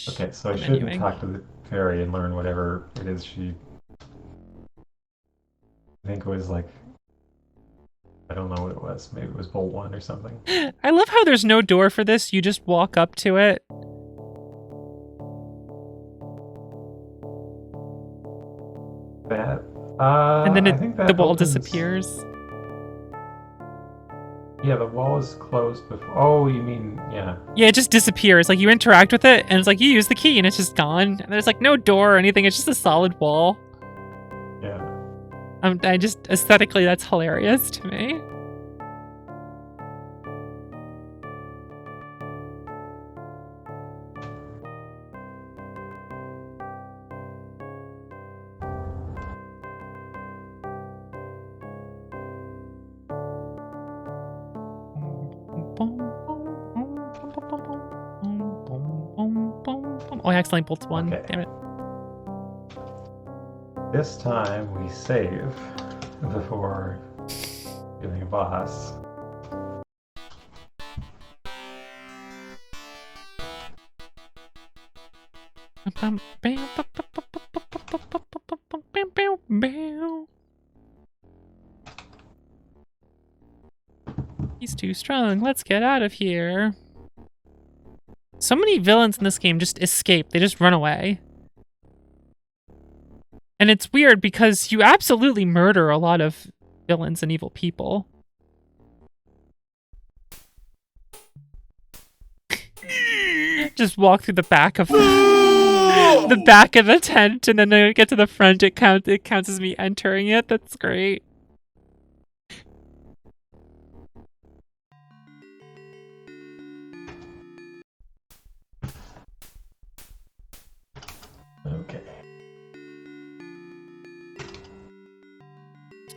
Okay, so I shouldn't talk to the fairy and learn whatever it is she... I think it was like... I don't know what it was. Maybe it was Bolt 1 or something. I love how there's no door for this. You just walk up to it. That? And then I think that the wall opens... disappears. Yeah, the wall is closed before... Oh, you mean... Yeah. Yeah, it just disappears. Like, you interact with it, and it's like, you use the key, and it's just gone. And there's, like, no door or anything. It's just a solid wall. Yeah. I just... Aesthetically, that's hilarious to me. Oh, I accidentally bolted one. Okay. Damn it. This time we save before getting a boss. too strong. Let's get out of here. So many villains in this game just escape. They just run away. And it's weird because you absolutely murder a lot of villains and evil people. Just walk through the back of the back of the tent, and then when I get to the front, it counts as me entering it. That's great. Okay.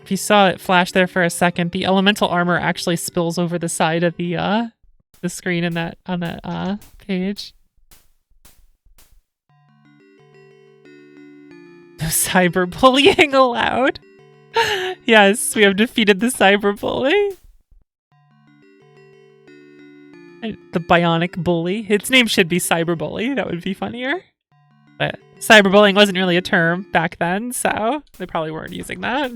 If you saw it flash there for a second, the elemental armor actually spills over the side of the screen on that page. No cyberbullying allowed. Yes, we have defeated the cyberbully. The bionic bully. Its name should be cyberbully. That would be funnier. But cyberbullying wasn't really a term back then, so they probably weren't using that.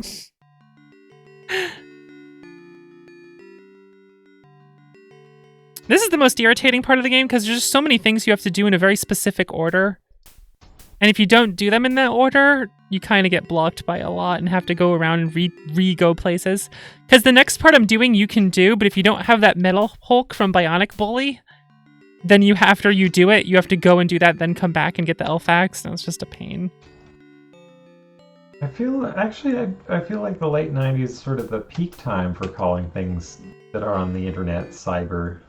This is the most irritating part of the game because there's just so many things you have to do in a very specific order. And if you don't do them in that order, you kind of get blocked by a lot and have to go around and re-go places. Because the next part I'm doing you can do, but if you don't have that Metal Hulk from Bionic Bully, then after you do it, you have to go and do that, then come back and get the Elfax, and it's just a pain. I feel like the late 90s is sort of the peak time for calling things that are on the internet cyber.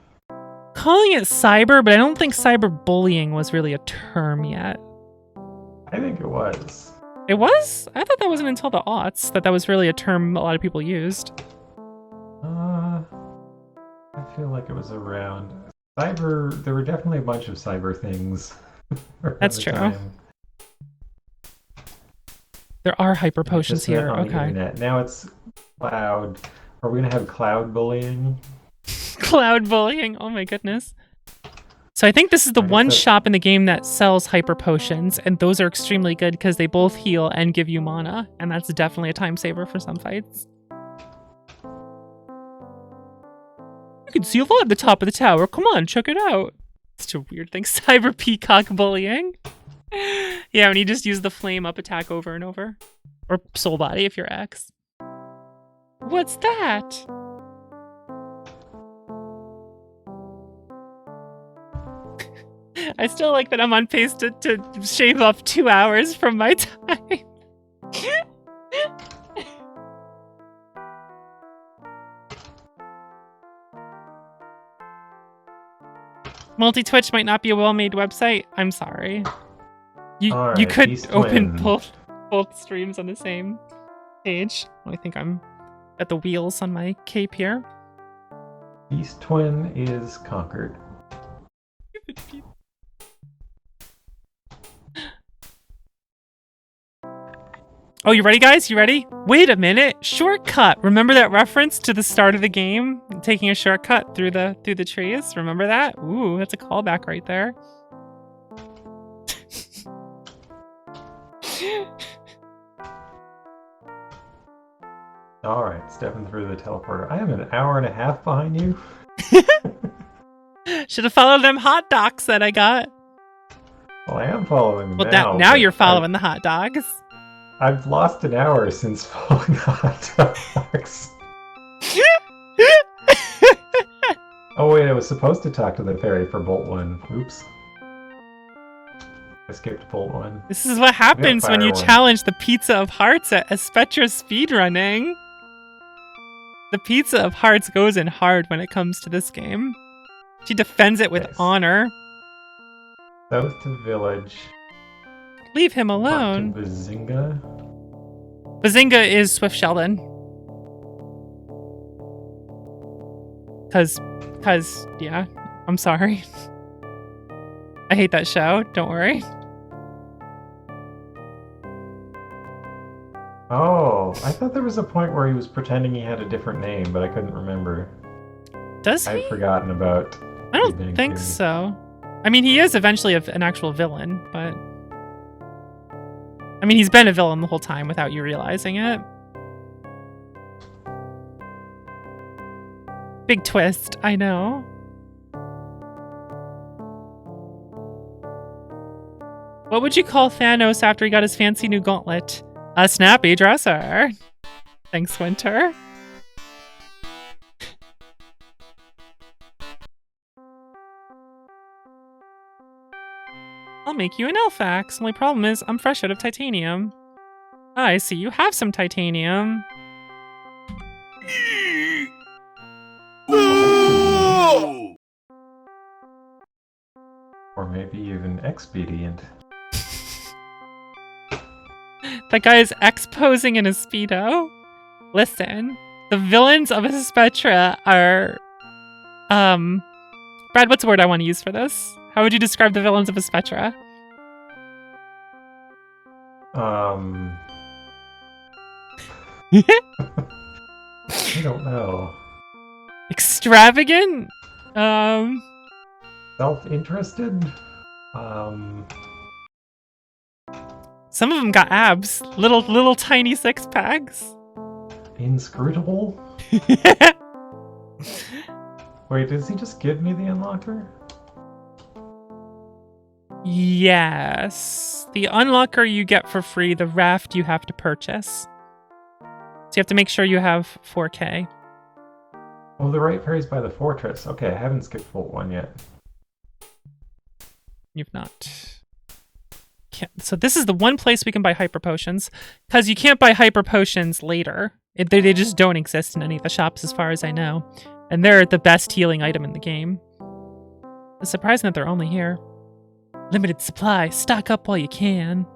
Calling it cyber, but I don't think cyberbullying was really a term yet. I think it was. It was? I thought that wasn't until the aughts that was really a term a lot of people used. I feel like it was around cyber. There were definitely a bunch of cyber things. That's true. Time. There are hyper potions here. On the internet. Now it's cloud. Are we gonna have cloud bullying? Cloud bullying. Oh my goodness. So I think this is the one shop in the game that sells hyper potions, and those are extremely good because they both heal and give you mana, and that's definitely a time saver for some fights. You can see a lot at the top of the tower. Come on, check it out. Such a weird thing. Cyber peacock bullying. Yeah, when you just use the flame up attack over and over. Or soul body if you're X. What's that? I still like that I'm on pace to shave off 2 hours from my time. Multi-Twitch might not be a well-made website. I'm sorry. You could open both streams on the same page. I think I'm at the wheels on my cape here. Beast Twin is conquered. Oh, you ready, guys? You ready? Wait a minute. Shortcut. Remember that reference to the start of the game? Taking a shortcut through the trees? Remember that? Ooh, that's a callback right there. Alright, stepping through the teleporter. I am an hour and a half behind you. Should have followed them hot dogs that I got. Well, I am following them now. Now you're following the hot dogs. I've lost an hour since following hot dogs. Oh wait, I was supposed to talk to the fairy for Bolt 1. Oops. I skipped Bolt 1. This is what happens when you challenge the Pizza of Hearts at Aspetra speedrunning. The Pizza of Hearts goes in hard when it comes to this game. She defends it with honor. South to village. Leave him alone. Bazinga. Bazinga is Swift Sheldon. Cause, yeah. I'm sorry. I hate that show. Don't worry. Oh, I thought there was a point where he was pretending he had a different name, but I couldn't remember. Does he? I'd forgotten about. I don't think so. I mean, he is eventually an actual villain, but... I mean, he's been a villain the whole time without you realizing it. Big twist, I know. What would you call Thanos after he got his fancy new gauntlet? A snappy dresser. Thanks, Winter. I'll make you an elf axe. Only problem is I'm fresh out of titanium. I see you have some titanium. Or maybe even expedient. That guy is exposing in a Speedo. Listen, the villains of Aspetra are... Brad, what's the word I want to use for this? How would you describe the villains of Aspetra? I don't know. Extravagant? Self-interested? Some of them got abs. Little tiny six packs. Inscrutable? Wait, does he just give me the unlocker? Yes. The unlocker you get for free, the raft you have to purchase. So you have to make sure you have 4K. Oh, the right fairy's by the fortress. Okay, I haven't skipped Vault 1 yet. You've not. So this is the one place we can buy hyper potions, because you can't buy hyper potions later. They just don't exist in any of the shops as far as I know. And they're the best healing item in the game. It's surprising that they're only here. Limited supply. Stock up while you can.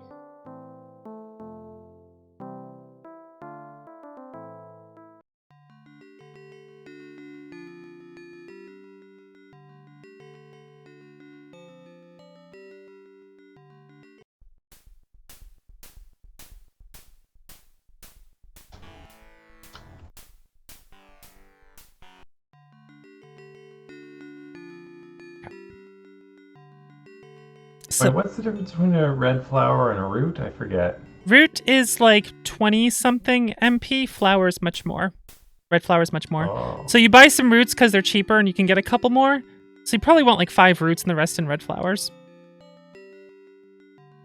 So, wait, what's the difference between a red flower and a root? I forget. root is like 20-something MP. Flower is much more. Red flower is much more. Oh. So you buy some roots because they're cheaper and you can get a couple more. So you probably want like 5 roots and the rest in red flowers.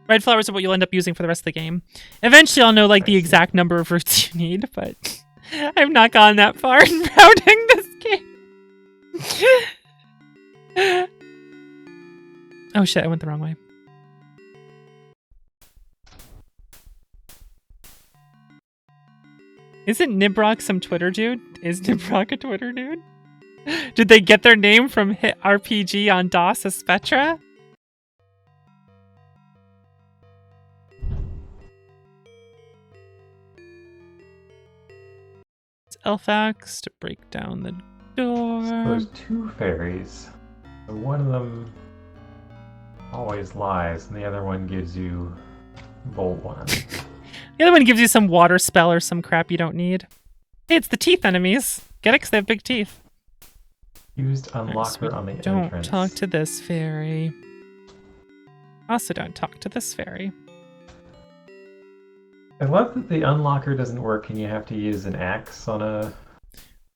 Red flowers are what you'll end up using for the rest of the game. Eventually I'll know like the exact number of roots you need, but I've not gone that far in rounding this game. Oh shit, I went the wrong way. Isn't Nibrock some Twitter dude? Is Nibrock a Twitter dude? Did they get their name from Hit RPG on DOS Aspetra? It's Elfax to break down the door. So there's 2 fairies. So one of them always lies, and the other one gives you Bolt 1. The other one gives you some water spell or some crap you don't need. Hey, it's the teeth enemies. Get it? 'Cause they have big teeth. Used unlocker on the Don't entrance. talk to this fairy. Also don't talk to this fairy. I love that the unlocker doesn't work and you have to use an axe on a...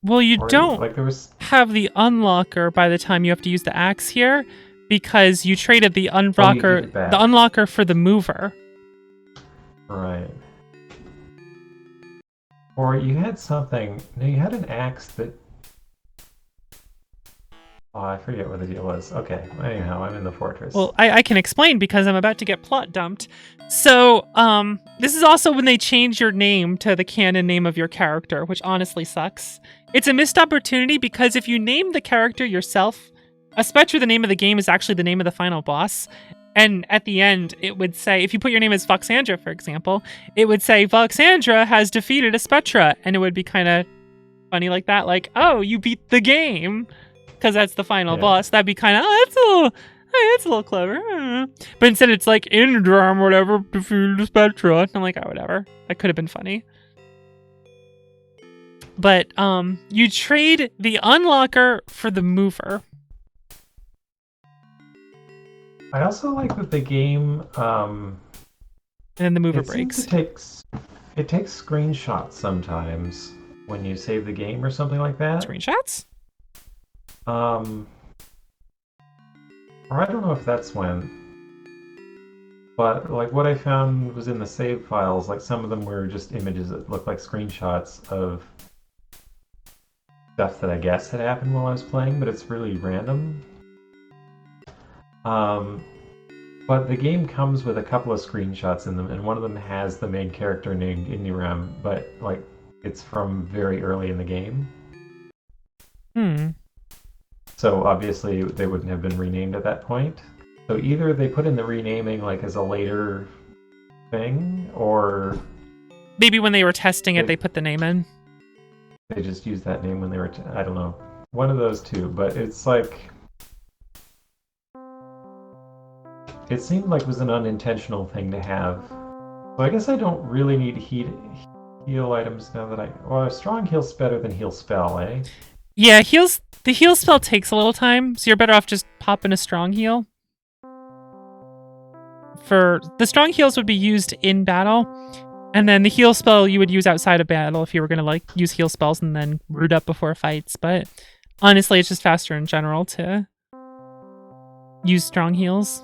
Well, you or, don't like, there was... have the unlocker by the time you have to use the axe here, because you traded the unlocker, give it back. the unlocker for the mover. Right. Or you had something... No, you had an axe that... Oh, I forget what the deal was. Okay, anyhow, I'm in the fortress. Well, I can explain because I'm about to get plot dumped. So, this is also when they change your name to the canon name of your character, which honestly sucks. It's a missed opportunity because if you name the character yourself, Aspetra, the name of the game, is actually the name of the final boss. And at the end, it would say, if you put your name as Voxandra, for example, it wowould say, Voxandra has defeated Aspetra. And it would be kind of funny like that. Like, oh, you beat the game. Because that's the final boss. That'd be kind of, that's a little clever. But instead it's like, Indram, whatever, defeated Aspetra. And I'm like, oh, whatever. That could have been funny. But you trade the unlocker for the mover. I also like that the game... And then the mover breaks. It takes screenshots sometimes when you save the game or something like that. Screenshots? Um, or I don't know if that's when, but like what I found was in the save files. Like some of them were just images that looked like screenshots of stuff that I guess had happened while I was playing, but it's really random. Um, but the game comes with a couple of screenshots in them, and one of them has the main character named Indiram, but like it's from very early in the game. Hmm. So obviously they wouldn't have been renamed at that point. So either they put in the renaming like as a later thing, or Maybe when they were testing it, they put the name in. they just used that name when they were. I don't know. One of those two, but it's like it seemed like it was an unintentional thing to have. So I guess I don't really need heal items now that I. Well, strong heal's better than heal spell, eh? Yeah, heals. The heal spell takes a little time, so you're better off just popping a strong heal. For the strong heals would be used in battle, and then the heal spell you would use outside of battle if you were gonna like use heal spells and then root up before fights. But honestly, it's just faster in general to use strong heals.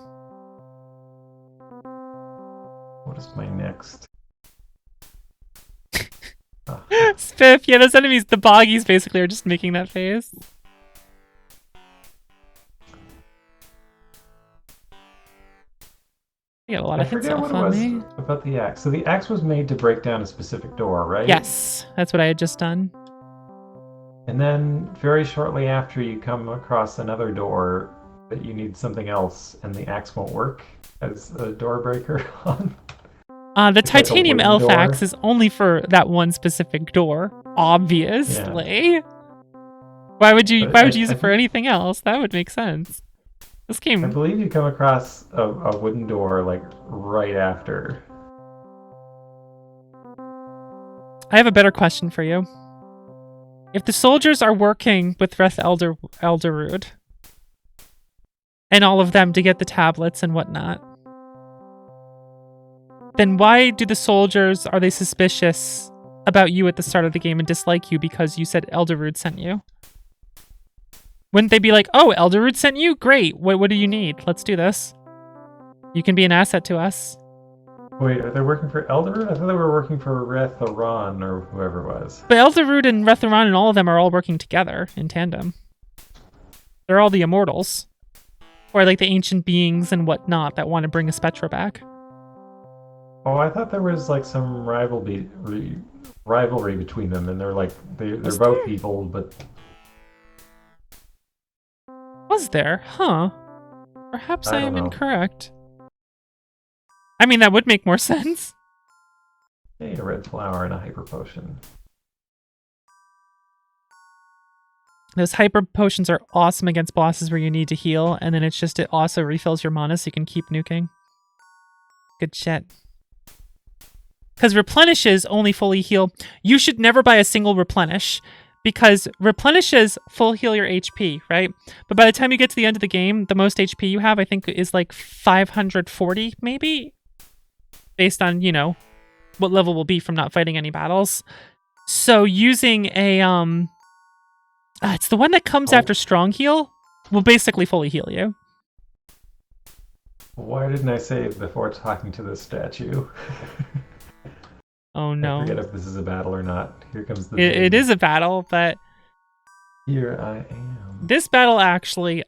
What is my next? Spiff, yeah, those enemies, the boggies basically are just making that face. You got a lot I of hits forget off what it on was me. about the axe. So the axe was made to break down a specific door, right? Yes, that's what I had just done. And then very shortly after, you come across another door that you need something else, and the axe won't work as a door breaker on. The It's like a titanium wooden elf door. axe is only for that one specific door, obviously. Yeah. Why would you But use it for anything else? That would make sense. This I game. believe you come across a wooden door like right after. I have a better question for you. If the soldiers are working with Reth Elderrood and all of them to get the tablets and whatnot, then why do the soldiers, are they suspicious about you at the start of the game and dislike you because you said Elderrood sent you? Wouldn't they be like, oh, Elderrood sent you? Great. What do you need? Let's do this. You can be an asset to us. Wait, are they working for Elderwood? I thought they were working for Retharon or whoever it was. But Elderrood and Retharon and all of them are all working together in tandem. They're all the immortals. Or like the ancient beings and whatnot that want to bring Aspetra back. Oh, I thought there was like some rivalry between them, and they're like they're both evil, but Was there? Huh. Perhaps I am don't know. incorrect. I mean, that would make more sense. Hey, a red flower and a hyper potion. Those hyper potions are awesome against bosses where you need to heal, and then it also refills your mana so you can keep nuking. Good shit. Because replenishes only fully heal. You should never buy a single replenish, because replenishes full heal your HP, right? But by the time you get to the end of the game, the most HP you have, I think, is like 540, maybe? Based on, you know, what level will be from not fighting any battles. So using a, it's the one that comes after Strong Heal, will basically fully heal you. Why didn't I save before talking to this statue? Oh no. I forget if this is a battle or not. Here comes the It is a battle, but here I am. This battle actually,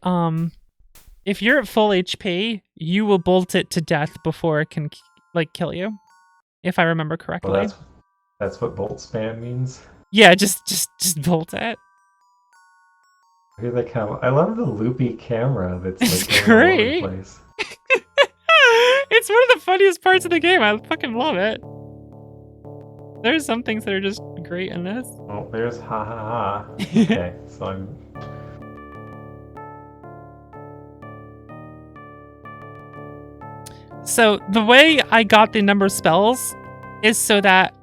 if you're at full HP, you will bolt it to death before it can like kill you, if I remember correctly. Well, that's what bolt spam means. Yeah, just bolt it. Here they come. I love the loopy camera that's like It's going all over great. the place. It's one of the funniest parts of the game. I fucking love it. There's some things that are just great in this. Oh, there's ha ha ha. Okay, so I'm. So the way I got the number of spells is so that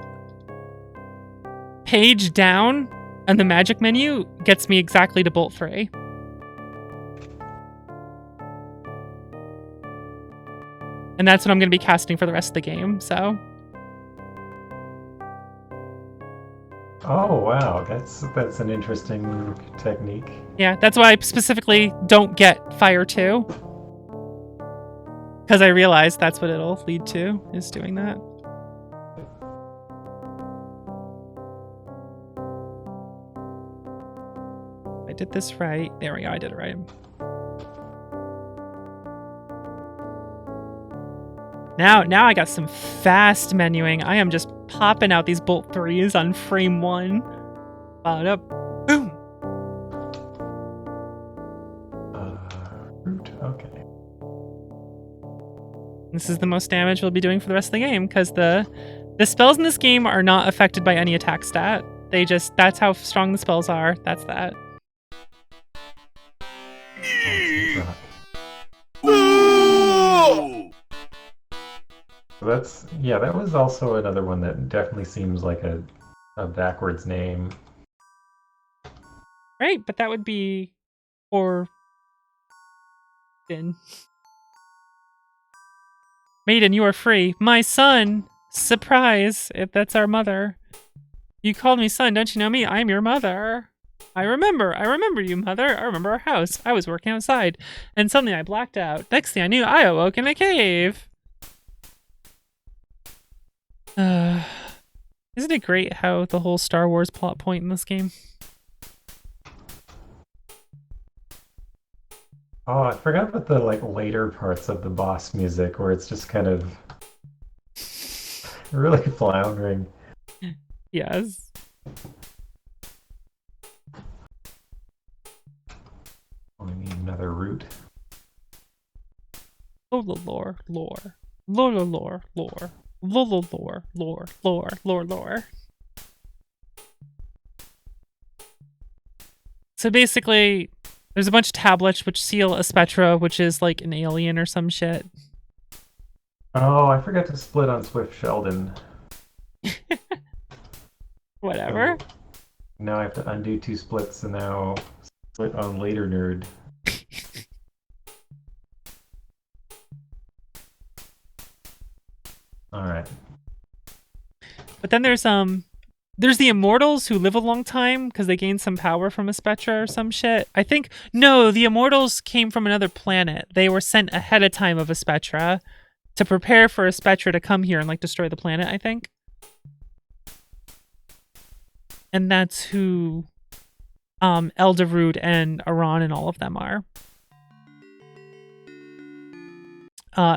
page down and the magic menu gets me exactly to bolt 3. And that's what I'm going to be casting for the rest of the game, so. Oh wow, that's an interesting technique. Yeah, that's why I specifically don't get fire 2. Because I realized that's what it'll lead to, is doing that. I did this right. There we go, I did it right. Now I got some fast menuing. I am just popping out these bolt 3s on frame 1. Up. Boom. Root, okay. This is the most damage we'll be doing for the rest of the game, because the spells in this game are not affected by any attack stat. That's how strong the spells are. That's that. That was also another one that definitely seems like a backwards name. Right, but that would be for Maiden, you are free. My son! Surprise! If that's our mother. You called me son, don't you know me? I'm your mother. I remember you, mother. I remember our house. I was working outside, and suddenly I blacked out. Next thing I knew, I awoke in a cave. Isn't it great how the whole Star Wars plot point in this game? Oh, I forgot about the later parts of the boss music where it's just kind of really floundering. Yes. We need another root. Lore. Lore. So basically, there's a bunch of tablets which seal Aspetra, which is like an alien or some shit. Oh, I forgot to split on Swift Sheldon. Whatever. So now I have to undo 2 splits and now split on Later Nerd. Alright. But then there's the immortals who live a long time because they gain some power from Aspetra or some shit. I think no, the immortals came from another planet. They were sent ahead of time of Aspetra to prepare for Aspetra to come here and destroy the planet, I think. And that's who Elderroot and Aran and all of them are.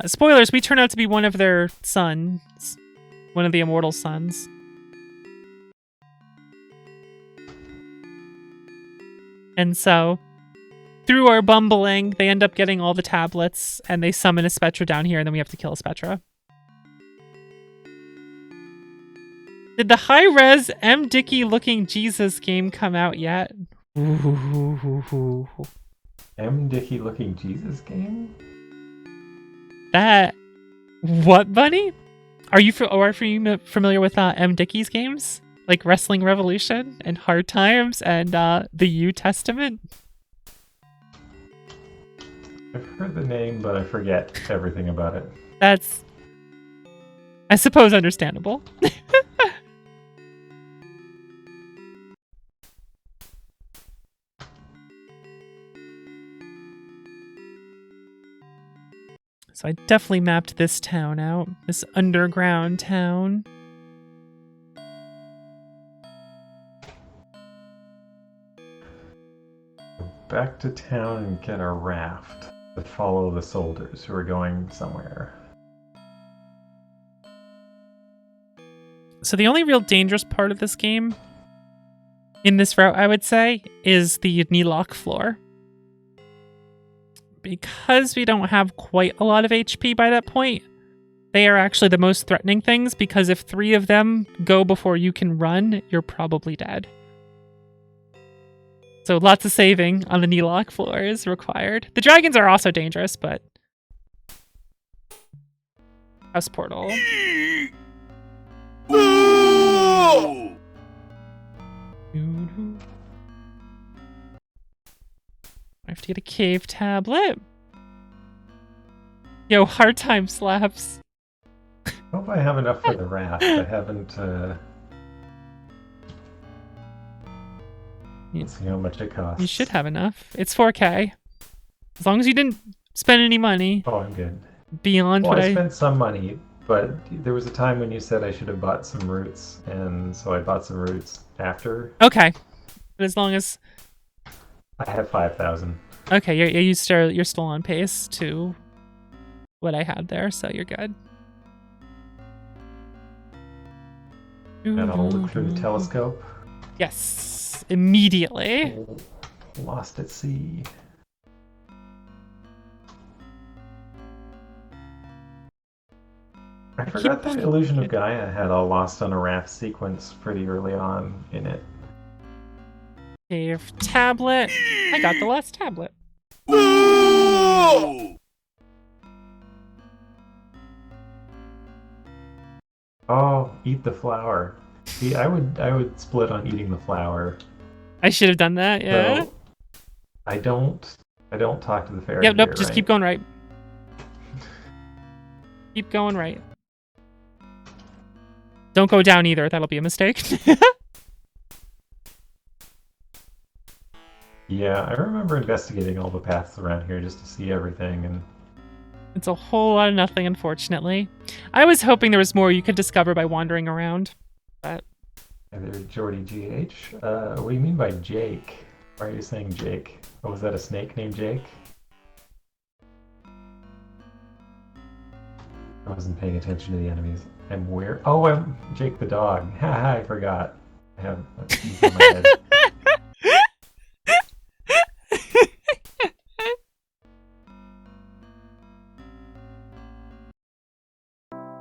Spoilers, we turn out to be one of their sons. One of the immortal sons. And so, through our bumbling, they end up getting all the tablets, and they summon Aspetra down here, and then we have to kill Aspetra. Did the high-res M. Dickey-looking Jesus game come out yet? M. Dickey-looking Jesus game? That... What, Bunny? Are you familiar with M. Dickey's games? Like Wrestling Revolution and Hard Times and the U Testament? I've heard the name, but I forget everything about it. That's, I suppose, understandable. So I definitely mapped this town out, this underground town. Back to town and get a raft to follow the soldiers who are going somewhere. So the only real dangerous part of this game, in this route, I would say, is the Nilok floor. Because we don't have quite a lot of HP by that point, they are actually the most threatening things, because if 3 of them go before you can run, you're probably dead. So lots of saving on the Nilok floor is required. The dragons are also dangerous, but... House portal. I have to get a cave tablet. Yo, hard time slaps. I hope I have enough for the raft. I haven't Let's see how much it costs. You should have enough. It's 4K. As long as you didn't spend any money. Oh, I'm good. Beyond Well, what I spent some money, but there was a time when you said I should have bought some roots, and so I bought some roots after. Okay. But as long as... I have 5,000. Okay, you're still on pace to what I had there, so you're good. And I'll look through the telescope. Yes, immediately. Lost at sea. I forgot that Illusion of Gaia had a Lost on a Raft sequence pretty early on in it. Cave tablet. I got the last tablet. Oh, eat the flower. See, I would split on eating the flower. I should have done that, yeah. So I don't talk to the fairy. Yep, nope, here, just right? keep going right. Keep going right. Don't go down either, that'll be a mistake. Yeah, I remember investigating all the paths around here just to see everything, and It's a whole lot of nothing, unfortunately. I was hoping there was more you could discover by wandering around, but... either Jordy GH. What do you mean by Jake? Why are you saying Jake? Oh, was that a snake named Jake? I wasn't paying attention to the enemies. I'm where? Oh, I'm Jake the dog. Haha, I forgot. I have a piece in my head.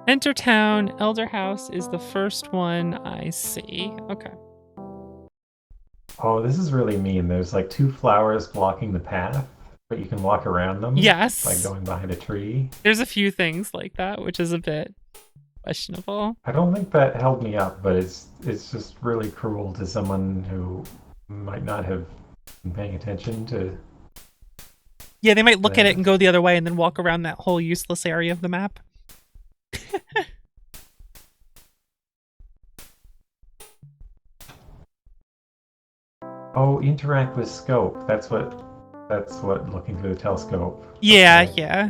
Enter town. Elder House is the first one I see. Okay. Oh, this is really mean. There's like 2 flowers blocking the path, but you can walk around them. Yes. By going behind a tree. There's a few things like that, which is a bit questionable. I don't think that held me up, but it's just really cruel to someone who might not have been paying attention to. Yeah, they might look at it and go the other way and then walk around that whole useless area of the map. Oh, interact with scope. That's what looking through the telescope. Yeah, Okay. yeah.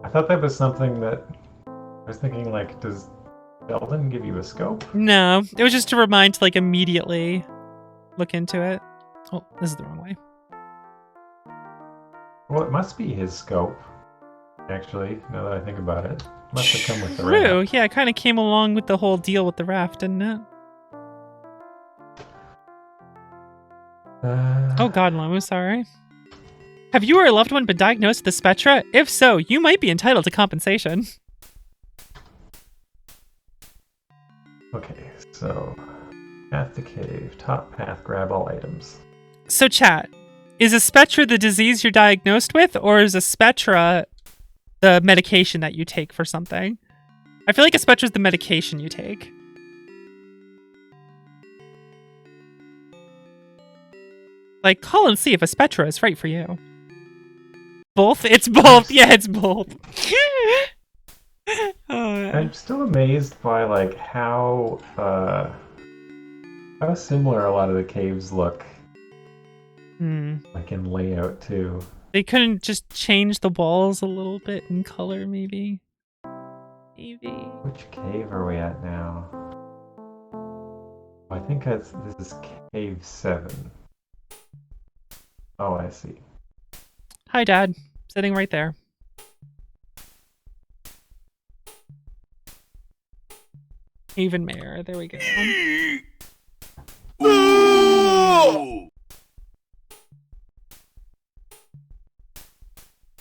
I thought that was something that I was thinking, like, does Sheldon give you a scope? No, it was just to remind to like immediately look into it. Oh, this is the wrong way. Well, it must be his scope. Actually, now that I think about it, must have come with the True, raft. yeah, it kind of came along with the whole deal with the raft, didn't it? Oh god, I'm sorry. Have you or a loved one been diagnosed with Aspetra? If so, you might be entitled to compensation. Okay, so path to cave, top path, grab all items. So chat, is Aspetra the disease you're diagnosed with, or is Aspetra the medication that you take for something? I feel like Aspetra is the medication you take. Like, call and see if Aspetra is right for you. Both? It's both. Yeah, it's both. Oh, I'm still amazed by like how similar a lot of the caves look. Like in layout too. They couldn't just change the walls a little bit in color, maybe. Maybe. Which cave are we at now? I think this is cave 7. Oh, I see. Hi, Dad. Sitting right there. Haven Mayor. There we go.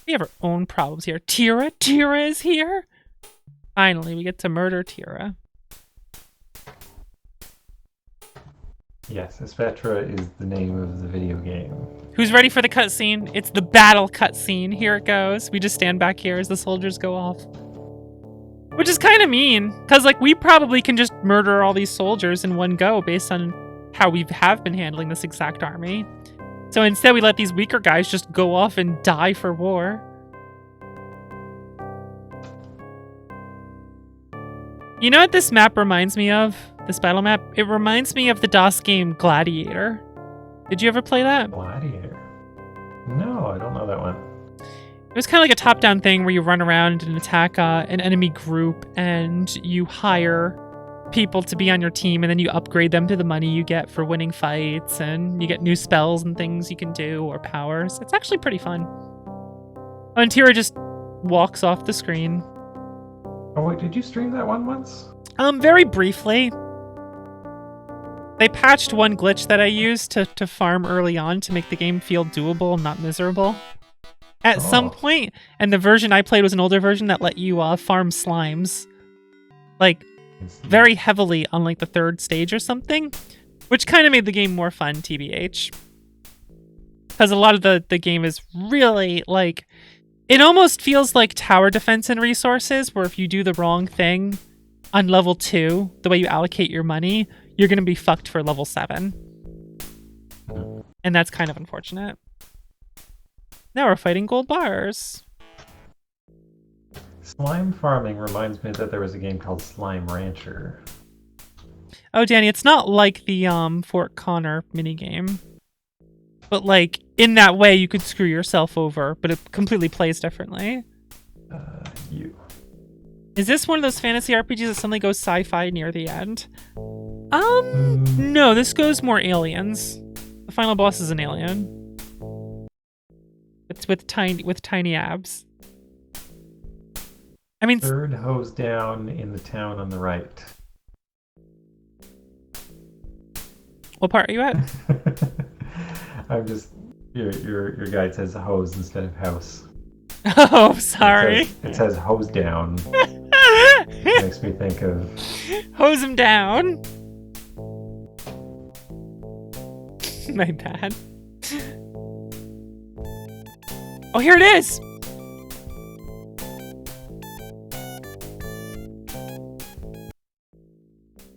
We have our own problems here. Tira? Tira is here? Finally, we get to murder Tira. Yes, Aspetra is the name of the video game. Who's ready for the cutscene? It's the battle cutscene. Here it goes. We just stand back here as the soldiers go off. Which is kind of mean, because like we probably can just murder all these soldiers in one go based on how we have been handling this exact army. So instead we let these weaker guys just go off and die for war. You know what this map reminds me of? this battle map. It reminds me of the DOS game Gladiator. Did you ever play that? Gladiator. No, I don't know that one. It was kind of like a top-down thing where you run around and attack an enemy group, and you hire people to be on your team, and then you upgrade them to the money you get for winning fights, and you get new spells and things you can do, or powers. It's actually pretty fun. Oh, and Tira just walks off the screen. Oh wait, did you stream that one once? Very briefly. They patched one glitch that I used to farm early on to make the game feel doable and not miserable. At some point, and the version I played was an older version that let you farm slimes. Like, very heavily on like the third stage or something, which kind of made the game more fun, TBH. Because a lot of the game is really like, it almost feels like tower defense and resources, where if you do the wrong thing on level 2, the way you allocate your money, you're going to be fucked for level 7. And that's kind of unfortunate. Now we're fighting gold bars. Slime farming reminds me that there was a game called Slime Rancher. Oh, Danny, it's not like the Fort Connor minigame. But like, in that way, you could screw yourself over, but it completely plays differently. You. Is this one of those fantasy RPGs that suddenly goes sci-fi near the end? No, this goes more aliens. The final boss is an alien. It's with tiny abs. I mean, third hose down in the town on the right. What part are you at? I'm just your guide says hose instead of house. Oh, sorry. It says hose down. It makes me think of hose him down. My bad. Oh, here it is!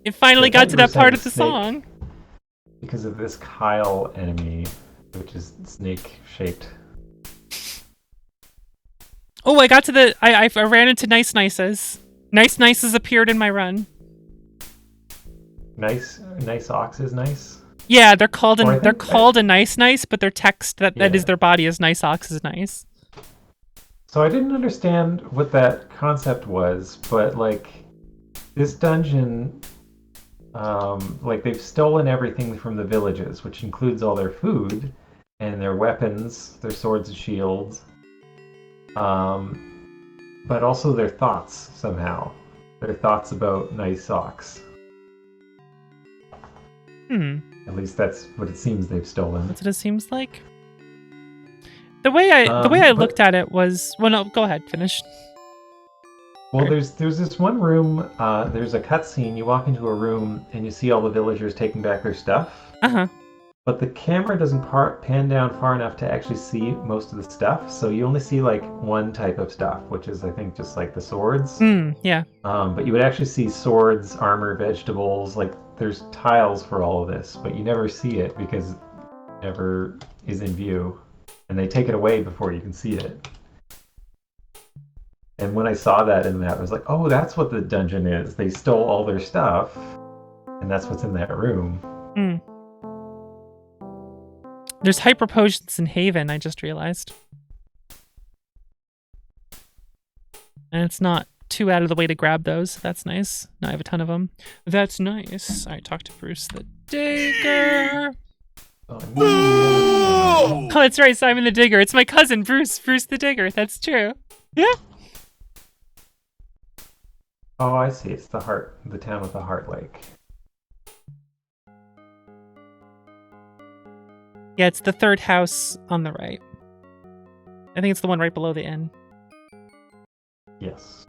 It finally got to that part of the song. Because of this Kyle enemy, which is snake-shaped. Oh, I got to the... I ran into Nice Nices. Nice Nices appeared in my run. Nice Ox is nice? Yeah, they're called a Nice Nice, but their text that is their body is Nice Ox is nice. So I didn't understand what that concept was, but like this dungeon, like they've stolen everything from the villages, which includes all their food and their weapons, their swords and shields, but also their thoughts somehow. Their thoughts about Nice Ox. At least that's what it seems they've stolen. That's what it seems like. The way I looked at it was... Well, no, go ahead, finish. Well, there's this one room, there's a cutscene, you walk into a room and you see all the villagers taking back their stuff. Uh-huh. But the camera doesn't pan down far enough to actually see most of the stuff, so you only see like one type of stuff, which is I think just like the swords. Yeah. But you would actually see swords, armor, vegetables, like there's tiles for all of this, but you never see it because it never is in view. And they take it away before you can see it. And when I saw that in that, I was like, oh, that's what the dungeon is. They stole all their stuff, and that's what's in that room. There's hyper potions in Haven, I just realized. And it's not too out of the way to grab those. That's nice. Now I have a ton of them. That's nice. All right, talk to Bruce the Digger. Oh, that's right, Simon the Digger. It's my cousin, Bruce the Digger. That's true. Yeah. Oh, I see. It's the town with the heart lake. Yeah, it's the third house on the right. I think it's the one right below the inn. Yes.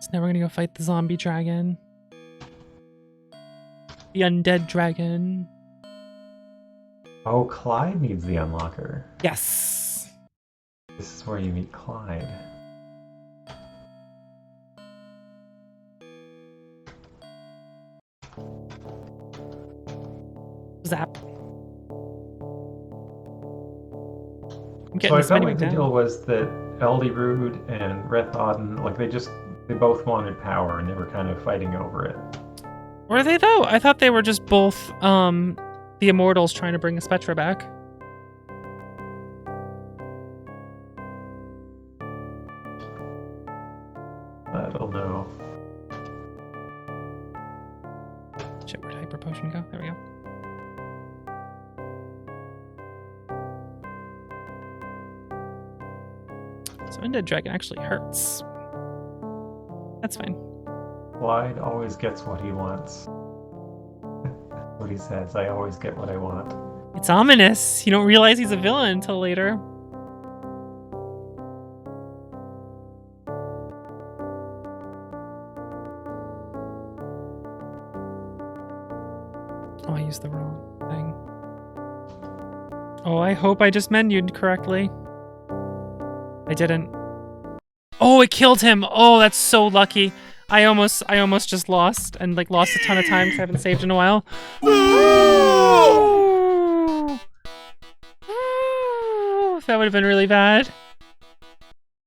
So now we're gonna go fight the zombie dragon. The undead dragon. Oh, Clyde needs the unlocker. Yes. This is where you meet Clyde. Zap. So I felt like the deal was that Eldyrude and Rethodden, like they just They both wanted power and they were kind of fighting over it. Were they though? I thought they were just both the immortals trying to bring Aspetra back. I don't know. Shit, where'd Hyper Potion go? There we go. So Undead Dragon actually hurts. That's fine. Clyde always gets what he wants. What he says, I always get what I want. It's ominous. You don't realize he's a villain until later. Oh, I used the wrong thing. Oh, I hope I just menued correctly. I didn't. Oh, it killed him. Oh, that's so lucky. I almost just lost and like lost a ton of time because I haven't saved in a while. That would have been really bad.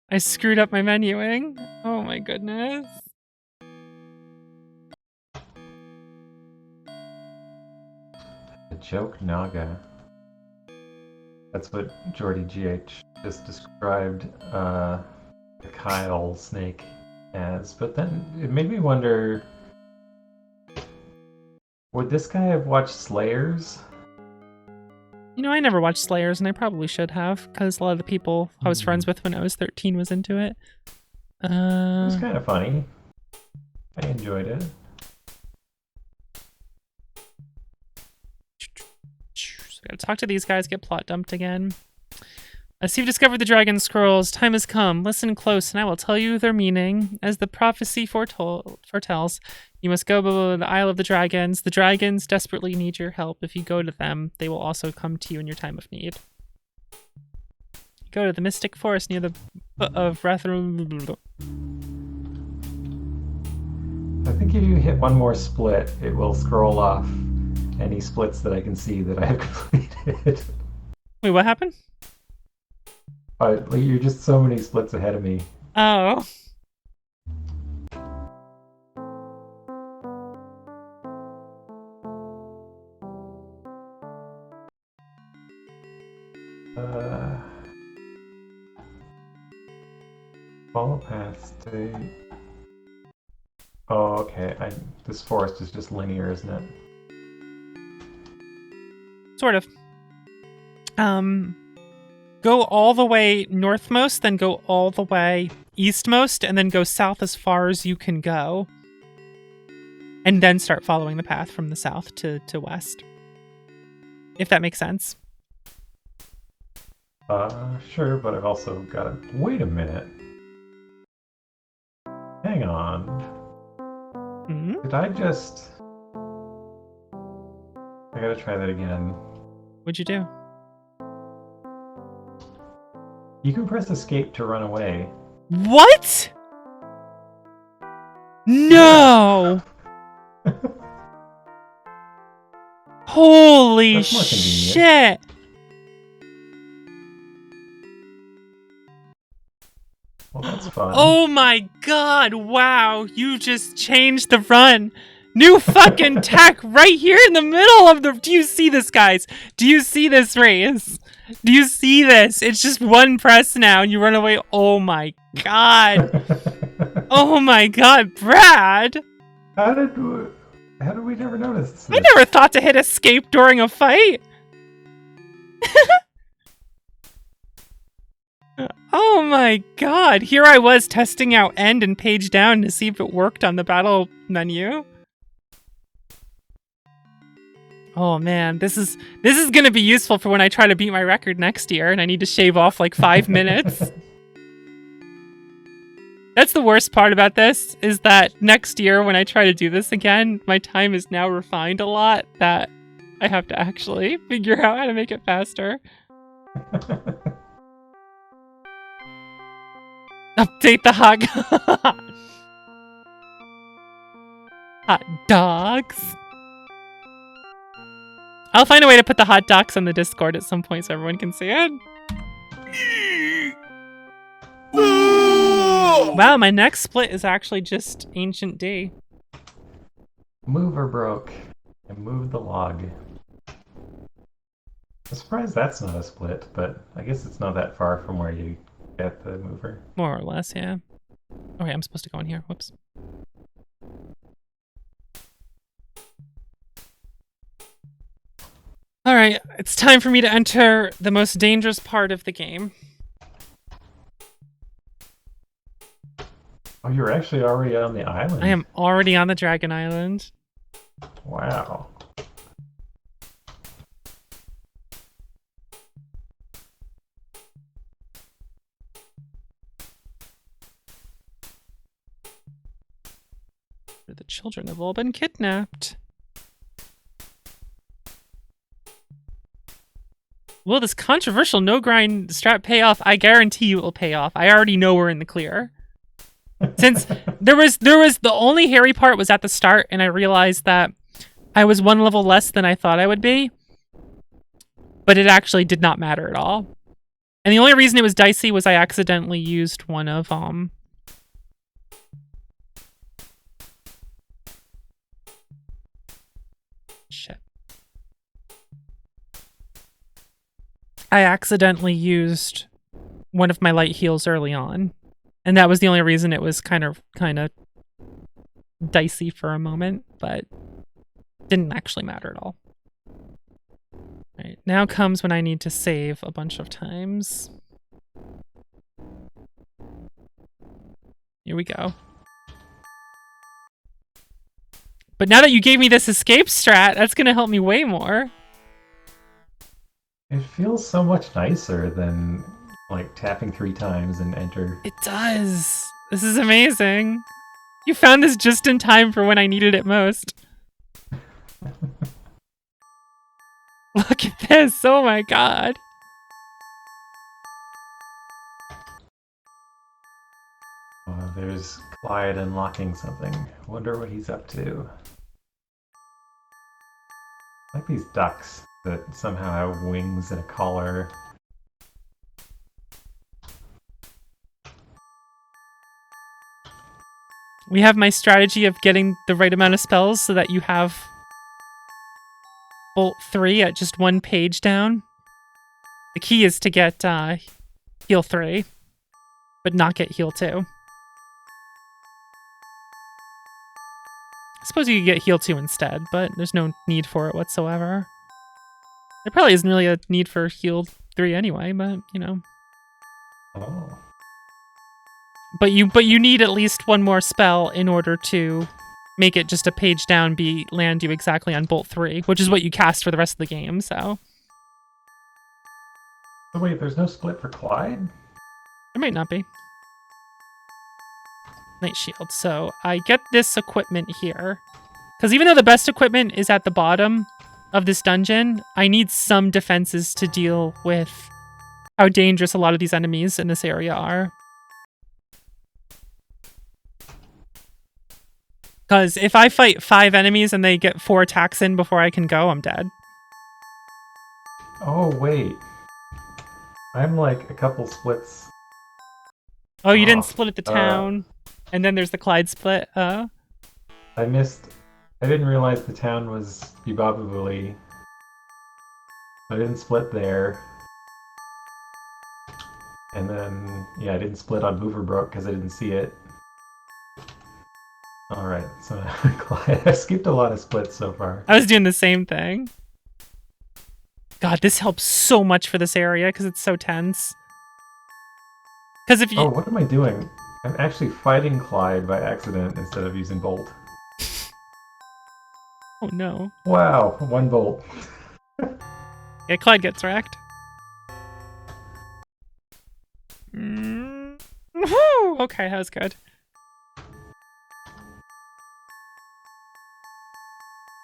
I screwed up my menuing. Oh my goodness. The joke Naga. That's what Jordy GH just described the Kyle snake as. But then it made me wonder, would this guy have watched Slayers? You know, I never watched Slayers, and I probably should have, because a lot of the people I was friends with when I was 13 was into it. It was kind of funny. I enjoyed it. So I gotta talk to these guys, get plot dumped again. As you've discovered the dragon scrolls, time has come. Listen close, and I will tell you their meaning. As the prophecy foretells, you must go below the Isle of the Dragons. The dragons desperately need your help. If you go to them, they will also come to you in your time of need. Go to the Mystic Forest near the foot of Ratharum. I think if you hit one more split, it will scroll off any splits that I can see that I have completed. Wait, what happened? You're just so many splits ahead of me. Oh. Follow path, stay. Oh, okay. This forest is just linear, isn't it? Sort of. Go all the way northmost, then go all the way eastmost, and then go south as far as you can go. And then start following the path from the south to west. If that makes sense. Sure, but I've also got to... Wait a minute. Hang on. Mm-hmm. Did I just... I gotta try that again. What'd you do? You can press escape to run away. What? No! Holy That's more convenient. shit! Well, that's fun. Oh my god, wow, you just changed the run. New fucking tech right here in the middle of the... Do you see this, guys? Do you see this race? Do you see this? It's just one press now and you run away. Oh my god. Oh my god, Brad. How did we never notice this? I never thought to hit escape during a fight. Oh my god. Here I was testing out end and page down to see if it worked on the battle menu. Oh man, this is gonna be useful for when I try to beat my record next year and I need to shave off like 5 minutes. That's the worst part about this, is that next year when I try to do this again, my time is now refined a lot that I have to actually figure out how to make it faster. Update the hot hot dogs. I'll find a way to put the hot docs on the Discord at some point so everyone can see it. Wow, my next split is actually just Ancient D. Mover broke. I moved the log. I'm surprised that's not a split, but I guess it's not that far from where you get the mover. More or less, yeah. Okay, I'm supposed to go in here. Whoops. Alright, it's time for me to enter the most dangerous part of the game. Oh, you're actually already on the island. I am already on the Dragon Island. Wow. The children have all been kidnapped. Will this controversial no-grind strat pay off? I guarantee you it will pay off. I already know we're in the clear. Since there was the only hairy part was at the start, and I realized that I was one level less than I thought I would be. But it actually did not matter at all. And the only reason it was dicey was I accidentally used one of shit. I accidentally used one of my light heals early on. And that was the only reason it was kind of dicey for a moment, but didn't actually matter at all. Alright, now comes when I need to save a bunch of times. Here we go. But now that you gave me this escape strat, that's gonna help me way more. It feels so much nicer than like tapping 3 times and enter. It does. This is amazing. You found this just in time for when I needed it most. Look at this. Oh my god. Oh, there's Clyde unlocking something. Wonder what he's up to. I like these ducks that somehow have wings and a collar. We have my strategy of getting the right amount of spells so that you have Bolt 3 at just 1 page down. The key is to get Heal 3, but not get Heal 2. I suppose you could get Heal 2 instead, but there's no need for it whatsoever. There probably isn't really a need for Heal 3 anyway, but, you know. Oh. But you need at least one more spell in order to make it just a page down land you exactly on Bolt 3, which is what you cast for the rest of the game, so. So wait, there's no split for Clyde? There might not be. Night Shield. So I get this equipment here. Because even though the best equipment is at the bottom of this dungeon, I need some defenses to deal with how dangerous a lot of these enemies in this area are. Because if I fight 5 enemies and they get 4 attacks in before I can go, I'm dead. Oh, wait. I'm like a couple splits. Oh, you didn't split at the town. And then there's the Clyde split. I didn't realize the town was Bibababuli. I didn't split there. And then, yeah, I didn't split on Moverbrook because I didn't see it. Alright, so Clyde, I skipped a lot of splits so far. I was doing the same thing. God, this helps so much for this area because it's so tense. Because if you... Oh, what am I doing? I'm actually fighting Clyde by accident instead of using Bolt. Oh no. Wow, 1 Bolt. Yeah, Clyde gets wrecked. Woo! Okay, that was good.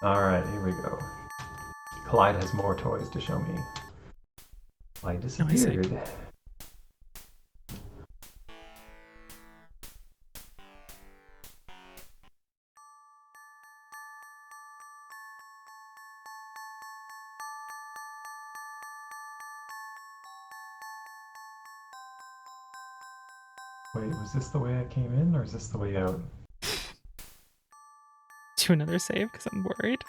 Alright, here we go. Clyde has more toys to show me. Clyde disappeared. Wait, was this the way I came in, or is this the way out? Do another save because I'm worried.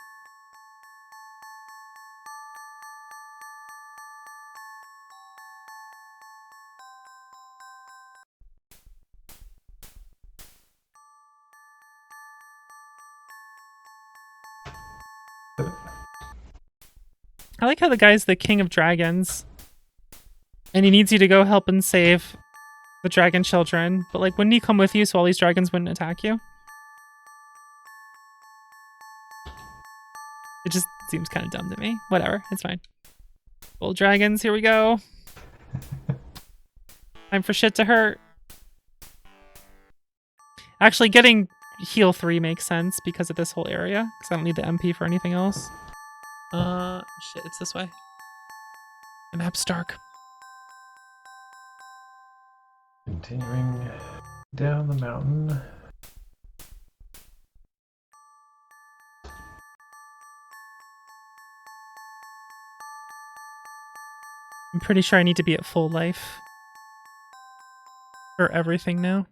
I like how the guy's the king of dragons. And he needs you to go help and save the dragon children. But like, wouldn't he come with you so all these dragons wouldn't attack you? It just seems kind of dumb to me. Whatever, it's fine. Old dragons, here we go. Time for shit to hurt. Actually, getting heal 3 makes sense because of this whole area. Because I don't need the MP for anything else. Shit, it's this way. The map's dark. Continuing down the mountain. I'm pretty sure I need to be at full life for everything now.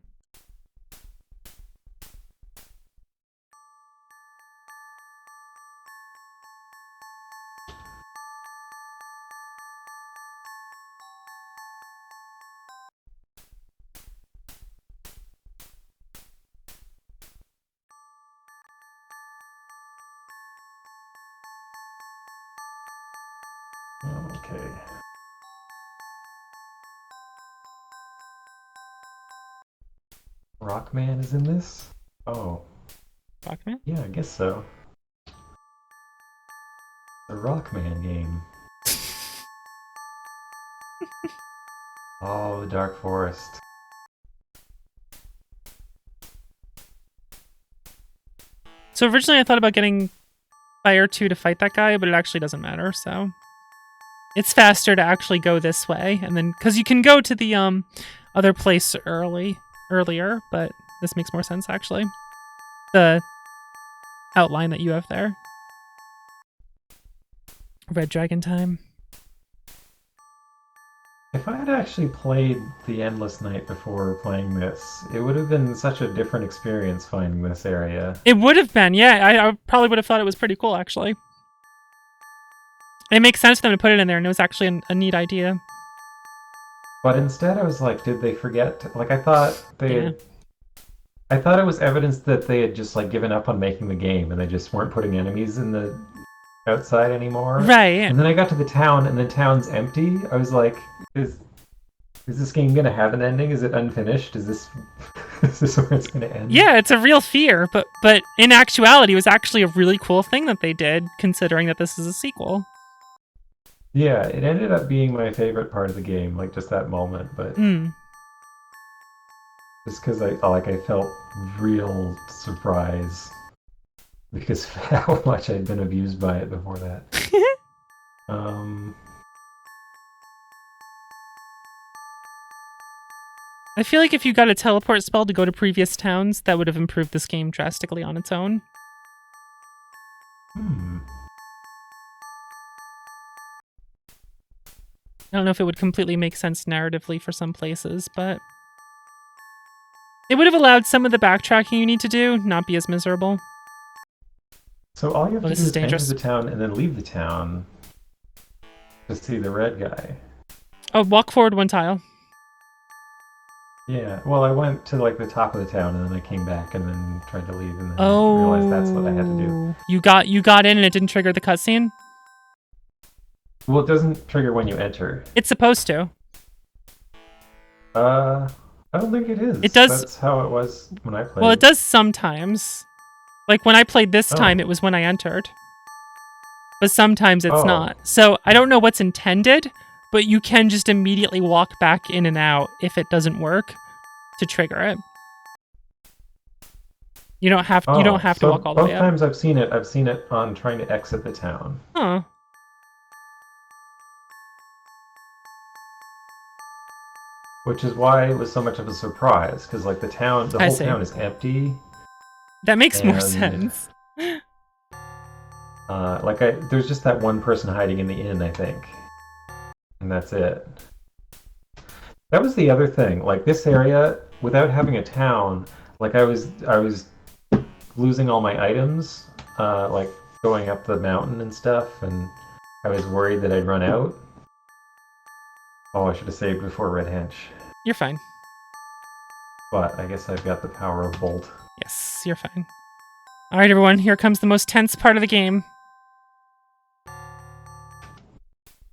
Okay. Rockman is in this? Oh. Rockman? Yeah, I guess so. The Rockman game. Oh, the Dark Forest. So originally I thought about getting Fire 2 to fight that guy, but it actually doesn't matter, so... It's faster to actually go this way, and then... Because you can go to the other place earlier, but this makes more sense, actually. The outline that you have there. Red Dragon time. If I had actually played The Endless Night before playing this, it would have been such a different experience finding this area. It would have been, yeah. I probably would have thought it was pretty cool, actually. It makes sense for them to put it in there, and it was actually a neat idea. But instead I was like, did they forget? Like, I thought I thought it was evidence that they had just, like, given up on making the game, and they just weren't putting enemies in the outside anymore. Right. And then I got to the town, and the town's empty. I was like, is this game gonna have an ending? Is it unfinished? Is this is this where it's gonna end? Yeah, it's a real fear, but in actuality, it was actually a really cool thing that they did, considering that this is a sequel. Yeah, it ended up being my favorite part of the game, like just that moment, but just because I felt real surprise because of how much I'd been abused by it before that. I feel like if you got a teleport spell to go to previous towns, that would have improved this game drastically on its own. I don't know if it would completely make sense narratively for some places, but it would have allowed some of the backtracking you need to do not be as miserable. So all you have to do this is is enter dangerous. the town and then leave the town to see the red guy. Oh, walk forward 1 tile. Yeah, well, I went to like the top of the town and then I came back and then tried to leave and then realized that's what I had to do. You got in and it didn't trigger the cutscene? Well, it doesn't trigger when you enter. It's supposed to. I don't think it is. It does. That's how it was when I played. Well, it does sometimes. Like when I played this time, it was when I entered. But sometimes it's not. So I don't know what's intended, but you can just immediately walk back in and out if it doesn't work to trigger it. You don't have to walk all the way Both up. times I've seen it on trying to exit the town. Huh. Which is why it was so much of a surprise, because like the whole town is empty. That makes more sense. There's just that one person hiding in the inn, I think. And that's it. That was the other thing. Like, this area, without having a town, like I was losing all my items, like going up the mountain and stuff, and I was worried that I'd run out. Oh, I should have saved before Red Hench. You're fine. But I guess I've got the power of Bolt. Yes, you're fine. All right, everyone. Here comes the most tense part of the game.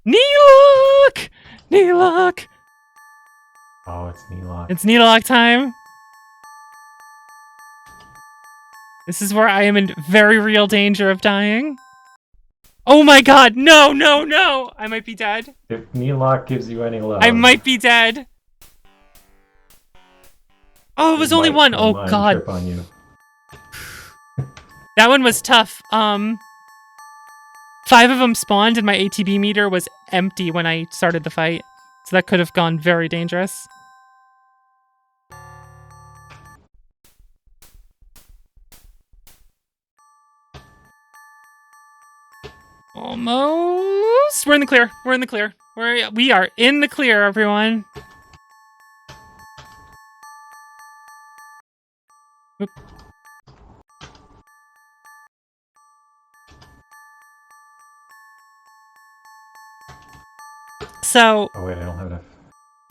Neelock! Neelock! Oh, it's Neelock. It's Neelock time. This is where I am in very real danger of dying. Oh my god, no, no, no! I might be dead. If Neelock gives you any love, I might be dead. Oh, it was only one. Oh god. Trip on you. That one was tough. 5 of them spawned and my ATB meter was empty when I started the fight. So that could have gone very dangerous. Almost. We're in the clear. We're in the clear. We are in the clear, everyone. Oop. So, oh wait, I don't have enough.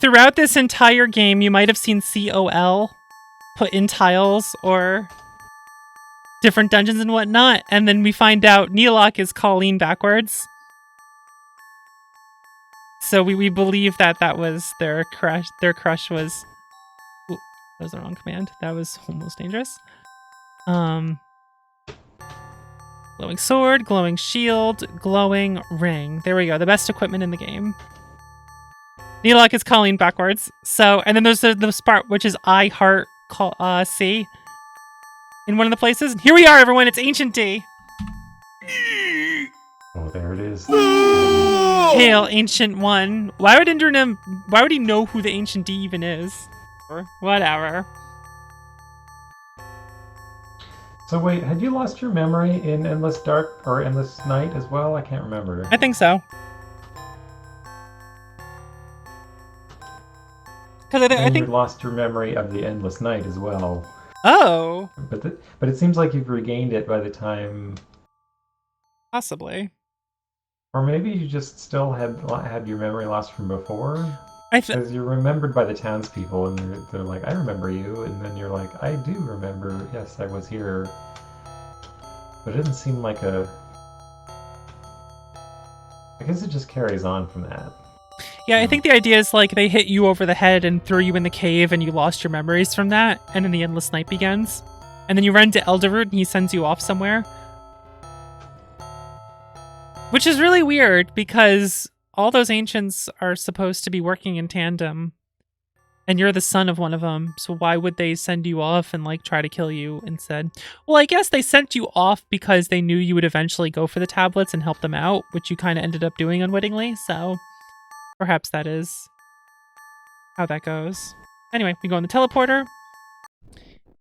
Throughout this entire game, you might have seen COL put in tiles or different dungeons and whatnot, and then we find out Neelock is Colleen backwards. So we believe that was their crush. Their crush was... Ooh, that was the wrong command. That was almost dangerous. Glowing sword, glowing shield, glowing ring. There we go. The best equipment in the game. Neelock is Colleen backwards. So, and then there's the part which is I heart C in one of the places. Here we are, everyone. It's Ancient D. Oh, there it is. Hail, Ancient One. Why would he know who the Ancient D even is? Or whatever. So wait, had you lost your memory in Endless Dark or Endless Night as well? I can't remember. I think so. Because I think you lost your memory of the Endless Night as well. Oh. But it seems like you've regained it by the time. Possibly. Or maybe you just still had your memory lost from before. Because you're remembered by the townspeople, and they're like, "I remember you," and then you're like, "I do remember. Yes, I was here." But it doesn't seem like a. I guess it just carries on from that. Yeah, I think the idea is like they hit you over the head and threw you in the cave, and you lost your memories from that, and then the Endless Night begins, and then you run to Elderroot, and he sends you off somewhere. Which is really weird, because all those ancients are supposed to be working in tandem, and you're the son of one of them, so why would they send you off and like try to kill you instead? Well, I guess they sent you off because they knew you would eventually go for the tablets and help them out, which you kind of ended up doing unwittingly, so perhaps that is how that goes. Anyway, we go in the teleporter,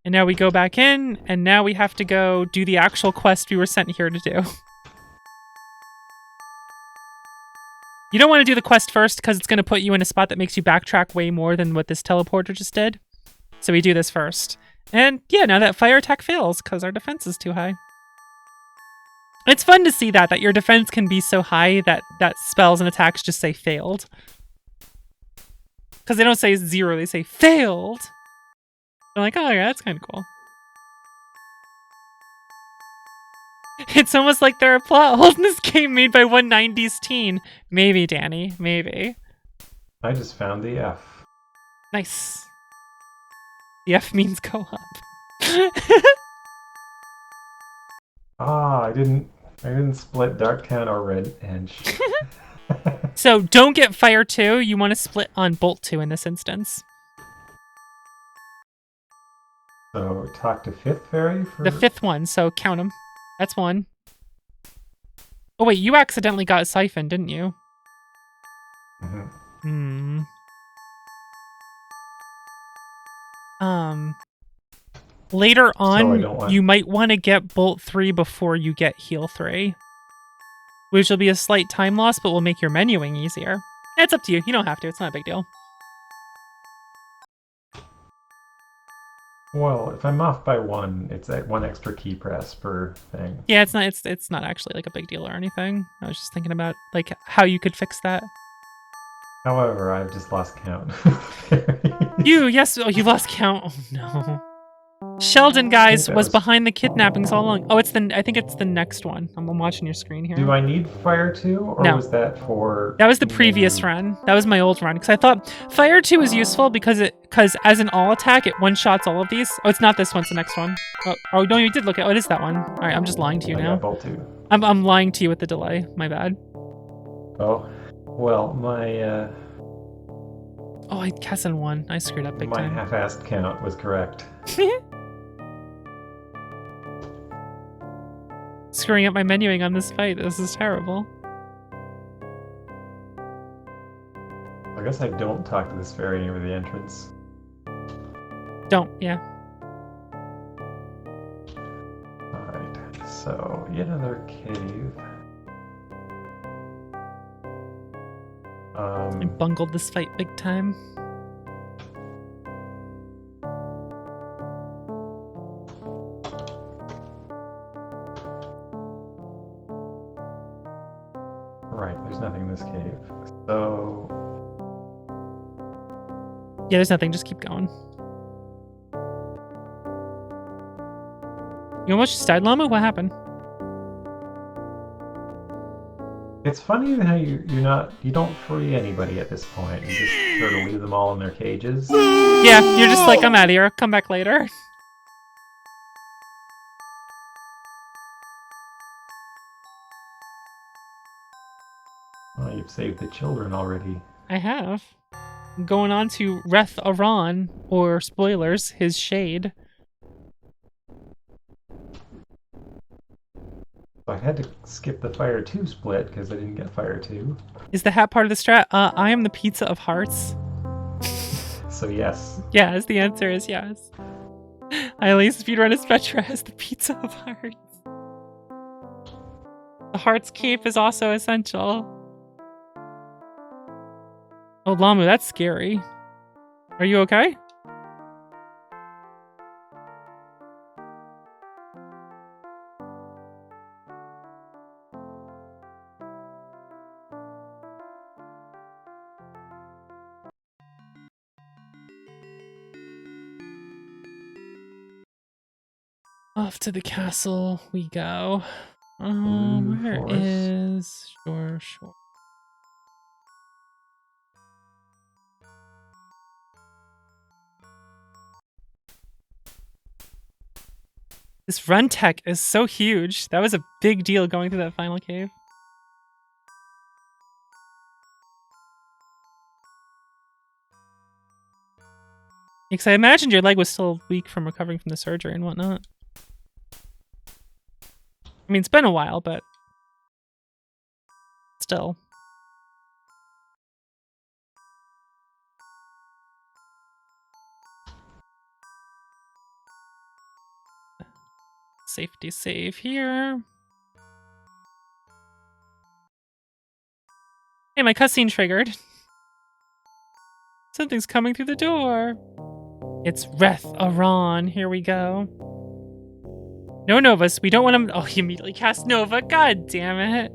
and now we go back in, and now we have to go do the actual quest we were sent here to do. You don't want to do the quest first because it's going to put you in a spot that makes you backtrack way more than what this teleporter just did. So we do this first. And yeah, now that fire attack fails because our defense is too high. It's fun to see that your defense can be so high that spells and attacks just say failed. Because they don't say 0, they say failed. I'm like, oh yeah, that's kind of cool. It's almost like there are plot holes in this game made by one 90s teen. Maybe, Danny. Maybe. I just found the F. Nice. The F means go up. I didn't split Darktown or Red Hench. So don't get Fire 2. You want to split on Bolt 2 in this instance. So talk to 5th Fairy for... The 5th one, so count them. That's 1. Oh wait, you accidentally got siphoned, didn't you? Mm-hmm. Later on, So you might want to get Bolt 3 before you get Heal 3. Which will be a slight time loss, but will make your menuing easier. It's up to you. You don't have to. It's not a big deal. Well, if I'm off by one, it's at one extra key press per thing. Yeah, it's not actually like a big deal or anything. I was just thinking about like how you could fix that. However, I've just lost count. Yes, oh, you lost count. Oh no. Sheldon, I think guys, that was was. behind the kidnappings all along. Oh, I think it's the next one. I'm watching your screen here. Do I need Fire 2, or No. was that for That was the when previous you... run. That was my old run because I thought Fire 2 is useful because as an all attack it one shots all of these. Oh, it's not this one. It's the next one. Oh no, you did look at. Oh, it is that one. All right, I'm just lying to you I now. got Bolt 2. I'm lying to you with the delay. My bad. Oh, well, my Oh, I cast in one. I screwed up big my time. half-assed count was correct. Screwing up my menuing on this fight. This is terrible. I guess I don't talk to this fairy near the entrance. Don't. Yeah. Alright, so yet another cave. I bungled this fight big time. Right, there's nothing in this cave. So... Yeah, there's nothing. Just keep going. You almost just died, Llama? What happened? It's funny how you don't free anybody at this point. You just sort of leave them all in their cages. Yeah, you're just like, I'm out of here. Come back later. Oh, you've saved the children already. I have. Going on to Reth Aran, or spoilers, his shade. I had to skip the Fire 2 split because I didn't get Fire 2. Is the hat part of the strat? I am the pizza of hearts. So yes. Yes, the answer is yes. I at least speedrun Aspetra as the pizza of hearts. The heart's cape is also essential. Oh, Lamu, that's scary. Are you okay? Off to the castle we go. Where forest. is... Sure. This run tech is so huge. That was a big deal going through that final cave. Because I imagined your leg was still weak from recovering from the surgery and whatnot. I mean, it's been a while, but still. Safety save here. Hey, my cutscene triggered. Something's coming through the door. It's Reth Aran. Here we go. No Novas. We don't want him. Oh, he immediately cast Nova. God damn it.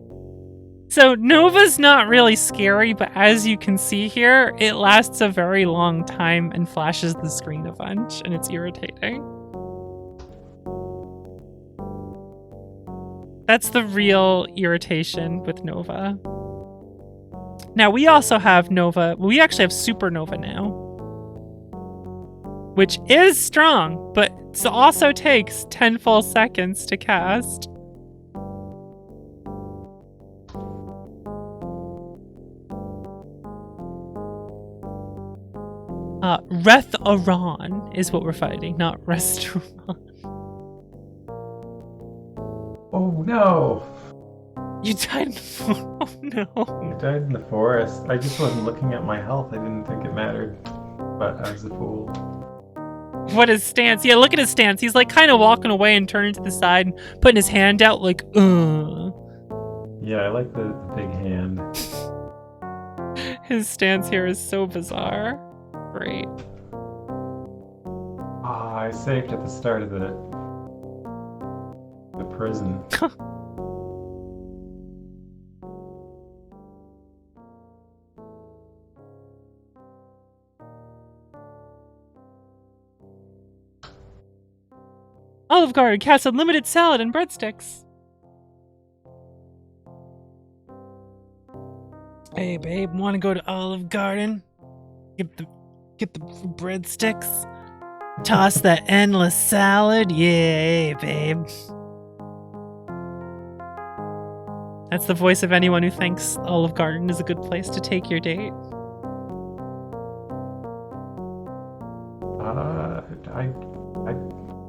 So Nova's not really scary, but as you can see here, it lasts a very long time and flashes the screen a bunch, and it's irritating. That's the real irritation with Nova. Now, we also have Nova. We actually have Supernova now, which is strong, but it also takes 10 full seconds to cast. Reth Aran is what we're fighting, not Restaurant. Oh no! You died in the forest. Oh no. I died in the forest. I just wasn't looking at my health. I didn't think it mattered. But I was a fool. What his stance? Yeah, look at his stance. He's like kind of walking away and turning to the side and putting his hand out like, Yeah, I like the big hand. His stance here is so bizarre. Great. I saved at the start of the prison. Olive Garden, Cat's Unlimited salad and breadsticks. Hey, babe, want to go to Olive Garden? Get the breadsticks. Toss that endless salad. Yeah, babe. That's the voice of anyone who thinks Olive Garden is a good place to take your date. I'd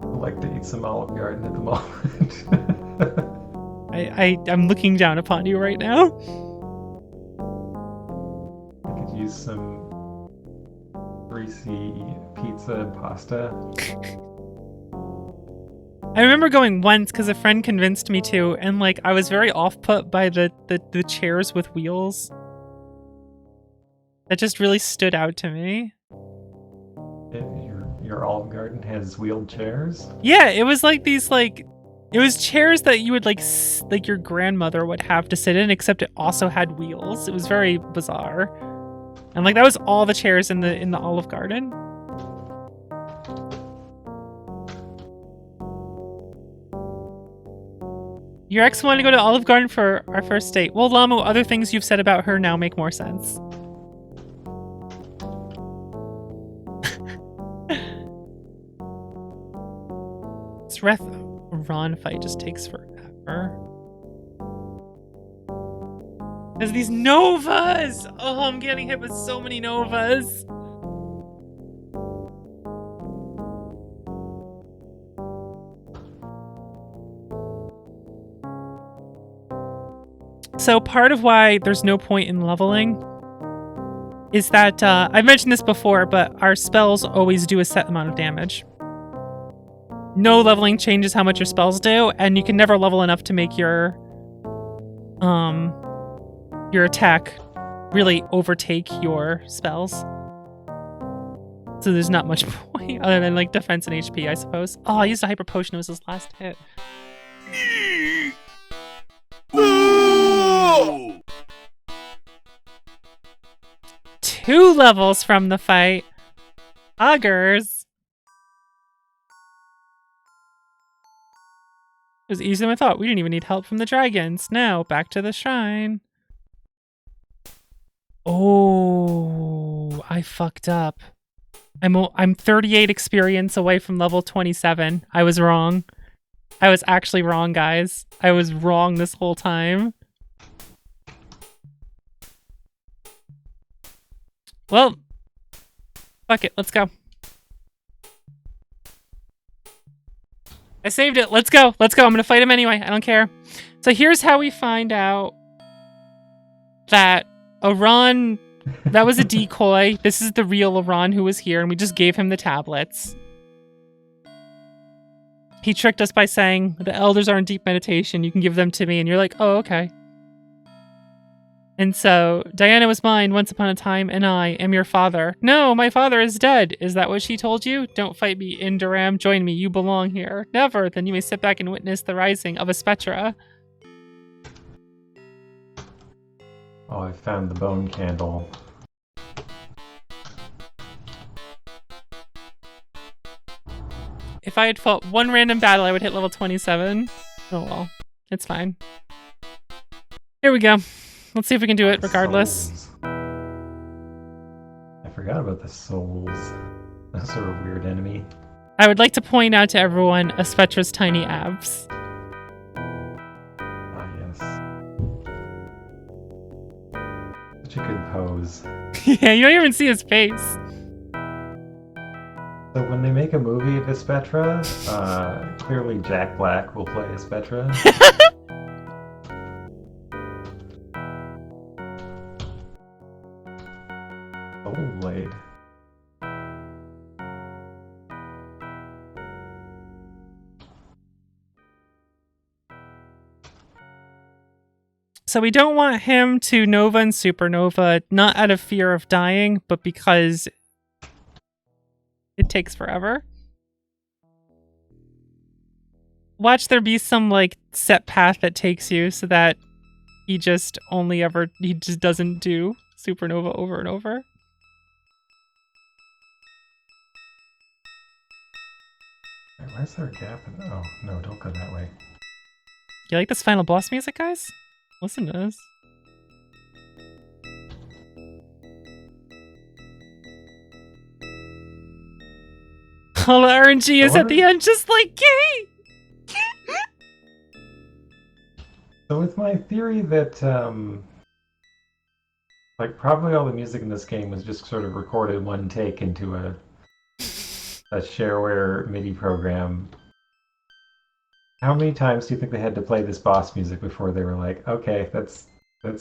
like to eat some Olive Garden at the moment. I'm looking down upon you right now. I could use some greasy pizza and pasta. I remember going once because a friend convinced me to, and like I was very off-put by the chairs with wheels. That just really stood out to me. Your Olive Garden has wheeled chairs? Yeah, it was like these it was chairs that you would like your grandmother would have to sit in, except it also had wheels. It was very bizarre. And like that was all the chairs in the Olive Garden. Your ex wanted to go to Olive Garden for our first date. Well, Lamu, other things you've said about her now make more sense. This Ron fight just takes forever. There's these Novas! Oh, I'm getting hit with so many Novas. So part of why there's no point in leveling is that, I've mentioned this before, but our spells always do a set amount of damage. No leveling changes how much your spells do, and you can never level enough to make your attack really overtake your spells. So there's not much point other than like defense and HP, I suppose. Oh, I used a hyper potion. It was his last hit. Ooh! 2 levels from the fight. Huggers. It was easier than I thought. We didn't even need help from the dragons. Now, back to the shrine. Oh, I fucked up. I'm 38 experience away from level 27. I was wrong. I was actually wrong, guys. I was wrong this whole time. Well, fuck it. Let's go. I saved it. Let's go. Let's go. I'm going to fight him anyway. I don't care. So here's how we find out that Iran, that was a decoy. This is the real Iran who was here, and we just gave him the tablets. He tricked us by saying, the elders are in deep meditation. You can give them to me. And you're like, oh, okay. And so Diana was mine once upon a time, and I am your father. No, my father is dead. Is that what she told you? Don't fight me, Indaram. Join me. You belong here. Never. Then you may sit back and witness the rising of Aspetra. Oh, I found the bone candle. If I had fought one random battle, I would hit level 27. Oh well. It's fine. Here we go. Let's see if we can do it regardless. Souls. I forgot about the souls. Those are a weird enemy. I would like to point out to everyone Aspetra's tiny abs. Ah, yes. Such a good pose. Yeah, you don't even see his face. So when they make a movie of Aspetra, clearly Jack Black will play Aspetra. Soul Blade. So we don't want him to Nova and Supernova, not out of fear of dying, but because it takes forever. watch there be some like set path that takes you so that he just doesn't do Supernova over and over. Wait, where's there a gap? Oh, no, don't go that way. You like this final boss music, guys? Listen to this. All the RNG is at the end, just like, yay! So it's my theory that, like, probably all the music in this game was just sort of recorded one take into a shareware MIDI program. How many times do you think they had to play this boss music before they were like, okay, that's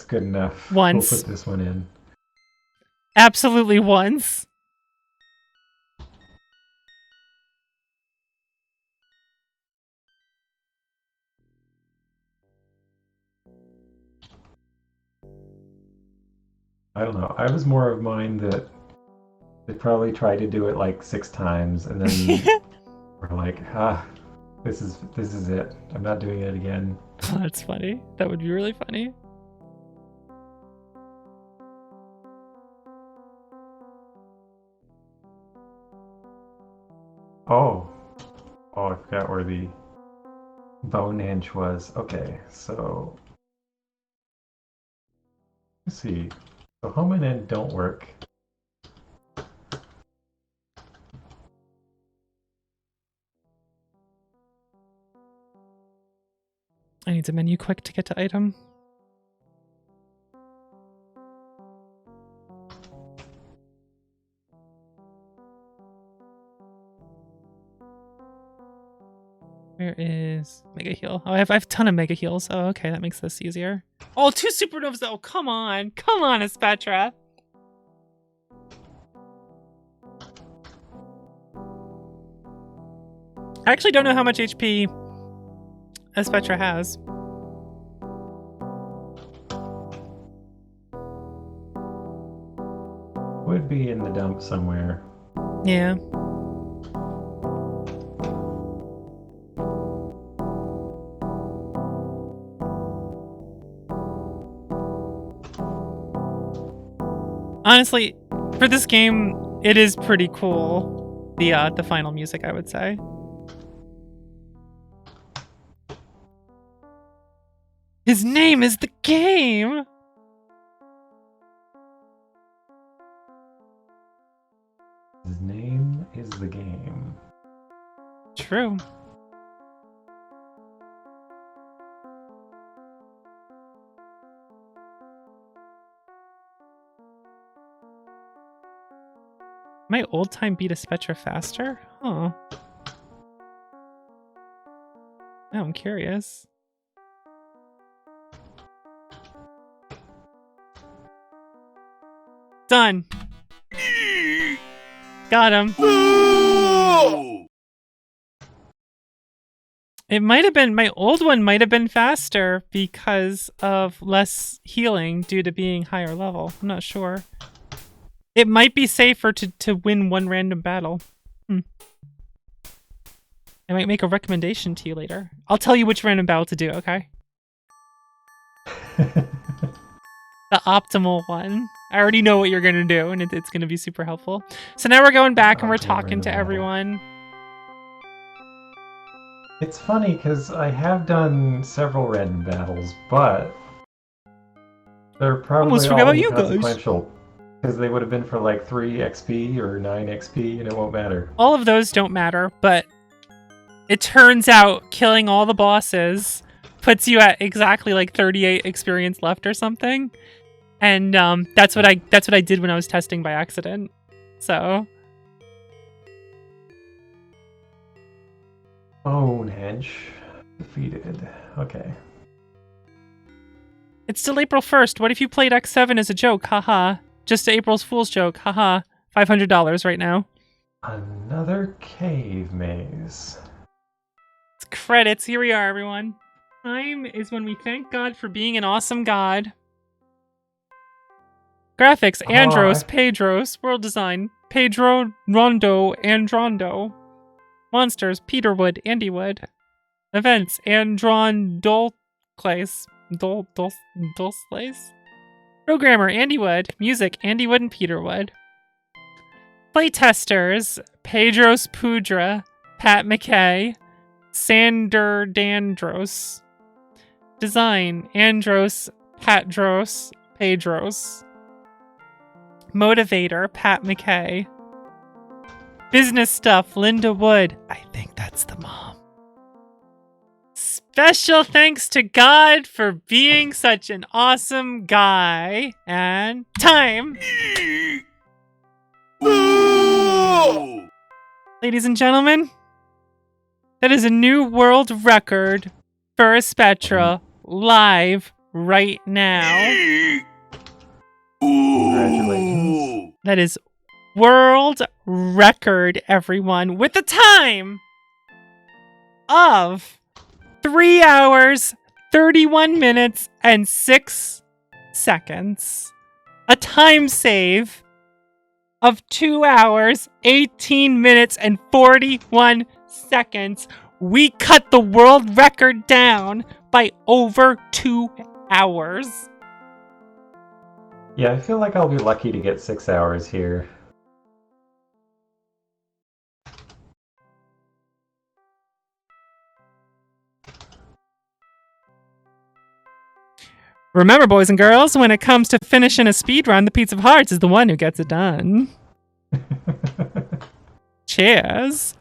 good enough. Once. We'll put this one in. Absolutely once. I don't know. I was more of mine that they probably tried to do it like 6 times and then were like, this is it. I'm not doing it again. Oh, that's funny. That would be really funny. Oh, I forgot where the bone hinge was. Okay, so let's see. So home and end don't work. I need to menu quick to get to item. Where is Mega Heal? Oh, I have a ton of Mega Heals. Oh, okay, that makes this easier. Oh, 2 Supernovas! Oh, come on! Come on, Aspetra! I actually don't know how much HP Aspetra has. Would be in the dump somewhere. Yeah. Honestly, for this game, it is pretty cool. The final music, I would say. His name is the game! His name is the game. True. My old time beat Aspetra faster? Huh. Now I'm curious. Done. Got him. It might have been, my old one might have been faster because of less healing due to being higher level. I'm not sure. It might be safer to win one random battle. I might make a recommendation to you later. I'll tell you which random battle to do, okay? The optimal one. I already know what you're going to do, and it's going to be super helpful. So now we're going back and we're talking to everyone. It's funny because I have done several random battles, but they're probably almost forgot about you guys. Inconsequential because they would have been for like 3 XP or 9 XP, and it won't matter. All of those don't matter, but it turns out killing all the bosses puts you at exactly like 38 experience left or something. And that's what I did when I was testing by accident. So Bonehenge defeated. Okay. it's still April 1st. What if you played X7 as a joke? Haha. Just April's Fool's joke. Haha. $500 right now. Another cave maze. It's credits. Here we are, everyone. Time is when we thank God for being an awesome God. Graphics, Andros, Pedros, World Design, Pedro, Rondo, Androndo. Monsters, Peter Wood, Andy Wood. Events. Andron Dolclays. Dolclays? Programmer, Andy Wood. Music, Andy Wood and Peter Wood. Playtesters, Pedros Pudra, Pat McKay, Sander Dandros. Design, Andros, Patros, Pedros. Motivator, Pat McKay. Business stuff, Linda Wood. I think that's the mom. Special thanks to God for being such an awesome guy. And time. Ladies and gentlemen, that is a new world record for Aspetra live right now. Congratulations. That is world record, everyone, with a time of 3 hours, 31 minutes, and 6 seconds. A time save of 2 hours, 18 minutes, and 41 seconds. We cut the world record down by over 2 hours. Yeah, I feel like I'll be lucky to get 6 hours here. Remember, boys and girls, when it comes to finishing a speedrun, the Piece of Hearts is the one who gets it done. Cheers.